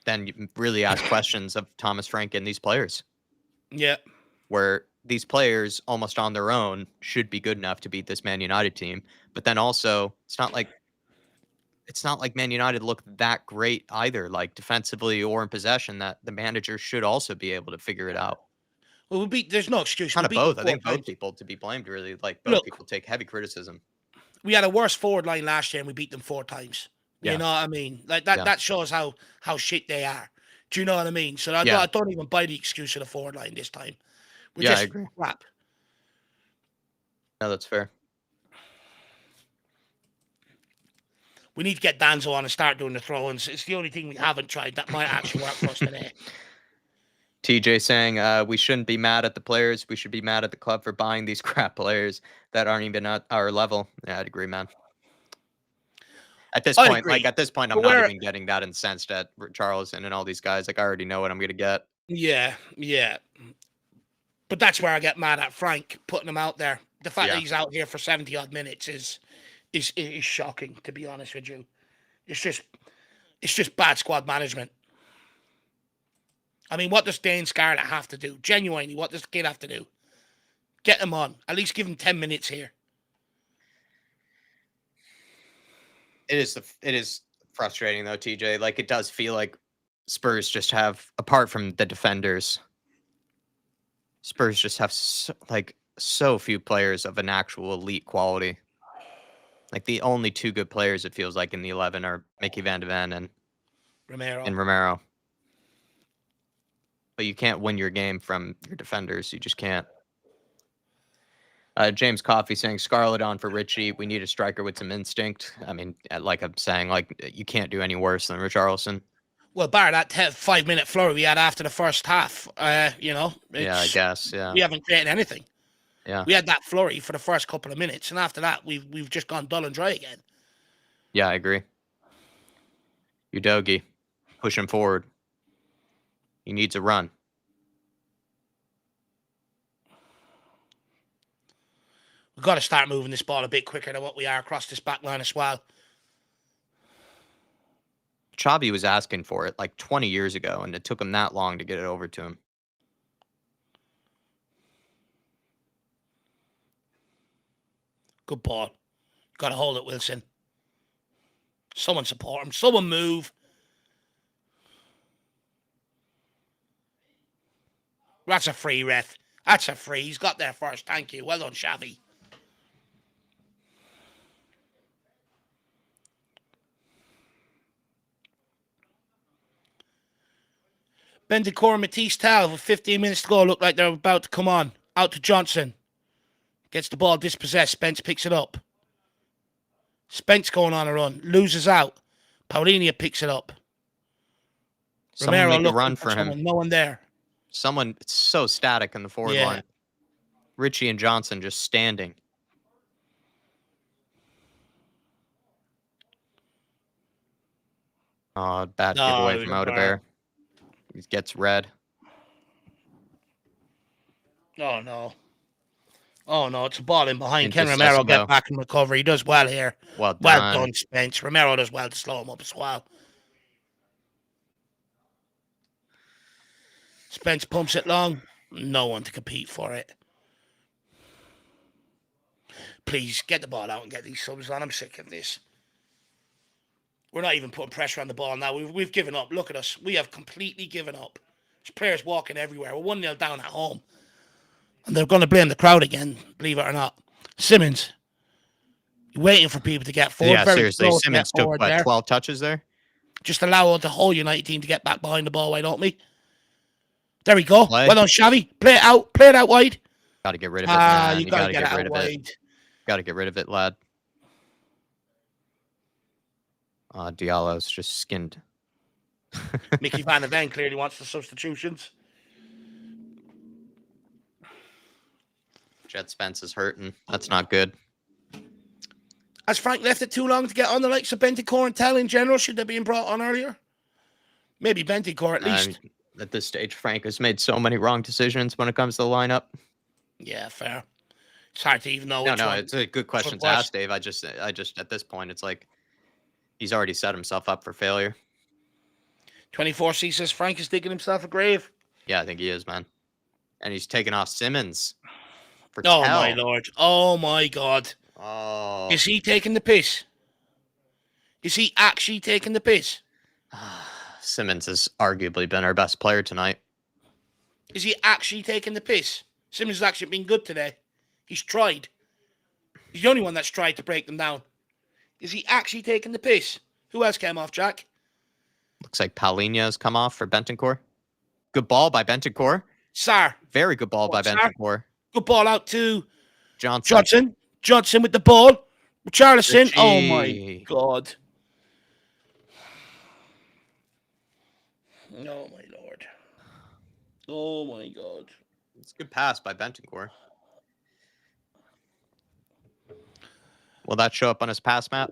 then you really ask questions of Thomas Frank and these players. Yeah. Where these players, almost on their own, should be good enough to beat this Man United team. But then also, it's not like Man United look that great either, like defensively or in possession, that the manager should also be able to figure it out. Well, there's no excuse. Kind of both. I think both people to be blamed, really. Like, both people take heavy criticism. We had a worse forward line last year and we beat them 4 times. Yeah. You know what I mean? Like that shows how shit they are. Do you know what I mean? So I don't even buy the excuse of the forward line this time. We're just I agree. Crap. No, that's fair. We need to get Danzo on and start doing the throw-ins. It's the only thing we haven't tried that might actually work for us today. TJ saying we shouldn't be mad at the players. We should be mad at the club for buying these crap players that aren't even at our level. Yeah, I'd agree, man. At this point, I'm not even getting that incensed at Charleston and all these guys. Like, I already know what I'm going to get. Yeah. But that's where I get mad at Frank, putting him out there. The fact that he's out here for 70-odd minutes is shocking, to be honest with you. It's just bad squad management. I mean, what does Dane Scarlett have to do? Genuinely, what does the kid have to do? Get him on. At least give him 10 minutes here. It is frustrating, though, TJ. Like, it does feel like Spurs just have, apart from the defenders, Spurs just have so few players of an actual elite quality. Like, the only 2 good players, it feels like, in the 11 are Mickey Van de Ven and Romero. But you can't win your game from your defenders. You just can't. James Coffey saying, Scarlett on for Richie. We need a striker with some instinct. I mean, like I'm saying, like, you can't do any worse than Richarlison. Well, bar that 5-minute flurry we had after the first half, I guess, yeah. We haven't created anything. Yeah. We had that flurry for the first couple of minutes, and after that, we've just gone dull and dry again. Yeah, I agree. Udogie, push him forward. He needs a run. We've got to start moving this ball a bit quicker than what we are across this back line as well. Xavi was asking for it like 20 years ago, and it took him that long to get it over to him. Good ball. Got to hold it, Wilson. Someone support him. Someone move. That's a free, ref. That's a free. He's got there first. Thank you. Well done, Xavi. Bendicor Matisse Tal with 15 minutes to go. Look like they're about to come on. Out to Johnson. Gets the ball dispossessed. Spence picks it up. Spence going on a run. Loses out. Paulinho picks it up. Someone make a run for him. No one there. Someone, it's so static in the forward line. Richie and Johnson just standing. Oh, bad No, giveaway it was from a burn. Odebear. He gets red. Oh, no. Oh, no, it's a ball in behind. Can Romero Intercessive, get though. back and recover? He does well here. Well Well done. done, Spence. Romero does well to slow him up as well. Spence pumps it long. No one to compete for it. Please, get the ball out and get these subs on. I'm sick of this. We're not even putting pressure on the ball now. We've given up. Look at us. We have completely given up. There's players walking everywhere. We're 1-0 down at home. And they're going to blame the crowd again, believe it or not. Simmons, waiting for people to get forward. Yeah, Very seriously. slow to get Simmons took, forward what, there. 12 touches there? Just allow the whole United team to get back behind the ball, why don't we? There we go. Play. Well done, Xavi. Play it out. Play it out wide. Got to get rid of it, man. You got to get it rid out of it. wide. Got to get rid of it, lad. Diallo's just skinned. Mickey Van der Ven clearly wants the substitutions. Jet Spence is hurting. That's not good. Has Frank left it too long to get on the likes of Bentancur and Tell in general? Should they be brought on earlier? Maybe Bentancur at least. At this stage, Frank has made so many wrong decisions when it comes to the lineup. Yeah, fair. It's hard to even know. No, it's a good question to ask, Dave. I just at this point, it's like he's already set himself up for failure. 24C says Frank is digging himself a grave. Yeah, I think he is, man. And he's taking off Simmons. Oh, my Lord. Oh, my God. Oh. Is he taking the piss? Is he actually taking the piss? Simmons has arguably been our best player tonight. Is he actually taking the piss? Simmons has actually been good today. He's tried. He's the only one that's tried to break them down. Is he actually taking the piss? Who else came off, Jack? Looks like Paulinho has come off for Bentancur. Good ball by Bentancur. Sarr. Very good ball by Bentancur. Good ball out to Johnson. Johnson with the ball. Richarlison. Richie. Oh, my God. Oh, my Lord. Oh, my God. It's a good pass by Bentancur. Will that show up on his pass map?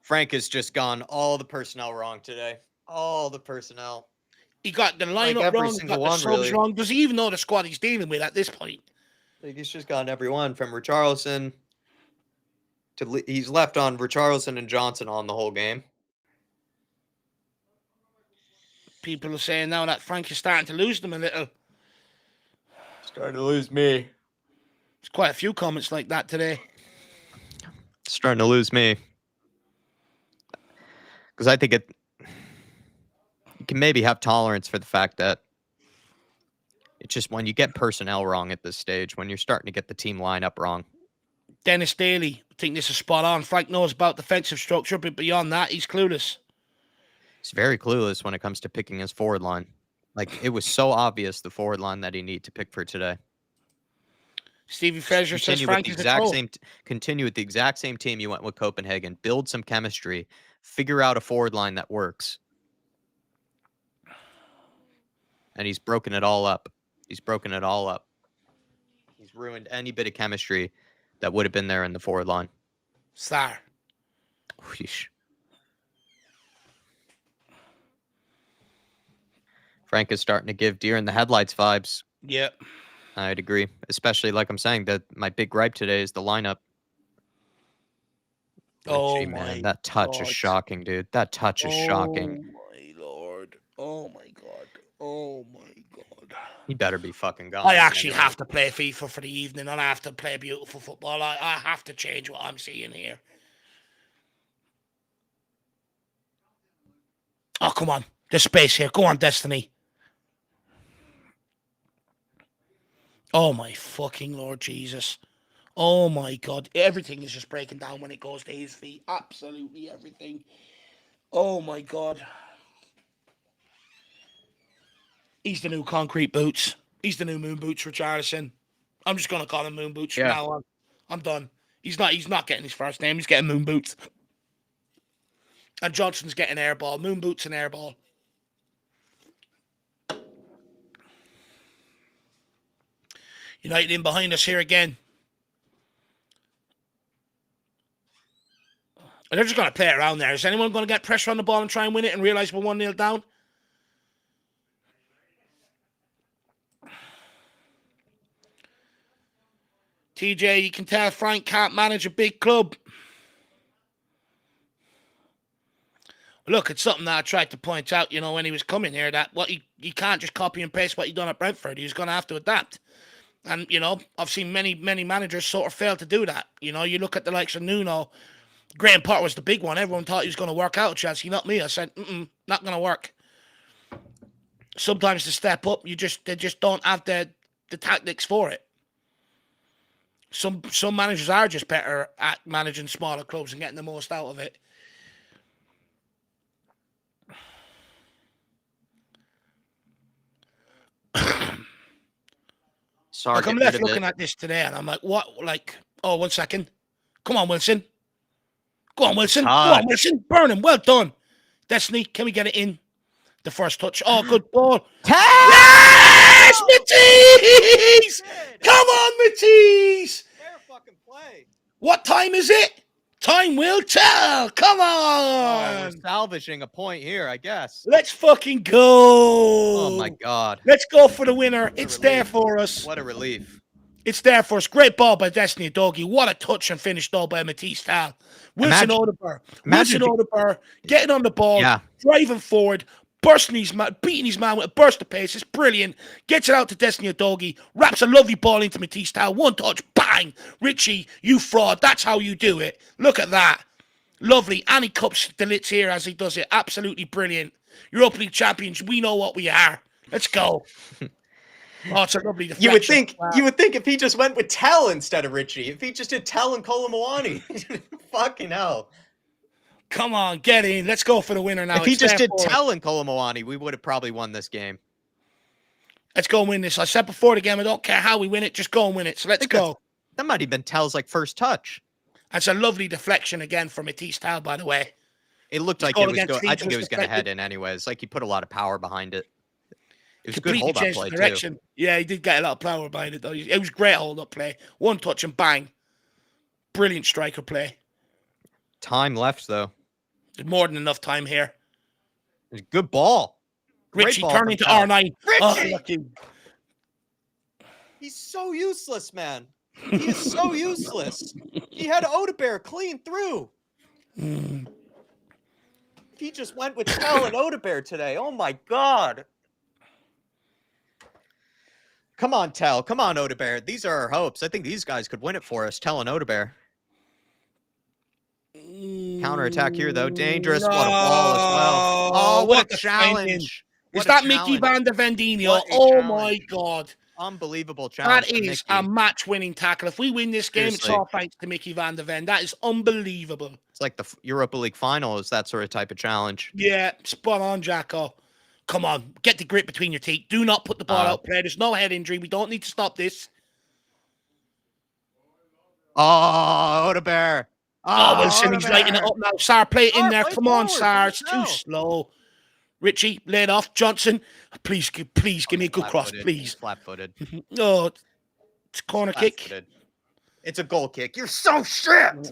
Frank has just gone all the personnel wrong today. All the personnel. He got the lineup wrong. He got the subs wrong. Does he even know the squad he's dealing with at this point? Like he's just gotten everyone from Richarlison to he's left on Richarlison and Johnson on the whole game. People are saying now that Frank is starting to lose them a little. Starting to lose me. There's quite a few comments like that today. Starting to lose me. Because I think you can maybe have tolerance for the fact that it's just when you get personnel wrong at this stage, when you're starting to get the team lineup wrong. Dennis Daly, I think this is spot on. Frank knows about defensive structure, but beyond that, he's clueless. He's very clueless when it comes to picking his forward line. Like, it was so obvious the forward line that he needed to pick for today. Stevie Fraser says Frank is the pro. Continue with the exact same team you went with Copenhagen. Build some chemistry. Figure out a forward line that works. And he's broken it all up. He's broken it all up. He's ruined any bit of chemistry that would have been there in the forward line. Sarr. Wheesh. Frank is starting to give deer in the headlights vibes. Yep. I'd agree. Especially, like I'm saying, that my big gripe today is the lineup. Oh, man, that touch is shocking, dude. That touch is shocking. Oh, my Lord. Oh, my God. Oh, my God. He better be fucking gone. I actually have to play FIFA for the evening, and I have to play beautiful football. I have to change what I'm seeing here. Oh, come on. There's space here. Go on, Destiny. Oh, my fucking Lord Jesus. Oh, my God. Everything is just breaking down when it goes to his feet. Absolutely everything. Oh, my God. He's the new concrete boots. He's the new moon boots, Richarlison. I'm just going to call him moon boots from now on. I'm done. He's not getting his first name. He's getting moon boots. And Johnson's getting airball. Moon boots and airball. United in behind us here again. And they're just going to play it around there. Is anyone going to get pressure on the ball and try and win it and realise we're 1-0 down? TJ, you can tell Frank can't manage a big club. Look, it's something that I tried to point out, when he was coming here, that you can't just copy and paste what he done at Brentford. He's going to have to adapt. And, I've seen many managers sort of fail to do that. You look at the likes of Nuno. Graham Potter was the big one. Everyone thought he was going to work out at Chelsea, not me. I said, not going to work. Sometimes to step up, they just don't have the tactics for it. Some managers are just better at managing smaller clubs and getting the most out of it. Sorry, like I'm left looking at this today, and I'm like, what? Like, oh, 1 second. Come on, Wilson. Go on, Wilson. Go on, Wilson. Burn him. Well done. Destiny, can we get it in? The first touch. Oh, good ball. Yes, Matisse! Come on, Matisse! Fair fucking play. What time is it? Time will tell. Come on. We're salvaging a point here, I guess. Let's fucking go. Oh, my God. Let's go for the winner. It's there for us. What a relief. It's there for us. Great ball by Destiny Doggy. What a touch and finish though by Matisse Tal. Wilson Odegaard getting on the ball, driving forward, beating his man with a burst of pace. It's brilliant. Gets it out to Destiny Doggy. Wraps a lovely ball into Matisse Tal. One touch, bang. Richie, you fraud. That's how you do it. Look at that. Lovely. And he cups the lids here as he does it. Absolutely brilliant. Europa League champions. We know what we are. Let's go. Oh, it's a lovely deflection. You would think if he just went with Tell instead of Richie, if he just did Tell and Colomwani. Fucking hell. Come on, get in. Let's go for the winner now. If he just did Tell and Colomwani, we would have probably won this game. Let's go and win this. I said before the game, I don't care how we win it, just go and win it. So let's go. That might have been Tell's first touch. That's a lovely deflection again from Matisse Tal, by the way. It looked like it was going. I think it was going to head in anyways. Like he put a lot of power behind it. It was a good hold-up play, direction. Too. Yeah, he did get a lot of power behind it, though. It was great hold-up play. One touch and bang. Brilliant striker play. Time left, though. There's more than enough time here. It's a good ball. Richie turning to R9. Richie! He's so useless, man. He is so useless. He had Odegaard clean through. He just went with Tell and Odegaard today. Oh, my God. Come on, Tell. Come on, Odegaard. These are our hopes. I think these guys could win it for us, Tell and Odegaard. Counterattack here, though. Dangerous. What a ball as well. Oh, what a challenge. Is that Mickey van de Vendino? Oh, my God. Unbelievable challenge. That is a match-winning tackle. If we win this game, it's all thanks to Mickey van de Ven. That is unbelievable. It's like the Europa League final is that sort of type of challenge. Yeah, spot on, Jacko. Come on, get the grip between your teeth. Do not put the ball out play. There's no head injury. We don't need to stop this. Oh, Odegaard. Oh, Wilson, he's lighting it up now. Sar, play it in there. Come on, Sar. It's too slow. Richie, lay it off. Johnson, please give me a good cross, please. Flat-footed. Oh, it's a corner kick. It's a goal kick. You're so shit.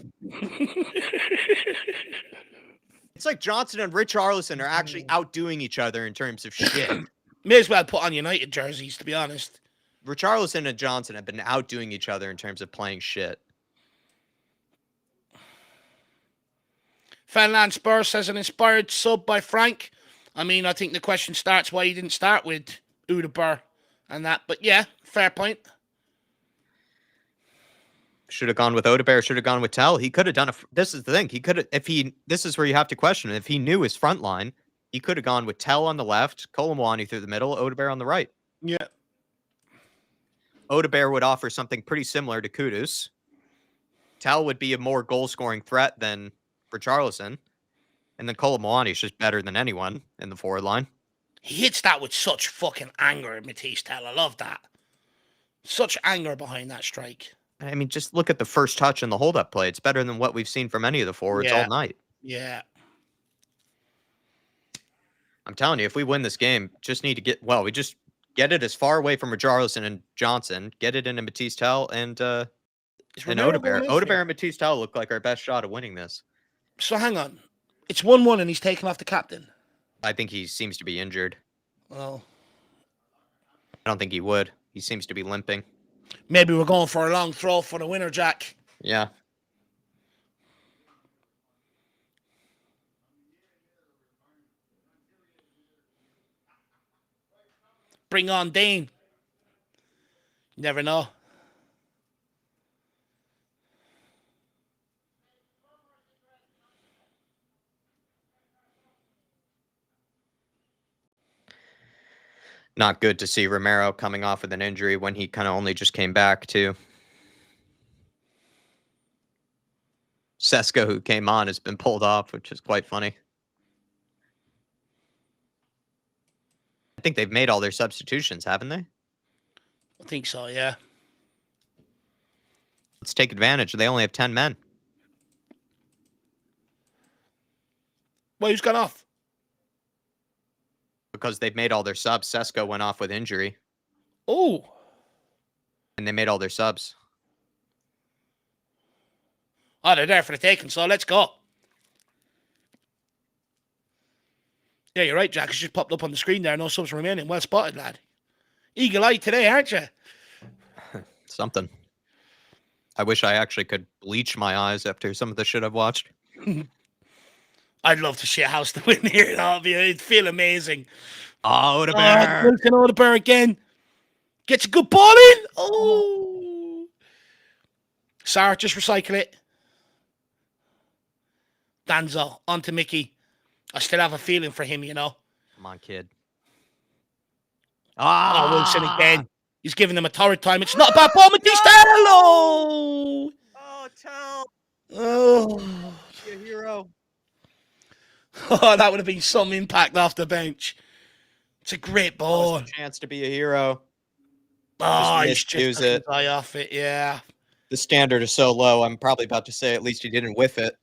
It's like Johnson and Richarlison are actually outdoing each other in terms of shit. May as well put on United jerseys, to be honest. Richarlison and Johnson have been outdoing each other in terms of playing shit. Fenland Spurs says an inspired sub by Frank. I mean, I think the question starts why he didn't start with Odegaard and that. But yeah, fair point. Should have gone with Odegaard. Should have gone with Tell. He could have done this is the thing. He could have, this is where you have to question. If he knew his front line, he could have gone with Tell on the left, Colomwani through the middle, Odegaard on the right. Yeah. Odegaard would offer something pretty similar to Kudus. Tell would be a more goal-scoring threat than Richarlison. And then Colomwani is just better than anyone in the forward line. He hits that with such fucking anger, Matisse Tell. I love that. Such anger behind that strike. I mean, just look at the first touch and the hold-up play. It's better than what we've seen from any of the forwards all night. Yeah. I'm telling you, if we win this game, just need to get... Well, we just Get it as far away from Richarlison and Johnson. Get it into Matisse Tell and Odebear. Odebear and Matisse Tell look like our best shot of winning this. So hang on. It's 1-1 and he's taken off the captain. I think he seems to be injured. Well, I don't think he would. He seems to be limping. Maybe we're going for a long throw for the winner, Jack. Yeah. Bring on Dane. Never know. Not good to see Romero coming off with an injury when he kind of only just came back, too. Sesko, who came on, has been pulled off, which is quite funny. I think they've made all their substitutions, haven't they? I think so, yeah. Let's take advantage. They only have 10 men. Well, who's gone off? Because they've made all their subs. Sesko went off with injury. Oh. And they made all their subs. Oh, they're there for the taking, so let's go. Yeah, you're right, Jack. It's just popped up on the screen there. No subs remaining. Well spotted, lad. Eagle eye today, aren't you? Something. I wish I actually could bleach my eyes after some of the shit I've watched. I'd love to shit house the win here. It'd feel amazing. Oh, Odebear. Wilson Odebear again. Gets a good ball in. Oh. Sarah, just recycle it. Danzo, on to Mickey. I still have a feeling for him, you know. Come on, kid. Oh, Wilson again. He's giving them a torrid time. It's not a bad ball, Matisse. Hello. Oh, Tell. Oh. You're a hero. Oh, that would have been some impact off the bench. It's a great ball. A chance to be a hero. Oh, he's just took his eye off it, yeah. The standard is so low, I'm probably about to say at least he didn't whiff it.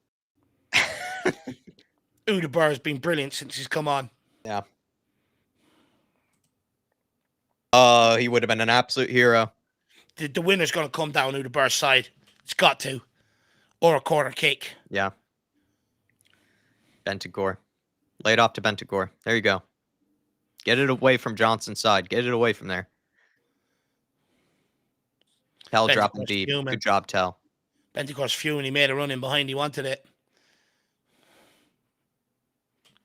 Odebear has been brilliant since he's come on. Yeah. He would have been an absolute hero. The winner's going to come down Odebear's side. It's got to. Or a corner kick. Yeah. Bentancur. Lay it off to Bentancur. There you go. Get it away from Johnson's side. Get it away from there. Tell dropping deep. Fuming. Good job, Tell. Bentancur's fuming. He made a run in behind. He wanted it.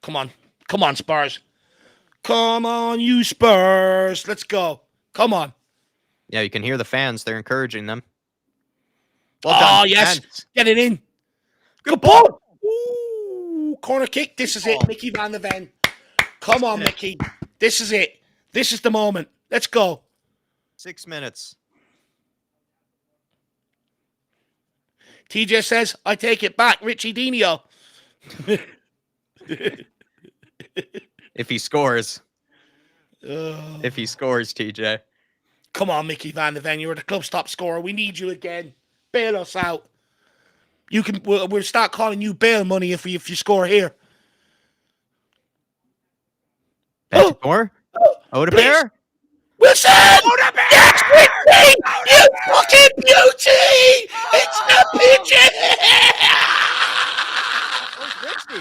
Come on. Come on, Spurs. Come on, you Spurs. Let's go. Come on. Yeah, you can hear the fans. They're encouraging them. Well done, yes. defense. Get it in. Good ball. Ooh, corner kick. This is it. Mickey Van der Ven. Come on, Mickey. This is it. This is the moment. Let's go. 6 minutes. TJ says, I take it back. Richie Dino. If he scores. If he scores, TJ. Come on, Mickey Van der Ven. You're the club's top scorer. We need you again. Bail us out. You can. We'll start calling you bail money if you score here. Bentancur? Odebear? Wilson! Odebear! Yes, Richie! You fucking beauty! It's the pigeon!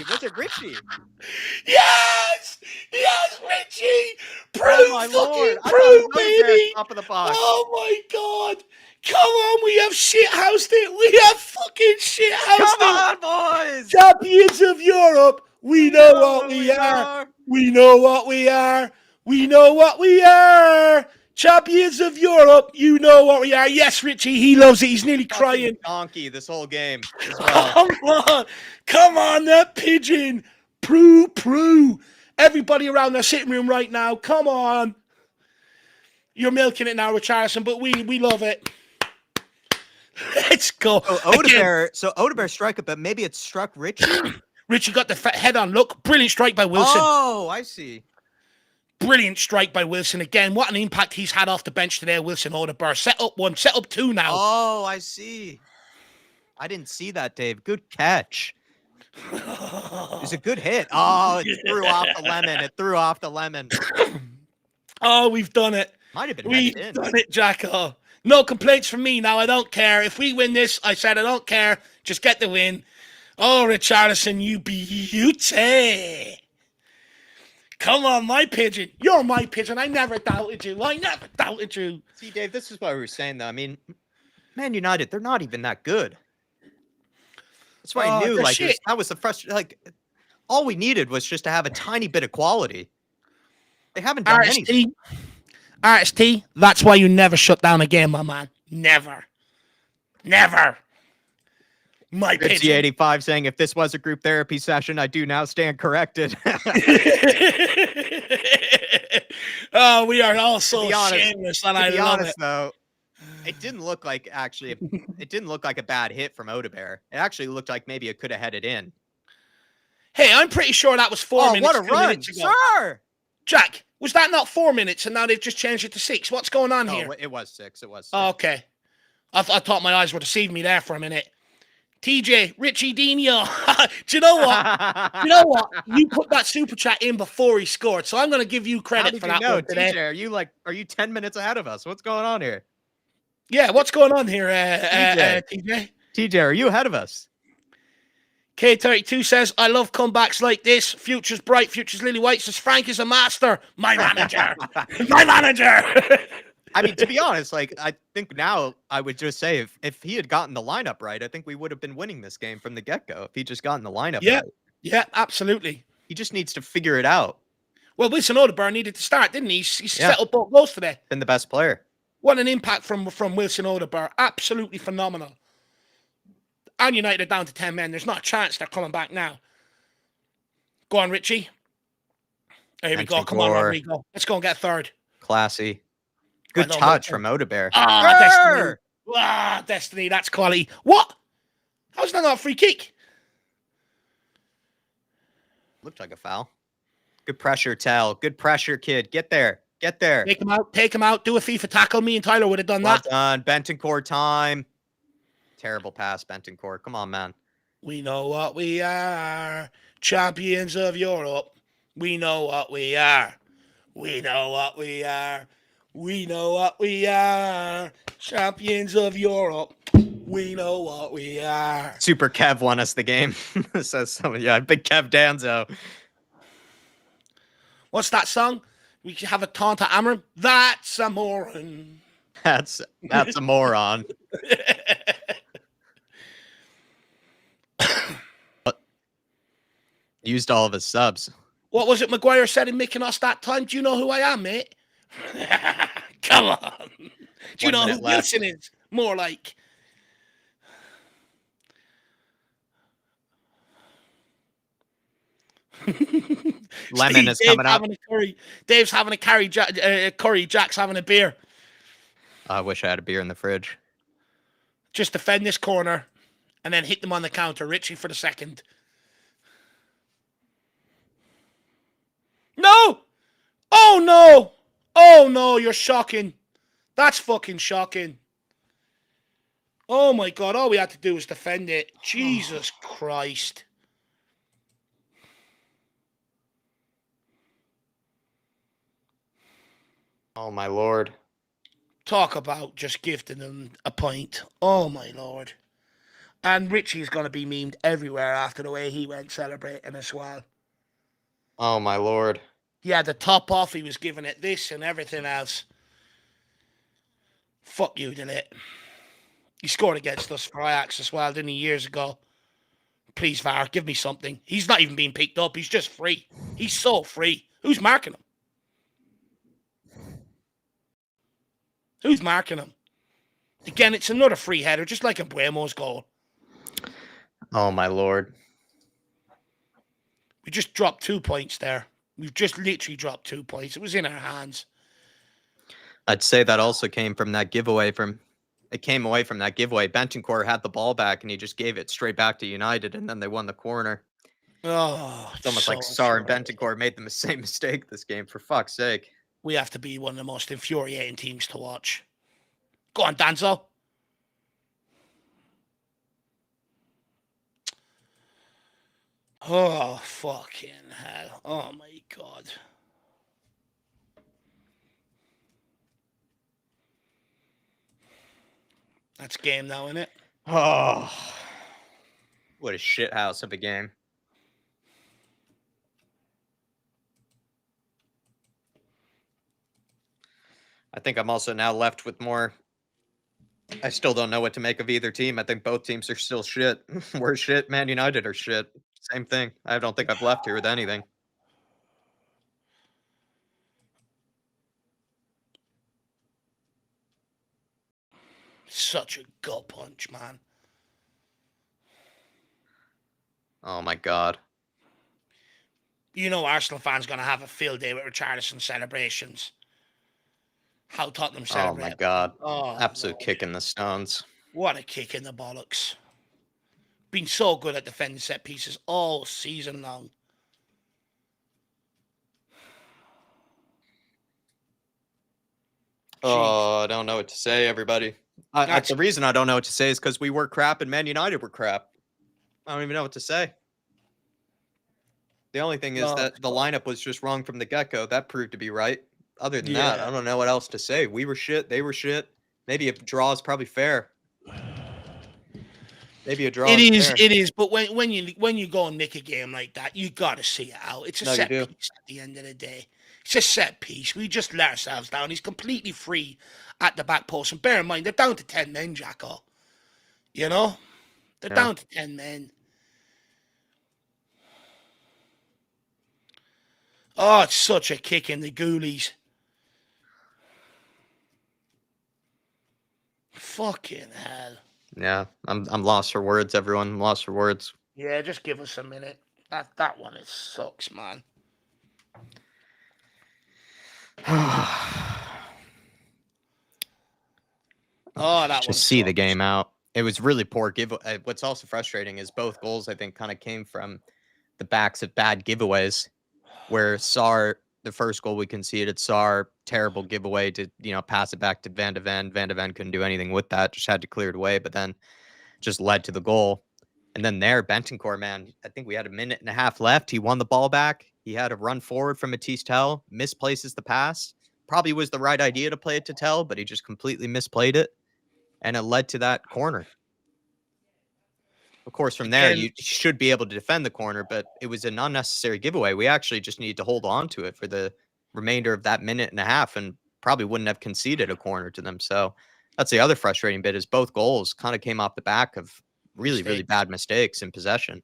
Was it Richie? Yes! Yes, Richie! Prove, Lord. Prove, baby! Top of the box. Oh my God! Come on, we have shithoused it! We have fucking shithoused it! Come on, boys! Champions of Europe! We know what we are! We know what we are! We know what we are! Champions of Europe, you know what we are. Yes, Richie, he loves it. He's nearly crying. Donkey this whole game as well. Come on, that pigeon. Prue. Everybody around their sitting room right now, come on. You're milking it now, Richarlison, but we love it. Let's go. Odebear struck it, but maybe it struck Richie. Richie got the head on. Look, brilliant strike by Wilson. Oh, I see. Brilliant strike by Wilson again. What an impact he's had off the bench today, Wilson Odebear. Set up 1, set up 2 now. Oh, I see. I didn't see that, Dave. Good catch. It was a good hit. Oh, it threw off the lemon. It threw off the lemon. Oh, we've done it. Might have been We've headed in. done it, Jacko. No complaints from me now. I don't care. If we win this, I said I don't care. Just get the win. Oh, Richarlison, you beauty. Come on, my pigeon. You're my pigeon. I never doubted you. I never doubted you. See, Dave, this is what we were saying, though. I mean, Man United, they're not even that good. That's why I knew, They're like, shit. that was the frustration. Like, all we needed was just to have a tiny bit of quality. They haven't done anything. RST, that's why you never shut down a game, my man. Never. Never. My Ripsy pigeon. 85 saying, if this was a group therapy session, I do now stand corrected. Oh, we are all so be honest- shameless, and To I be love honest, it. though, it didn't look like it didn't look like a bad hit from Odebear. It actually looked like maybe it could have headed in. Hey, I'm pretty sure that was 4 minutes. What a 2 run, minutes ago. sir! Jack, was that not 4 minutes and now they've just changed it to 6? What's going on here? Oh, it was 6. It was 6. Oh, okay. I thought my eyes were deceiving me there for a minute. TJ, Richie Dino. Do you know what? You know what? You put that super chat in before he scored, so I'm going to give you How credit did for you that know, one today. TJ? Are you 10 minutes ahead of us? What's going on here? Yeah, what's going on here, TJ? TJ, are you ahead of us? K32 says, I love comebacks like this. Future's bright. Future's lily white. Says, Frank is a master. My manager. My manager. I mean, to be honest, like, I think now I would just say if he had gotten the lineup right, I think we would have been winning this game from the get-go if he just gotten the lineup right. Yeah, absolutely. He just needs to figure it out. Well, Wilson Odegaard needed to start, didn't he? He set up both goals today. Been the best player. What an impact from Wilson Odegaard. Absolutely phenomenal. And United are down to 10 men. There's not a chance they're coming back now. Go on, Richie. Here we go. Come on, Rodrigo. Let's go and get third. Classy. Good touch from Odebear. Destiny. Destiny. That's quality. What? How's that not a free kick? Looked like a foul. Good pressure, Tell. Good pressure, kid. Get there. Get there. Take him out. Take him out. Do a FIFA tackle. Me and Tyler would have done Well that. done. Bentoncourt time. Terrible pass, Bentoncourt. Come on, man. We know what we are. Champions of Europe. We know what we are. We know what we are. We know what we are. Champions of Europe. We know what we are. Super Kev won us the game. Says someone. Yeah, big Kev Danzo. What's that song? We have a taunt at Amram. That's a moron. That's a moron. Used all of his subs. What was it Maguire said in Mykonos that time? Do you know who I am, mate? Come on. Do you know who Wilson is? More like. Lemon is coming up. Dave's having a curry. Jack's having a beer. I wish I had a beer in the fridge. Just defend this corner and then hit them on the counter. Richie for the second. No! Oh, no! Oh, no, you're shocking. That's fucking shocking. Oh, my God. All we had to do was defend it. Jesus Christ. Oh, my Lord. Talk about just gifting them a point. Oh, my Lord. And Richie's going to be memed everywhere after the way he went celebrating as well. Oh, my Lord. He had the top off. He was giving it this and everything else. Fuck you, Delit. He scored against us for Ajax as well, didn't he, years ago? Please, VAR, give me something. He's not even being picked up. He's just free. He's so free. Who's marking him? Who's marking him? Again, it's another free header, just like a Buemo's goal. Oh, my Lord. We just dropped 2 points there. We've just literally dropped 2 points. It was in our hands. I'd say that also came from that giveaway it came away from that giveaway. Bentoncourt had the ball back and he just gave it straight back to United and then they won the corner. Oh, it's almost like Sarr and Bentoncourt made the same mistake this game, for fuck's sake. We have to be one of the most infuriating teams to watch. Go on, Danzo. Oh, fucking hell. Oh, my God. That's game now, isn't it? Oh, what a shit house of a game. I think I'm also now left with more. I still don't know what to make of either team. I think both teams are still shit. We're shit. Man United are shit. Same thing. I don't think I've left here with anything. Such a gut punch, man. Oh my god. You know Arsenal fans going to have a field day with Richarlison celebrations. How Tottenham Oh my celebrate. god. Oh, Absolute Lord. kick in the stones. What a kick in the bollocks. Been so good at defending set pieces all season long. Oh, I don't know what to say, everybody. The reason I don't know what to say is because we were crap and Man United were crap. I don't even know what to say. The only thing is that the lineup was just wrong from the get-go. That proved to be right. Other than that, I don't know what else to say. We were shit. They were shit. Maybe a draw is probably fair. Maybe a draw is fair. It is. But when you go and nick a game like that, you got to see it out. It's a No, you set do. piece at the end of the day. It's a set piece. We just let ourselves down. He's completely free at the back post. And bear in mind, they're down to 10 men, Jacko. You know? They're down to 10 men. Oh, it's such a kick in the ghoulies. Fucking hell. Yeah, I'm lost for words, everyone. I'm lost for words. Yeah, just give us a minute. That one, it sucks, man. Oh, that one Just see the sucks. game out. It was really poor give. What's also frustrating is both goals, I think, kind of came from the backs of bad giveaways, where Sarr, the first goal we conceded, Sarr, terrible giveaway to, pass it back to Van de Ven. Van de Ven couldn't do anything with that, just had to clear it away, but then just led to the goal. And then there, Bentancur, man, I think we had a minute and a half left. He won the ball back. He had a run forward from Matisse Tell, misplaces the pass. Probably was the right idea to play it to Tell, but he just completely misplayed it. And it led to that corner. Of course, from there, you should be able to defend the corner, but it was an unnecessary giveaway. We actually just needed to hold on to it for the remainder of that minute and a half and probably wouldn't have conceded a corner to them. So that's the other frustrating bit is both goals kind of came off the back of really, really bad mistakes in possession.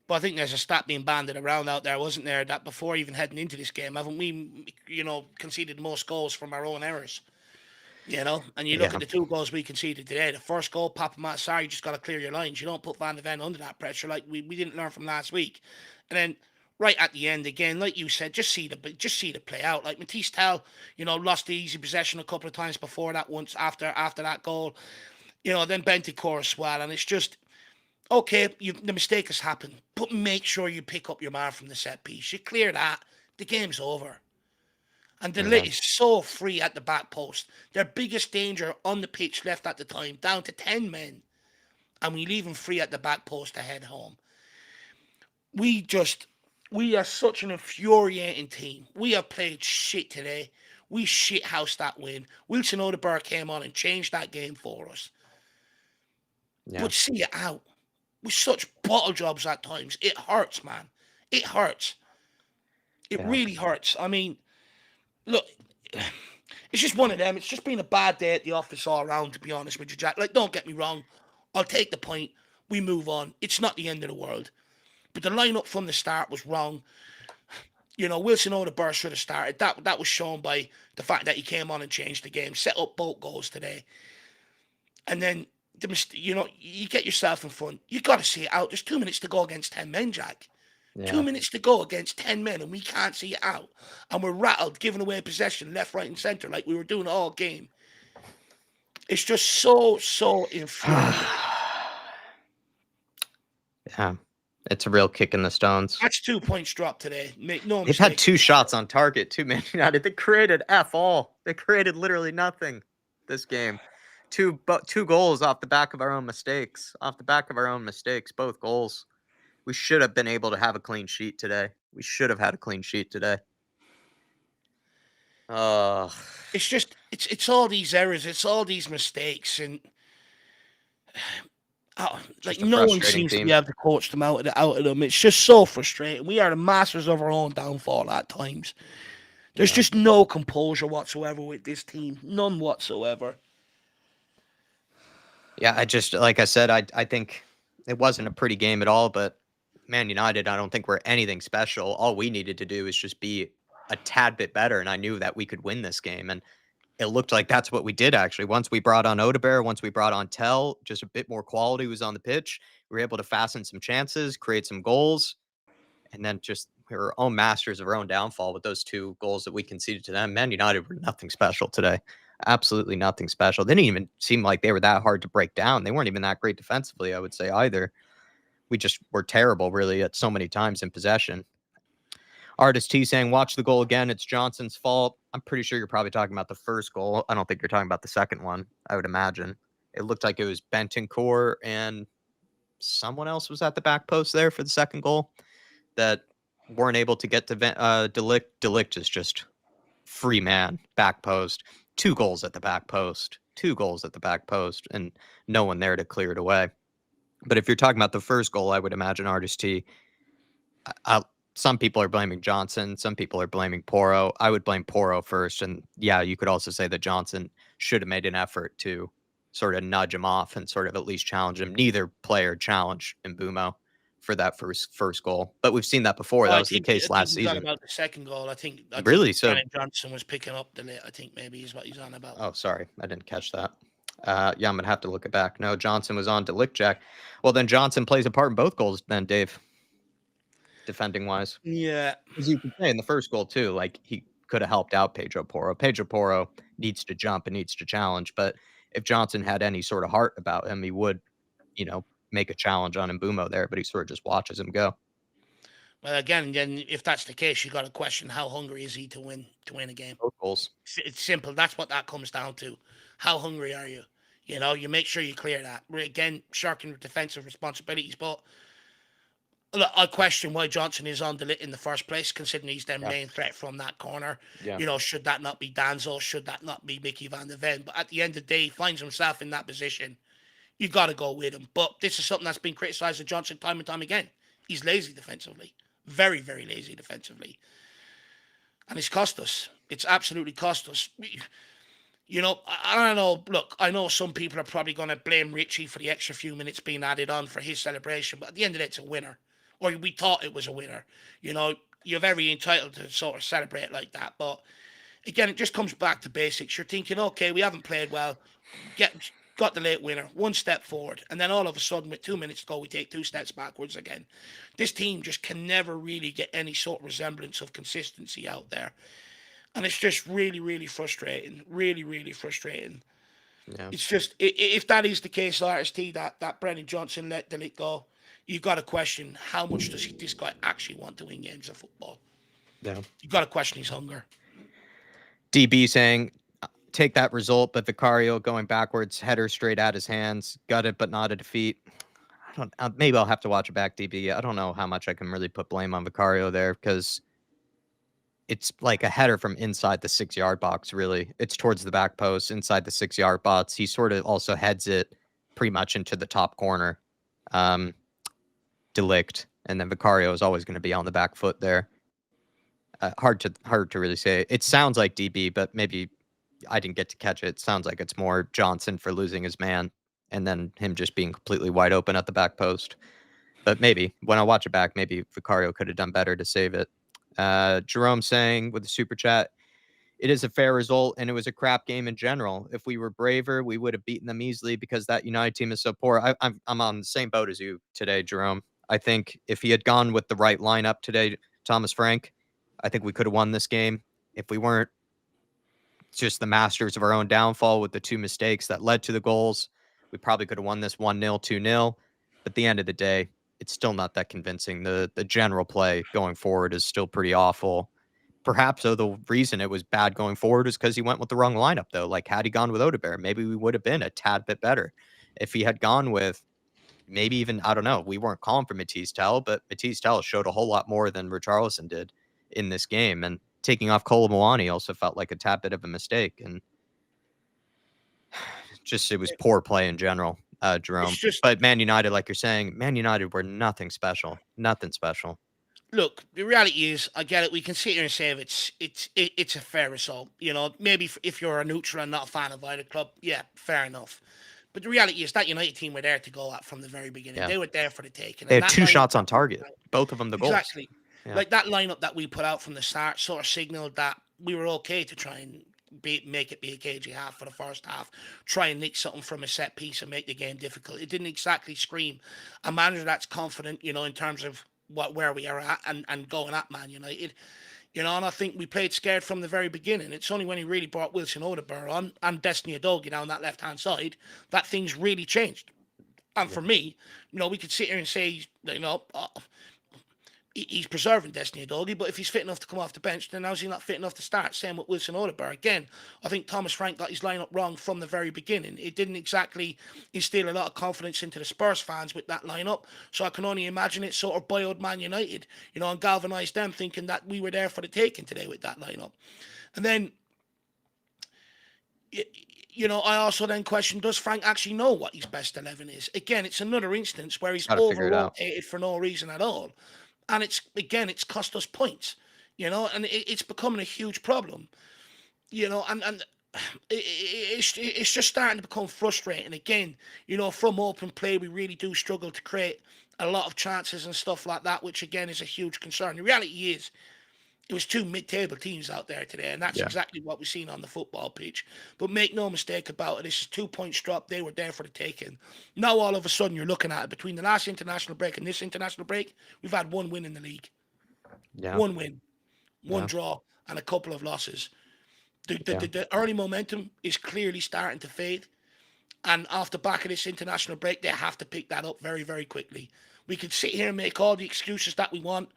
But I think there's a stat being banded around out there, wasn't there, that before even heading into this game, haven't we, conceded most goals from our own errors? And you look at the 2 goals we conceded today. The first goal, Papa Matt, sorry, you just got to clear your lines. You don't put Van de Ven under that pressure like we didn't learn from last week. And then right at the end again, like you said, just see the play out. Like Matisse Tell, lost the easy possession a couple of times before that once after that goal. Then Bentancur as well. And it's just, okay, the mistake has happened, but make sure you pick up your man from the set piece. You clear that, the game's over. And the Lit is so free at the back post. Their biggest danger on the pitch left at the time, down to 10 men. And we leave him free at the back post to head home. We are such an infuriating team. We have played shit today. We shithoused that win. Wilson Odegaard came on and changed that game for us. Yeah. But see it out. With such bottle jobs at times. It hurts, man. It hurts. It really hurts. I mean, look, it's just one of them. It's just been a bad day at the office all around, to be honest with you, Jack. Like, don't get me wrong. I'll take the point. We move on. It's not the end of the world. But the lineup from the start was wrong. Wilson Odegaard should have started. That was shown by the fact that he came on and changed the game, set up both goals today. And then, you get yourself in front. You got to see it out. There's 2 minutes to go against 10 men, Jack. Yeah. 2 minutes to go against 10 men, and we can't see it out. And we're rattled, giving away possession left, right, and centre like we were doing all game. It's just so infuriating. Yeah, it's a real kick in the stones. That's 2 points dropped today. Make no mistake. They've had 2 shots on target, too, Man United. They created F all. They created literally nothing this game. 2 goals off the back of our own mistakes. Both goals. We should have been able to have a clean sheet today. We should have had a clean sheet today. It's just, it's all these errors. It's all these mistakes. And like Just a no one frustrating seems to be team. able to coach them out of them. It's just so frustrating. We are the masters of our own downfall at times. There's Yeah. just no composure whatsoever with this team, none whatsoever. Yeah, I just like I said, I think it wasn't a pretty game at all, but Man United, I don't think we're anything special. All we needed to do is just be a tad bit better, and I knew that we could win this game. And it looked like that's what we did actually. Once we brought on Odebear, once we brought on Tell, just a bit more quality was on the pitch. We were able to fasten some chances, create some goals, and then just we were own masters of our own downfall with those 2 goals that we conceded to them. Man United were nothing special today. Absolutely nothing special. They didn't even seem like they were that hard to break down. They weren't even that great defensively, I would say, either. We just were terrible, really, at so many times in possession. Artist T saying, watch the goal again. It's Johnson's fault. I'm pretty sure you're probably talking about the first goal. I don't think you're talking about the second one, I would imagine. It looked like it was Bentancur and someone else was at the back post there for the second goal that weren't able to get to Delict. Delict is just free man, back post. 2 goals at the back post. 2 goals at the back post, and no one there to clear it away. But if you're talking about the first goal, I would imagine Artist T. Some people are blaming Johnson. Some people are blaming Porro. I would blame Porro first. And yeah, you could also say that Johnson should have made an effort to sort of nudge him off and sort of at least challenge him. Neither player challenged Mbumo for that first goal. But we've seen that before. That was the case last he's on season. about the second goal. I think Really? So Brandon Johnson was picking up the lit. I think maybe is what he's on about. Oh, sorry. I didn't catch that. Yeah, I'm going to have to look it back. No, Johnson was on Delict Jack. Well, then Johnson plays a part in both goals then, Dave, defending wise. Yeah. As you could say in the first goal, too, like he could have helped out Pedro Porro. Pedro Porro needs to jump and needs to challenge. But if Johnson had any sort of heart about him, he would, make a challenge on Mbumo there, but he sort of just watches him go. Well, again, then if that's the case, you got to question how hungry is he to win a game. Both goals. It's simple. That's what that comes down to. How hungry are you? You make sure you clear that. Again, shirking defensive responsibilities, but look, I question why Johnson is on the lit in the first place, considering he's their main threat from that corner. Yeah. Should that not be Danzo? Should that not be Mickey van der Ven? But at the end of the day, he finds himself in that position. You got to go with him. But this is something that's been criticised of Johnson time and time again. He's lazy defensively. Very, very lazy defensively. And it's cost us. It's absolutely cost us. I don't know. Look, I know some people are probably going to blame Richie for the extra few minutes being added on for his celebration, but at the end of the day, it's a winner. Or we thought it was a winner. You're very entitled to sort of celebrate like that. But again, it just comes back to basics. You're thinking, okay, we haven't played well. Got the late winner, 1 step forward, and then all of a sudden, with 2 minutes to go, we take 2 steps backwards again. This team just can never really get any sort of resemblance of consistency out there. And it's just really, really frustrating. Really, really frustrating. Yeah. It's just, if that is the case, RST, that Brennan Johnson let the lit go, you've got to question how much does this guy actually want to win games of football. Yeah. You've got to question his hunger. DB saying, take that result, but Vicario going backwards, header straight at his hands, got it, but not a defeat. Maybe I'll have to watch it back, DB. I don't know how much I can really put blame on Vicario there because it's like a header from inside the 6-yard box, really. It's towards the back post, inside the 6-yard box. He sort of also heads it pretty much into the top corner. Delict, and then Vicario is always going to be on the back foot there. Hard to really say. It sounds like DB, but maybe I didn't get to catch it. It sounds like it's more Johnson for losing his man and then him just being completely wide open at the back post. But maybe when I watch it back, maybe Vicario could have done better to save it. Jerome saying with the super chat, it is a fair result and it was a crap game in general. If we were braver, we would have beaten them easily because that United team is so poor. I'm on the same boat as you today, Jerome. I think if he had gone with the right lineup today, Thomas Frank, I think we could have won this game. If we weren't just the masters of our own downfall with the 2 mistakes that led to the goals, we probably could have won this 1-0, 2-0. But at the end of the day, it's still not that convincing. The general play going forward is still pretty awful. Perhaps, though, the reason it was bad going forward is because he went with the wrong lineup, though. Like, had he gone with Odebear, maybe we would have been a tad bit better. If he had gone with maybe even, I don't know, we weren't calling for Matisse Tell, but Matisse Tell showed a whole lot more than Richarlison did in this game. And taking off Kolomwani also felt like a tad bit of a mistake. And just, it was poor play in general. Jerome. just But Man United, like you're saying, Man United were nothing special. Nothing special. look. The reality is, I get it. We can sit here and say if it's a fair result. You know, maybe if you're a neutral and not a fan of either club, yeah, fair enough. But the reality is that United team were there to go at from the very beginning. Yeah. They were there for the taking, They and had that 2 lineup shots on that we target, put out, both of them the goals. exactly, Yeah. like that lineup that we put out from the start, sort of signaled that we were okay to try and make it be a cagey half for the first half, try and nick something from a set piece and make the game difficult. It didn't exactly scream a manager that's confident, you know, in terms of where we are at and going at Man United. You know, and I think we played scared from the very beginning. It's only when he really brought Wilson-Odobert on and Destiny Udogie down that left-hand side that things really changed. And Yeah. for me, you know, we could sit here and say, you know, he's preserving Destiny Udogie, but if he's fit enough to come off the bench, then how's he not fit enough to start? Same with Wilson-Odobert. Again, I think Thomas Frank got his lineup wrong from the very beginning. It didn't exactly instill a lot of confidence into the Spurs fans with that lineup, so I can only imagine it sort of boiled Man United, you know, and galvanised them thinking that we were there for the taking today with that lineup. And then, you know, I also then question, does Frank actually know what his best 11 is? Again, it's another instance where he's Got to figure it out. over-rotated for no reason at all. And it's cost us points, you know, and it's becoming a huge problem, you know, and it's just starting to become frustrating again, you know. From open play, we really do struggle to create a lot of chances and stuff like that, which again is a huge concern. The reality is, it was two mid-table teams out there today, and that's Yeah. exactly what we've seen on the football pitch. But make no mistake about it, this is 2 points drop. They were there for the taking. Now all of a sudden you're looking at it, between the last international break and this international break, we've had one win in the league. Yeah. One win, one Yeah. draw, and a couple of losses. Yeah. The early momentum is clearly starting to fade. And off the back of this international break, they have to pick that up very, very quickly. We could sit here and make all the excuses that we want.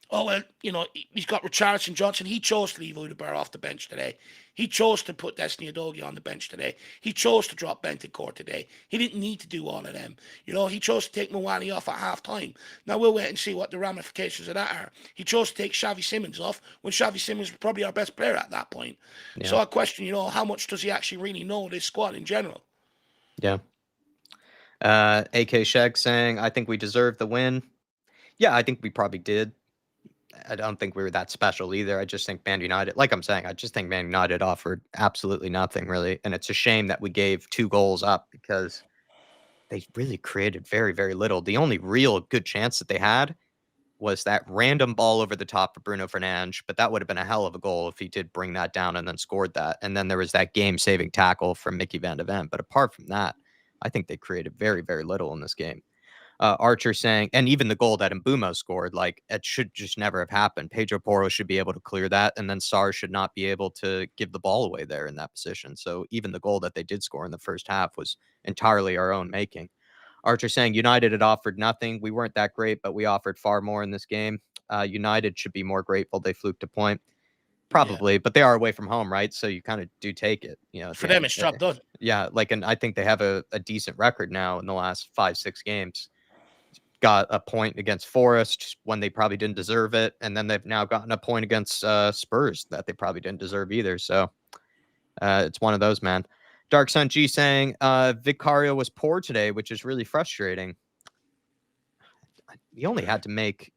Oh, well, you know, he's got Richarlison, Johnson. He chose to leave Udibert off the bench today. He chose to put Destiny Udogie on the bench today. He chose to drop Bentancur today. He didn't need to do all of them. You know, he chose to take Mwani off at half time. Now we'll wait and see what the ramifications of that are. He chose to take Xavi Simons off when Xavi Simons was probably our best player at that point. Yeah. So I question, you know, how much does he actually really know this squad in general? Yeah. AK Sheg saying, I think we deserved the win. Yeah, I think we probably did. I don't think we were that special either. I just think Man United, like I'm saying, I just think Man United offered absolutely nothing, really. And it's a shame that we gave 2 goals up because they really created very, very little. The only real good chance that they had was that random ball over the top for Bruno Fernandes, but that would have been a hell of a goal if he did bring that down and then scored that. And then there was that game-saving tackle from Mickey Van de Ven. But apart from that, I think they created very, very little in this game. Archer saying, and even the goal that Mbumo scored, like, it should just never have happened. Pedro Porro should be able to clear that, and then Sarr should not be able to give the ball away there in that position. So even the goal that they did score in the first half was entirely our own making. Archer saying, United had offered nothing. We weren't that great, but we offered far more in this game. United should be more grateful they fluked a point. Yeah. Probably, but they are away from home, right? So you kind of do take it, you know, at For the end them, of it's the day. job done. Yeah, like, and I think they have a decent record now in the last 5-6 games. Got a point against Forest when they probably didn't deserve it, and then they've now gotten a point against Spurs that they probably didn't deserve either. So it's one of those, man. Dark Sun G saying Vicario was poor today, which is really frustrating. He only had to make.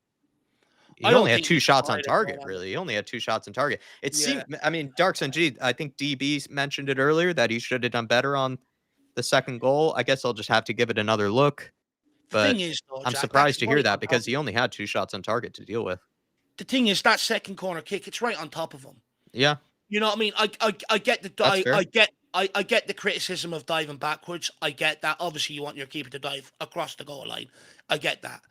I He don't only had think 2 he's shots on tried it, target, man. really. He only had 2 shots on target. It Yeah. seemed, I mean, Dark Sun G, I think DB mentioned it earlier that he should have done better on the second goal. I guess I'll just have to give it another look. The thing But is, though, I'm Jack, that's surprised to hear right that on because top. he only had 2 shots on target to deal with. The thing is, that second corner kick, it's right on top of him. Yeah. You know what I mean? I get the That's fair. I get the criticism of diving backwards. I get that. Obviously, you want your keeper to dive across the goal line. I get that.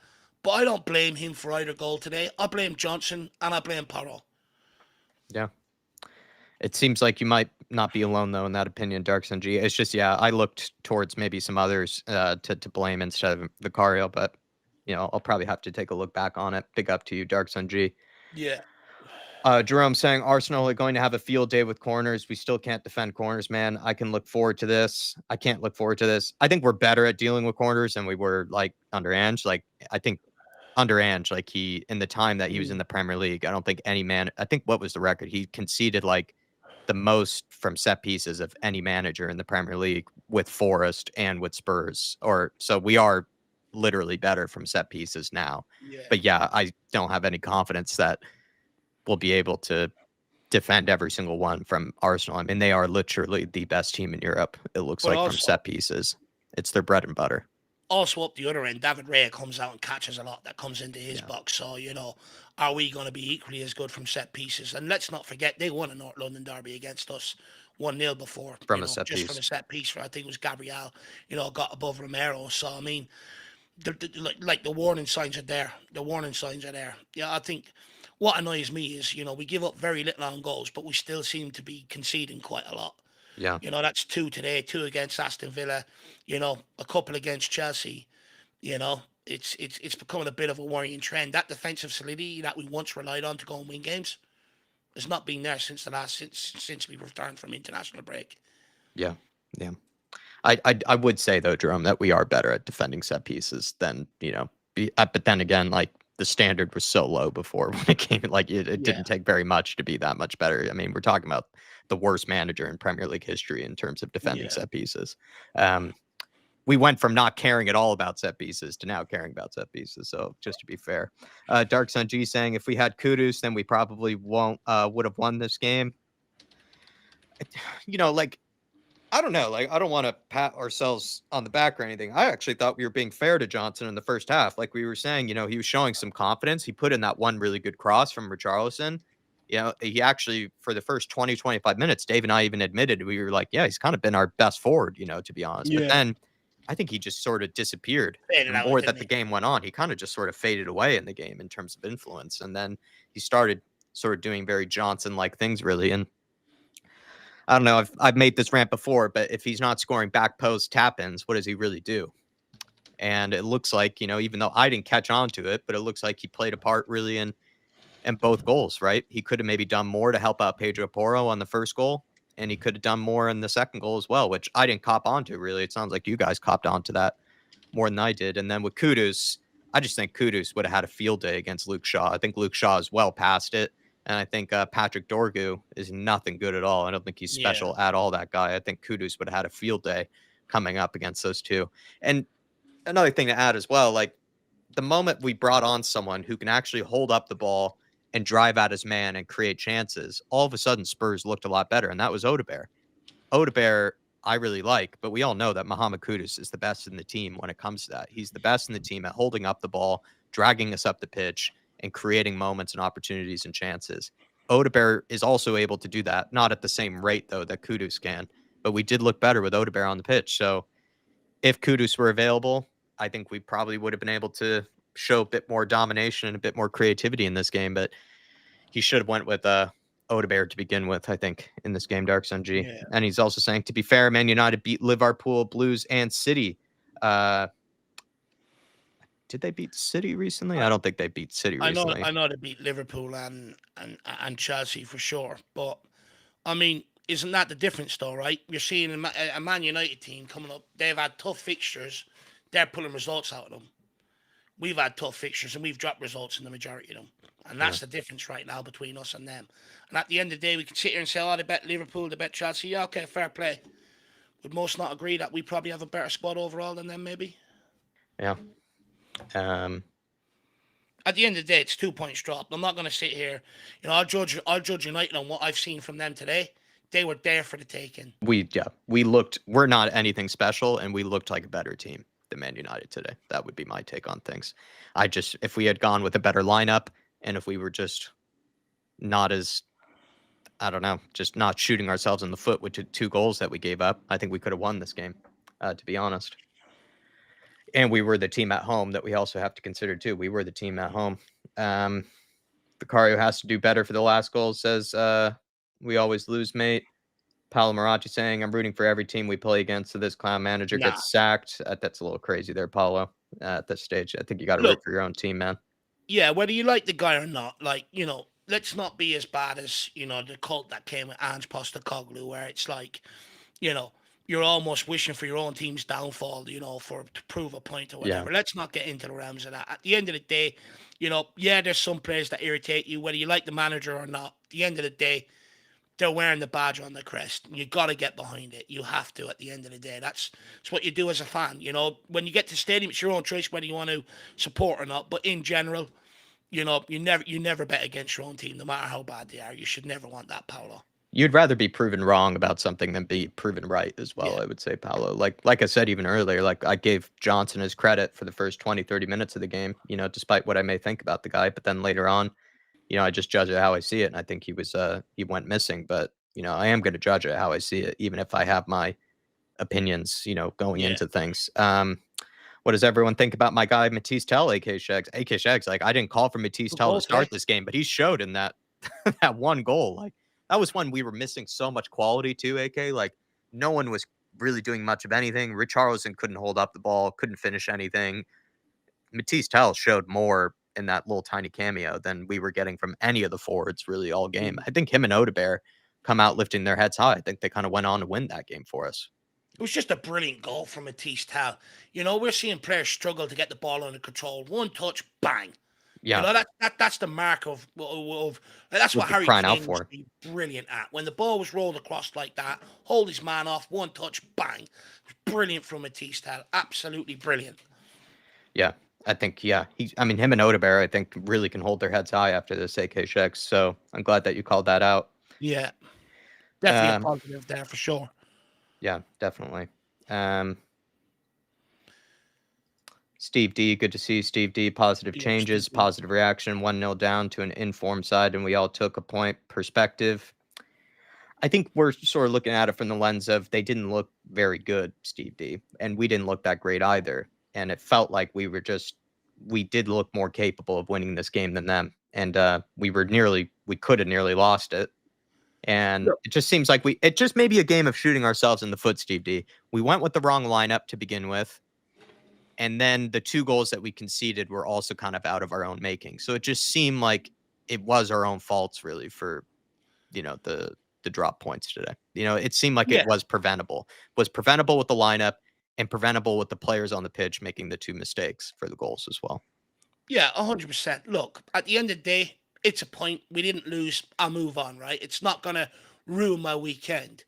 But I don't blame him for either goal today. I blame Johnson and I blame Porro. Yeah. It seems like you might not be alone, though, in that opinion, Dark Sun G. It's just, yeah, I looked towards maybe some others to blame instead of Vicario, but, you know, I'll probably have to take a look back on it. Big up to you, Dark Sun G. Yeah. Jerome saying Arsenal are going to have a field day with corners. We still can't defend corners, man. I can look forward to this. I can't look forward to this. I think we're better at dealing with corners than we were, like, under Ange. Like, I think under Ange, like, he, in the time that he was in the Premier League, I don't think any man, I think what was the record? He conceded, like, the most from set pieces of any manager in the Premier League with Forest and with Spurs. So we are literally better from set pieces now. Yeah. But yeah, I don't have any confidence that we'll be able to defend every single one from Arsenal. I mean, they are literally the best team in Europe, it looks But like, from also, set pieces. It's their bread and butter. also up the other end, David Raya comes out and catches a lot that comes into his Yeah. box. So, are we going to be equally as good from set pieces? And let's not forget, they won a North London derby against us 1-0 before, From a set just from piece. a set piece. I think it was Gabriel, got above Romero. So, I mean, like the warning signs are there. The warning signs are there. Yeah, I think what annoys me is, we give up very little on goals, but we still seem to be conceding quite a lot. Yeah. That's 2 today, 2 against Aston Villa, a couple against Chelsea. It's becoming a bit of a worrying trend. That defensive solidity that we once relied on to go and win games has not been there since we returned from international break. Yeah. Yeah. I would say, though, Jerome, that we are better at defending set pieces than, but then again, like, the standard was so low before when it came, like, it Yeah, didn't take very much to be that much better. I mean, we're talking about the worst manager in Premier League history in terms of defending yeah. set pieces. We went from not caring at all about set pieces to now caring about set pieces. So just to be fair, Dark Sun G saying if we had Kudus, then we probably would have won this game. Like, I don't know. Like, I don't want to pat ourselves on the back or anything. I actually thought we were being fair to Johnson in the first half. Like we were saying, he was showing some confidence. He put in that one really good cross from Richarlison. He actually, for the first 20, 25 minutes, Dave and I even admitted, we were like, yeah, he's kind of been our best forward, to be honest. But Yeah. then I think he just sort of disappeared. Faded The out, more that didn't the he? game went on, he kind of just sort of faded away in the game in terms of influence. And then he started sort of doing very Johnson-like things, really. And I don't know. I've made this rant before, but if he's not scoring back post tap-ins, what does he really do? And it looks like, even though I didn't catch on to it, but it looks like he played a part really in both goals, right? He could have maybe done more to help out Pedro Porro on the first goal, and he could have done more in the second goal as well, which I didn't cop onto, really. It sounds like you guys copped onto that more than I did. And then with Kudus, I just think Kudus would have had a field day against Luke Shaw. I think Luke Shaw is well past it. And I think Patrick Dorgu is nothing good at all. I don't think he's Yeah. special at all, that guy. I think Kudus would have had a field day coming up against those two. And another thing to add as well, like the moment we brought on someone who can actually hold up the ball and drive at his man and create chances, all of a sudden Spurs looked a lot better. And that was Odegaard. Odegaard, I really like, but we all know that Mohamed Kudus is the best in the team when it comes to that. He's the best in the team at holding up the ball, dragging us up the pitch, and creating moments and opportunities and chances. Odegaard is also able to do that, not at the same rate, though, that Kudus can, but we did look better with Odegaard on the pitch. So if Kudus were available, I think we probably would have been able to show a bit more domination and a bit more creativity in this game, but he should have went with Odegaard to begin with, I think, in this game, Dark Sun G. Yeah. And he's also saying, to be fair, Man United beat Liverpool, Blues, and City. Did they beat City recently? I don't think they beat City I know, recently. I know they beat Liverpool and Chelsea for sure, but I mean, isn't that the difference though, right? You're seeing a Man United team coming up. They've had tough fixtures. They're pulling results out of them. We've had tough fixtures and we've dropped results in the majority of them. And that's the difference right now between us and them. And at the end of the day, we can sit here and say, oh, they bet Liverpool, they bet Chelsea. Yeah, okay, fair play. Would most not agree that we probably have a better squad overall than them, maybe? Yeah. At the end of the day, it's 2 points dropped. I'm not going to sit here. I'll judge United on what I've seen from them today. They were there for the taking. We're not anything special, and we looked like a better team than Man United today. That would be my take on things. If we had gone with a better lineup, and if we were just not as, I don't know, just not shooting ourselves in the foot with two goals that we gave up, I think we could have won this game, to be honest. And we were the team at home that we also have to consider, too. We were the team at home. Vicario has to do better for the last goal, says we always lose, mate. Paolo Maratti saying, I'm rooting for every team we play against, so this clown manager gets sacked. That's a little crazy there, Paolo, at this stage. I think you got to root for your own team, man. Yeah, whether you like the guy or not, let's not be as bad as, the cult that came with Ange Postecoglou, where it's like, you're almost wishing for your own team's downfall, to prove a point or whatever. Yeah. Let's not get into the realms of that. At the end of the day, there's some players that irritate you, whether you like the manager or not. At the end of the day, they're wearing the badge on their crest. You got to get behind it. You have to at the end of the day. That's what you do as a fan. You know, when you get to the stadium, it's your own choice whether you want to support or not. But in general, you know, you never bet against your own team, no matter how bad they are. You should never want that, Paolo. You'd rather be proven wrong about something than be proven right as Yeah. well, I would say, Paolo. Like I said even earlier, like I gave Johnson his credit for the first 20, 30 minutes of the game, despite what I may think about the guy. But then later on, I just judge it how I see it. And I think he went missing. But, I am going to judge it how I see it, even if I have my opinions, going Yeah. into things. What does everyone think about my guy, Matisse Tell, AK Shags? AK Shags, like, I didn't call for Matisse Good Tell to goal today. start this game, but he showed in that that one goal. Like, that was when we were missing so much quality too, AK. Like, no one was really doing much of anything. Richarlison couldn't hold up the ball, couldn't finish anything. Matisse Tell showed more in that little tiny cameo than we were getting from any of the forwards really all game. I think him and Odebear come out lifting their heads high. I think they kind of went on to win that game for us. It was just a brilliant goal from Matisse Tal. You know, we're seeing players struggle to get the ball under control. One touch, bang. You Yeah, know, that's the mark of that's what what they're Harry crying out Kane used for. to be brilliant at. When the ball was rolled across like that, hold his man off, one touch, bang. Brilliant from Matisse Tal. Absolutely brilliant. Yeah, I think, yeah, him and Odebear, I think, really can hold their heads high after this AK checks. So I'm glad that you called that out. Yeah. Definitely a Um, positive there for sure. yeah, definitely. Steve D, good to see Steve D. Positive Yeah, changes, positive reaction, 1-0 down to an informed side, and we all took a point perspective. I think we're sort of looking at it from the lens of they didn't look very good, Steve D, and we didn't look that great either. And it felt like we did look more capable of winning this game than them. And we could have nearly lost it. And it just seems like it just may be a game of shooting ourselves in the foot, Steve D. We went with the wrong lineup to begin with. And then the 2 goals that we conceded were also kind of out of our own making. So it just seemed like it was our own faults really for, the drop points today. It seemed like Yeah. it was preventable. Was preventable with the lineup and preventable with the players on the pitch making the 2 mistakes for the goals as well. Yeah, 100%. Look, at the end of the day, it's a point. We didn't lose. I'll move on, right? It's not going to ruin my weekend.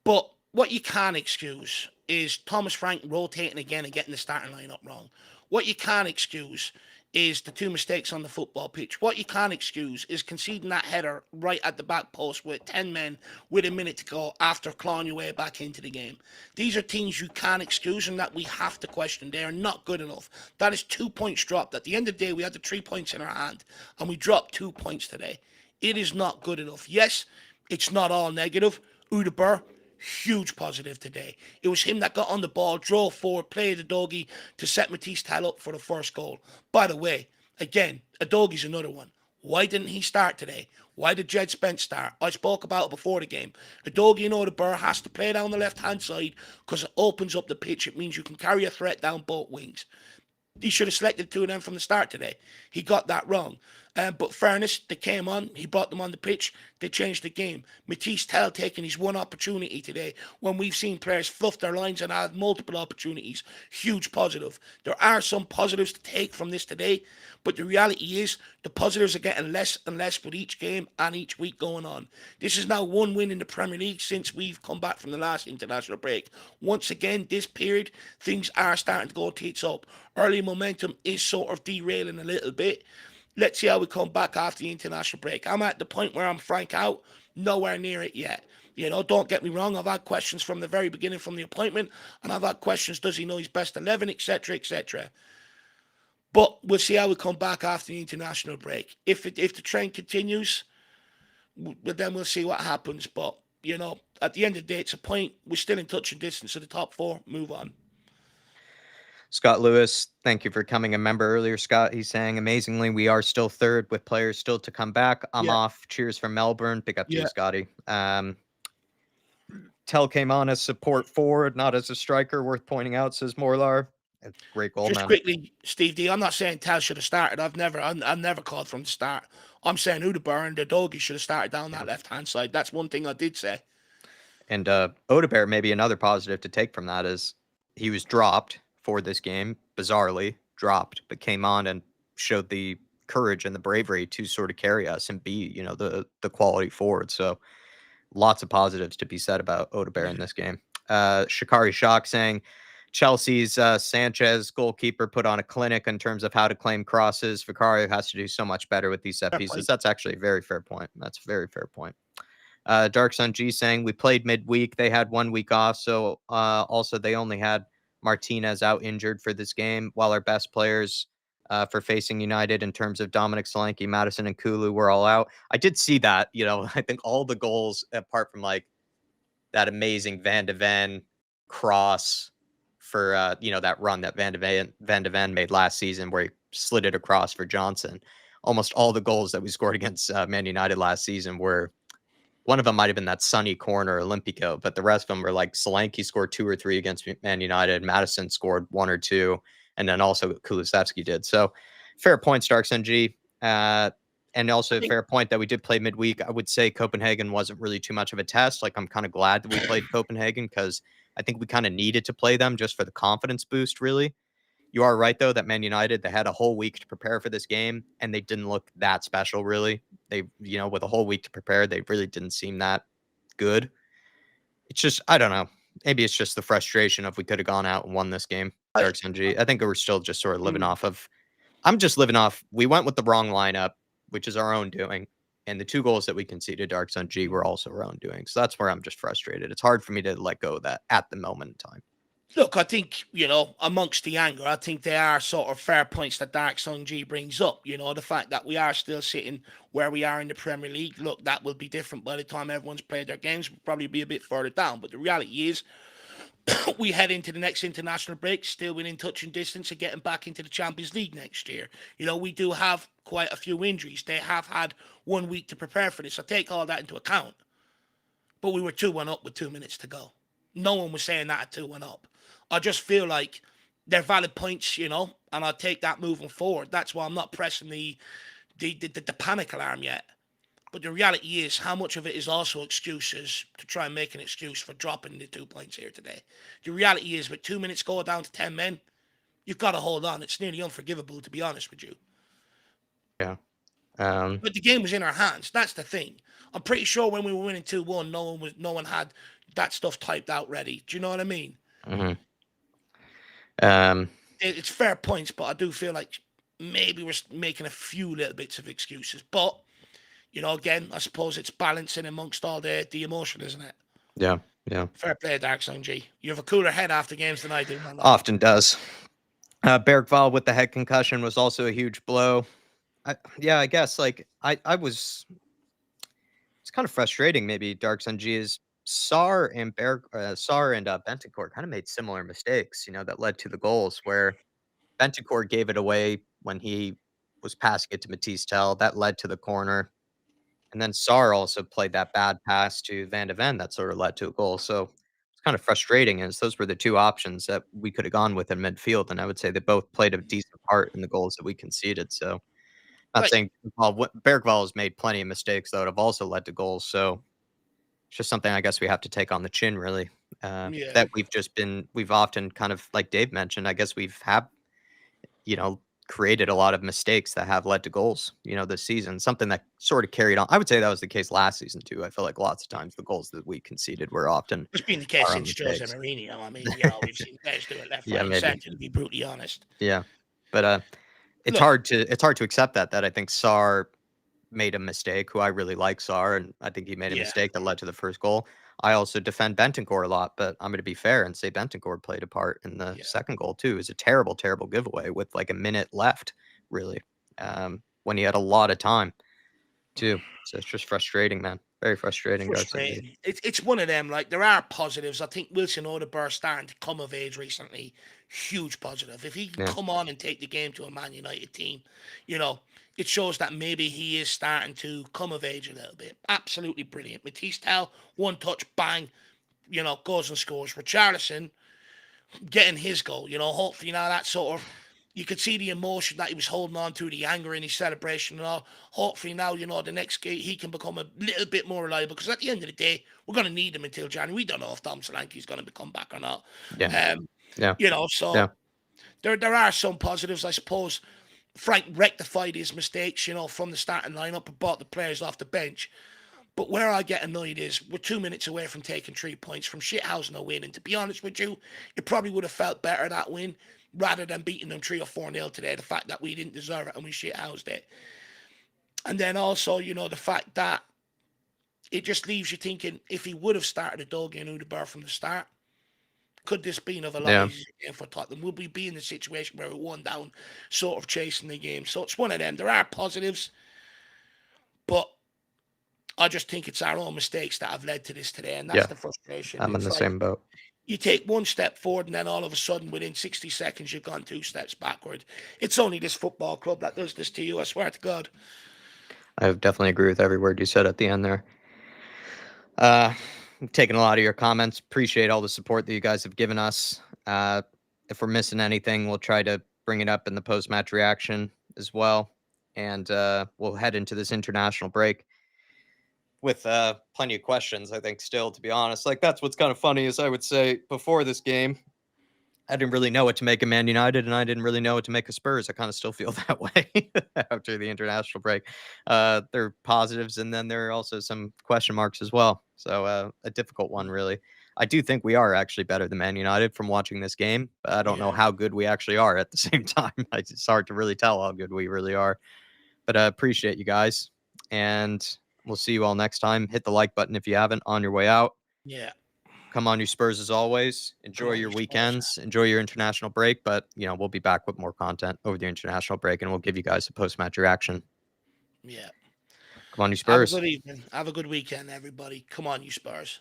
But what you can't excuse is Thomas Frank rotating again and getting the starting lineup wrong. What you can't excuse is the 2 mistakes on the football pitch. What you can't excuse is conceding that header right at the back post with 10 men with a minute to go after clawing your way back into the game. These are things you can't excuse and that we have to question. They are not good enough. That is 2 points dropped. At the end of the day, we had the 3 points in our hand and we dropped 2 points today. It is not good enough. Yes, it's not all negative. Udeber, huge positive today. It was him that got on the ball, drove forward, played a doggy to set Matisse Tal up for the first goal. By the way, again, a doggy's another one. Why didn't he start today? Why did Jed Spence start? I spoke about it before the game. A doggy in Odebear has to play down the left-hand side because it opens up the pitch. It means you can carry a threat down both wings. He should have selected 2 of them from the start today. He got that wrong. But fairness, they came on. He brought them on the pitch. They changed the game. Matisse Tell taking his one opportunity today when we've seen players fluff their lines and had multiple opportunities. Huge positive. There are some positives to take from this today, but the reality is the positives are getting less and less with each game and each week going on. This is now 1 win in the Premier League since we've come back from the last international break. Once again, this period, things are starting to go tits up. Early momentum is sort of derailing a little bit. Let's see how we come back after the international break. I'm at the point where I'm frank out, nowhere near it yet. Don't get me wrong. I've had questions from the very beginning from the appointment, and I've had questions, does he know his best 11, etc., etc. But we'll see how we come back after the international break. If the trend continues, then we'll see what happens. But, at the end of the day, it's a point. We're still in touch and distance of the top 4. Move on. Scott Lewis, thank you for coming a member earlier, Scott. He's saying, amazingly, we are still third with players still to come back. I'm Yeah. off. Cheers from Melbourne. Big up to you, Yeah. Scotty. Tell came on as support forward, not as a striker. Worth pointing out, says Morlar. Great goal, Just man. quickly, Steve D, I'm not saying Tell should have started. I've never called from the start. I'm saying Udebear and the doggy should have started down that left-hand side. That's one thing I did say. And Odebear, maybe another positive to take from that is he was dropped for this game, bizarrely dropped, but came on and showed the courage and the bravery to sort of carry us and be, the quality forward. So lots of positives to be said about Odegaard in this game. Shikari Shock saying Chelsea's Sanchez goalkeeper put on a clinic in terms of how to claim crosses. Vicario has to do so much better with these set Fair pieces. point. That's actually a very fair point. That's a very fair point. Dark Sun G saying we played midweek. They had 1 week off. So also they only had Martinez out injured for this game, while our best players for facing United in terms of Dominic Solanke, Madison, and Kulu were all out. I did see that. I think all the goals, apart from like that amazing Van de Ven cross for that run that Van de Ven made last season where he slid it across for Johnson. Almost all the goals that we scored against Man United last season were, one of them might have been that sunny corner Olympico, but the rest of them were like Solanke scored 2 or 3 against Man United, Madison scored 1 or 2, and then also Kulusevski did. So fair point, Starks NG. And I also a think fair point that we did play midweek. I would say Copenhagen wasn't really too much of a test. Like, I'm kind of glad that we played Copenhagen because I think we kind of needed to play them just for the confidence boost, really. You are right, though, that Man United, they had a whole week to prepare for this game, and they didn't look that special, really. They, with a whole week to prepare, they really didn't seem that good. It's just, I don't know. Maybe it's just the frustration of we could have gone out and won this game, I, Dark NG. I think we're still just sort of living mm, off of, I'm just living off, we went with the wrong lineup, which is our own doing. And the 2 goals that we conceded, Dark Sun G, were also our own doing. So that's where I'm just frustrated. It's hard for me to let go of that at the moment in time. Look, I think, amongst the anger, I think there are sort of fair points that Dark Sun G brings up. The fact that we are still sitting where we are in the Premier League. Look, that will be different by the time everyone's played their games. We'll probably be a bit further down. But the reality is, we head into the next international break still within touching distance of getting back into the Champions League next year. We do have quite a few injuries. They have had 1 week to prepare for this. I take all that into account. But we were 2-1 up with 2 minutes to go. No one was saying that at 2-1 up. I just feel like they're valid points, and I'll take that moving forward. That's why I'm not pressing the panic alarm yet. But the reality is, how much of it is also excuses to try and make an excuse for dropping the 2 points here today? The reality is, with 2 minutes go down to 10 men, you've got to hold on. It's nearly unforgivable, to be honest with you. Yeah. But the game was in our hands. That's the thing. I'm pretty sure when we were winning 2-1, no one had that stuff typed out ready. Do you know what I mean? Mm-hmm. It's fair points, but I do feel like maybe we're making a few little bits of excuses. But again, I suppose it's balancing amongst all the emotion, isn't it? Yeah. Yeah. Fair play, Dark Sun G. You have a cooler head after games than I do, man. Often does. Bergvall with the head concussion was also a huge blow. I guess like I was, it's kind of frustrating. Maybe Dark Sun G is Sar and Bentancur kind of made similar mistakes, that led to the goals where Bentancur gave it away when he was passing it to Matisse Tell. That led to the corner. And then Sar also played that bad pass to Van de Ven that sort of led to a goal. So it's kind of frustrating as those were the 2 options that we could have gone with in midfield. And I would say they both played a decent part in the goals that we conceded. So not Right. saying Bergvall has made plenty of mistakes that have also led to goals. So it's just something I guess we have to take on the chin, really. Yeah. That we've often kind of, like Dave mentioned, I guess you know, created a lot of mistakes that have led to goals, this season. Something that sort of carried on. I would say that was the case last season too. I feel like lots of times the goals that we conceded were often It's been the case our own since Jose mistakes. Mourinho. I mean, we've seen players do it left, Yeah, right, and maybe. centre, to be brutally honest. Yeah. But Look, it's hard to accept that I think Sar made a mistake, who I really like Sar, and I think he made a yeah, mistake that led to the first goal. I also defend Bentancur a lot, but I'm going to be fair and say Bentancur played a part in the yeah. second goal too. It was a terrible, terrible giveaway with like a minute left, really, when he had a lot of time too. So it's just frustrating, man. Very frustrating, Dark Sunday. Frustrating. It's one of them. Like, there are positives. I think Wilson Odegaard starting to come of age recently. Huge positive. If he can Yeah, come on and take the game to a Man United team, you know, it shows that maybe he is starting to come of age a little bit. Absolutely brilliant. Matisse Tell, one touch, bang, goes and scores. Richarlison getting his goal. Hopefully now that sort of, you could see the emotion that he was holding on to, the anger in his celebration and all. Hopefully now, the next game he can become a little bit more reliable, because at the end of the day, we're going to need him until January. We don't know if Dom Solanke is going to come back or not. yeah, Um, yeah, so yeah, there are some positives, I suppose. Frank rectified his mistakes, from the starting lineup and brought the players off the bench. But where I get annoyed is we're 2 minutes away from taking 3 points from shithousing a win. And to be honest with you, it probably would have felt better that win rather than beating them 3 or 4-0 today. The fact that we didn't deserve it and we shithoused it. And then also, the fact that it just leaves you thinking, if he would have started a dog in Udebur from the start, could this be another lot easier game for Tottenham? Would we be in the situation where we're 1 down, sort of chasing the game? So it's one of them. There are positives, but I just think it's our own mistakes that have led to this today, and that's the frustration. I'm in the same boat. You take one step forward, and then all of a sudden, within 60 seconds, you've gone 2 steps backward. It's only this football club that does this to you, I swear to God. I definitely agree with every word you said at the end there. I'm taking a lot of your comments. Appreciate all the support that you guys have given us. If we're missing anything, we'll try to bring it up in the post-match reaction as well. And we'll head into this international break with plenty of questions, I think, still, to be honest. Like, that's what's kind of funny is I would say before this game, I didn't really know what to make of Man United, and I didn't really know what to make of Spurs. I kind of still feel that way after the international break. There are positives, and then there are also some question marks as well. So a difficult one, really. I do think we are actually better than Man United from watching this game, but I don't know how good we actually are at the same time. It's hard to really tell how good we really are. But I appreciate you guys, and we'll see you all next time. Hit the like button if you haven't on your way out. Yeah. Come on, you Spurs, as always. Enjoy your weekends. Enjoy your international break. But, we'll be back with more content over the international break, and we'll give you guys a post-match reaction. Yeah. Come on, you Spurs. Have a good evening. Have a good weekend, everybody. Come on, you Spurs.